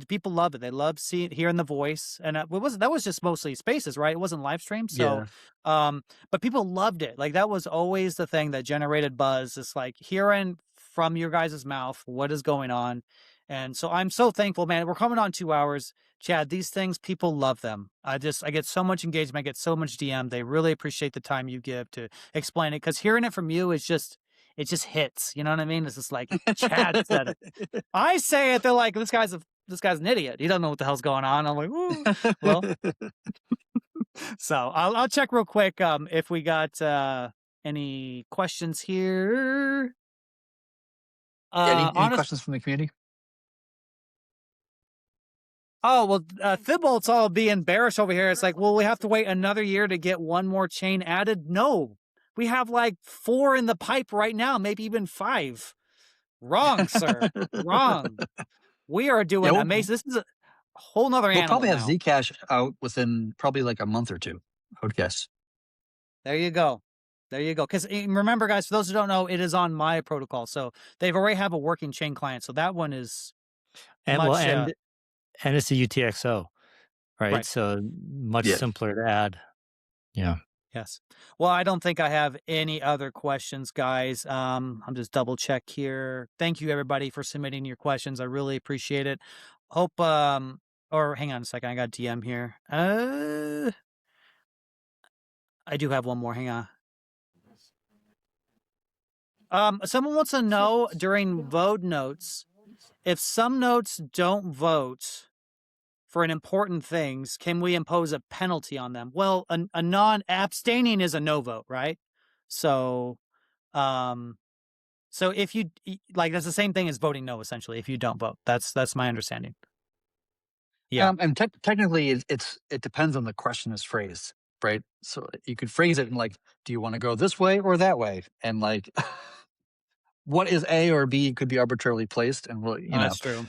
people love it. They love hearing the voice, and that was just mostly Spaces, right? It wasn't live stream, so, but people loved it. Like, that was always the thing that generated buzz. It's like hearing from your guys' mouth what is going on, and so I'm so thankful, man. We're coming on 2 hours, Chad. These things, people love them. I get so much engagement. I get so much DM. They really appreciate the time you give to explain it, because hearing it from you is just. It just hits, you know what I mean? It's just like Chad said it. I say it, they're like, this guy's an idiot. He doesn't know what the hell's going on. I'm like, ooh. Well, so I'll check real quick if we got any questions here. Any questions from the community? Oh, well, Thibault's all being bearish over here. It's like, well, we have to wait another year to get one more chain added. No. We have like 4 in the pipe right now, maybe even 5. Wrong, sir. Wrong. We are doing amazing. This is a whole nother animal. We'll probably have now. Zcash out within probably like a month or 2, I would guess. There you go. Because remember, guys, for those who don't know, it is on my protocol. So they've already have a working chain client. So that one is and it's a UTXO, right? So much simpler to add. Yeah. Yes. Well, I don't think I have any other questions, guys. I'm just double check here. Thank you, everybody, for submitting your questions. I really appreciate it. Hope, or hang on a second. I got DM here. I do have one more. Hang on. Someone wants to know during vote notes, if some notes don't vote for an important things, can we impose a penalty on them? Well, a non-abstaining is a no vote, right? So, so if you that's the same thing as voting no, essentially. If you don't vote, that's my understanding. Yeah, and technically, it depends on the question is phrased, right? So you could phrase it in like, do you want to go this way or that way? And like, what is A or B could be arbitrarily placed, and that's true.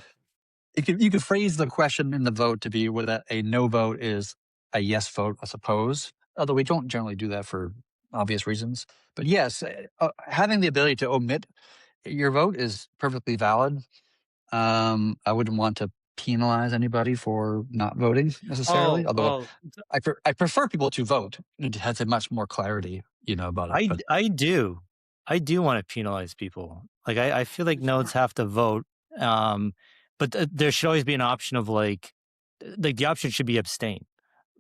You could phrase the question in the vote to be whether a no vote is a yes vote, I suppose. Although we don't generally do that for obvious reasons. But yes, having the ability to omit your vote is perfectly valid. I wouldn't want to penalize anybody for not voting necessarily. Although I prefer people to vote. It has a much more clarity, about it. I do want to penalize people. Like I feel like nodes have to vote. But there should always be an option of like the option should be abstain.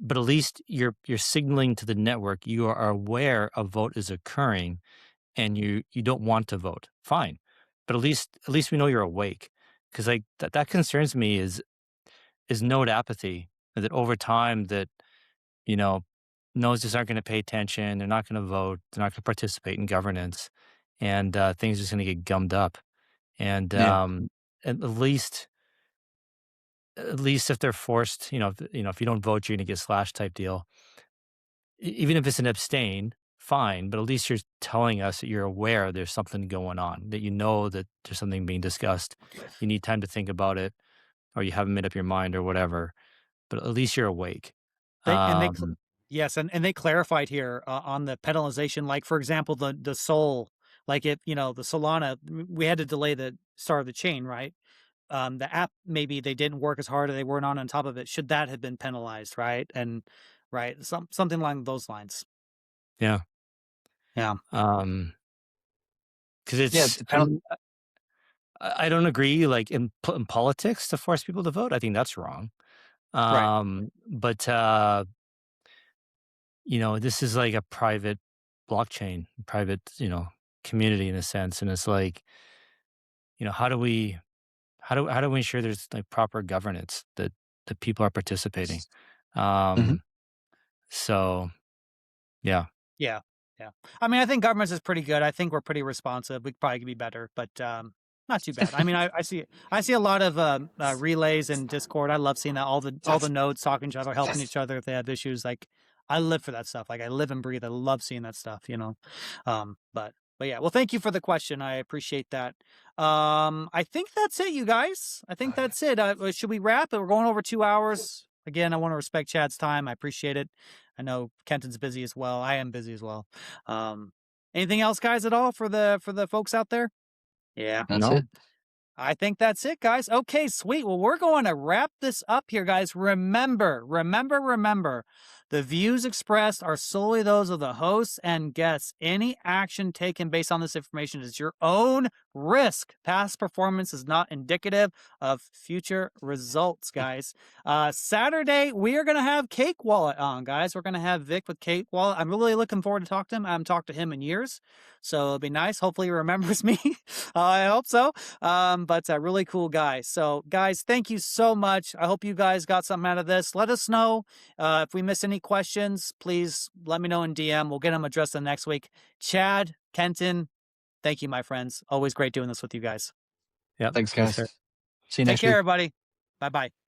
But at least you're signaling to the network you are aware a vote is occurring, and you don't want to vote. Fine, but at least we know you're awake. Because like that concerns me is node apathy. That over time that, you know, nodes just aren't going to pay attention. They're not going to vote. They're not going to participate in governance, and things are just going to get gummed up. And Yeah. at least if they're forced, if you don't vote, you're going to get slashed type deal. Even if it's an abstain, fine. But at least you're telling us that you're aware there's something going on, that you know that there's something being discussed. You need time to think about it, or you haven't made up your mind, or whatever. But at least you're awake. Um, Yes, and they clarified here on the penalization. Like for example, the Sol, like if the Solana, we had to delay the start of the chain, right? The app, maybe they didn't work as hard or they weren't on top of it. Should that have been penalized, right? And right, something along those lines. yeah. Yeah. Because it's I don't agree. Like in politics, to force people to vote, I think that's wrong. Right. But this is like a private blockchain, private community in a sense, and it's like, how do we ensure there's like proper governance, that people are participating. Mhm. So yeah. Yeah. Yeah. I mean, I think governance is pretty good. I think we're pretty responsive. We probably could be better, but not too bad. I mean, I see a lot of relays in Discord. I love seeing that all the nodes talking to each other, helping each other if they have issues. Like I live for that stuff. Like I live and breathe. I love seeing that stuff, But yeah, well, thank you for the question. I appreciate that. I think that's it, you guys. I think that's it. Should we wrap? We're going over 2 hours. Again, I want to respect Chad's time. I appreciate it. I know Kenton's busy as well. I am busy as well. Anything else, guys, at all for the folks out there? Yeah. That's No. it. I think that's it, guys. Okay, sweet. Well, we're going to wrap this up here, guys. Remember, the views expressed are solely those of the hosts and guests. Any action taken based on this information is your own risk. Past performance is not indicative of future results, guys. Saturday, we are going to have Cake Wallet on, guys. We're going to have Vic with Cake Wallet. I'm really looking forward to talk to him. I haven't talked to him in years, so it'll be nice. Hopefully he remembers me. I hope so. But a really cool guy. So guys, thank you so much. I hope you guys got something out of this. Let us know if we miss any questions. Please let me know in DM. We'll get them addressed the next week. Chad, Kenton, thank you, my friends. Always great doing this with you guys. Yeah. Thanks, guys. Yes, sir. See you Take next care, week. everybody. Bye-bye.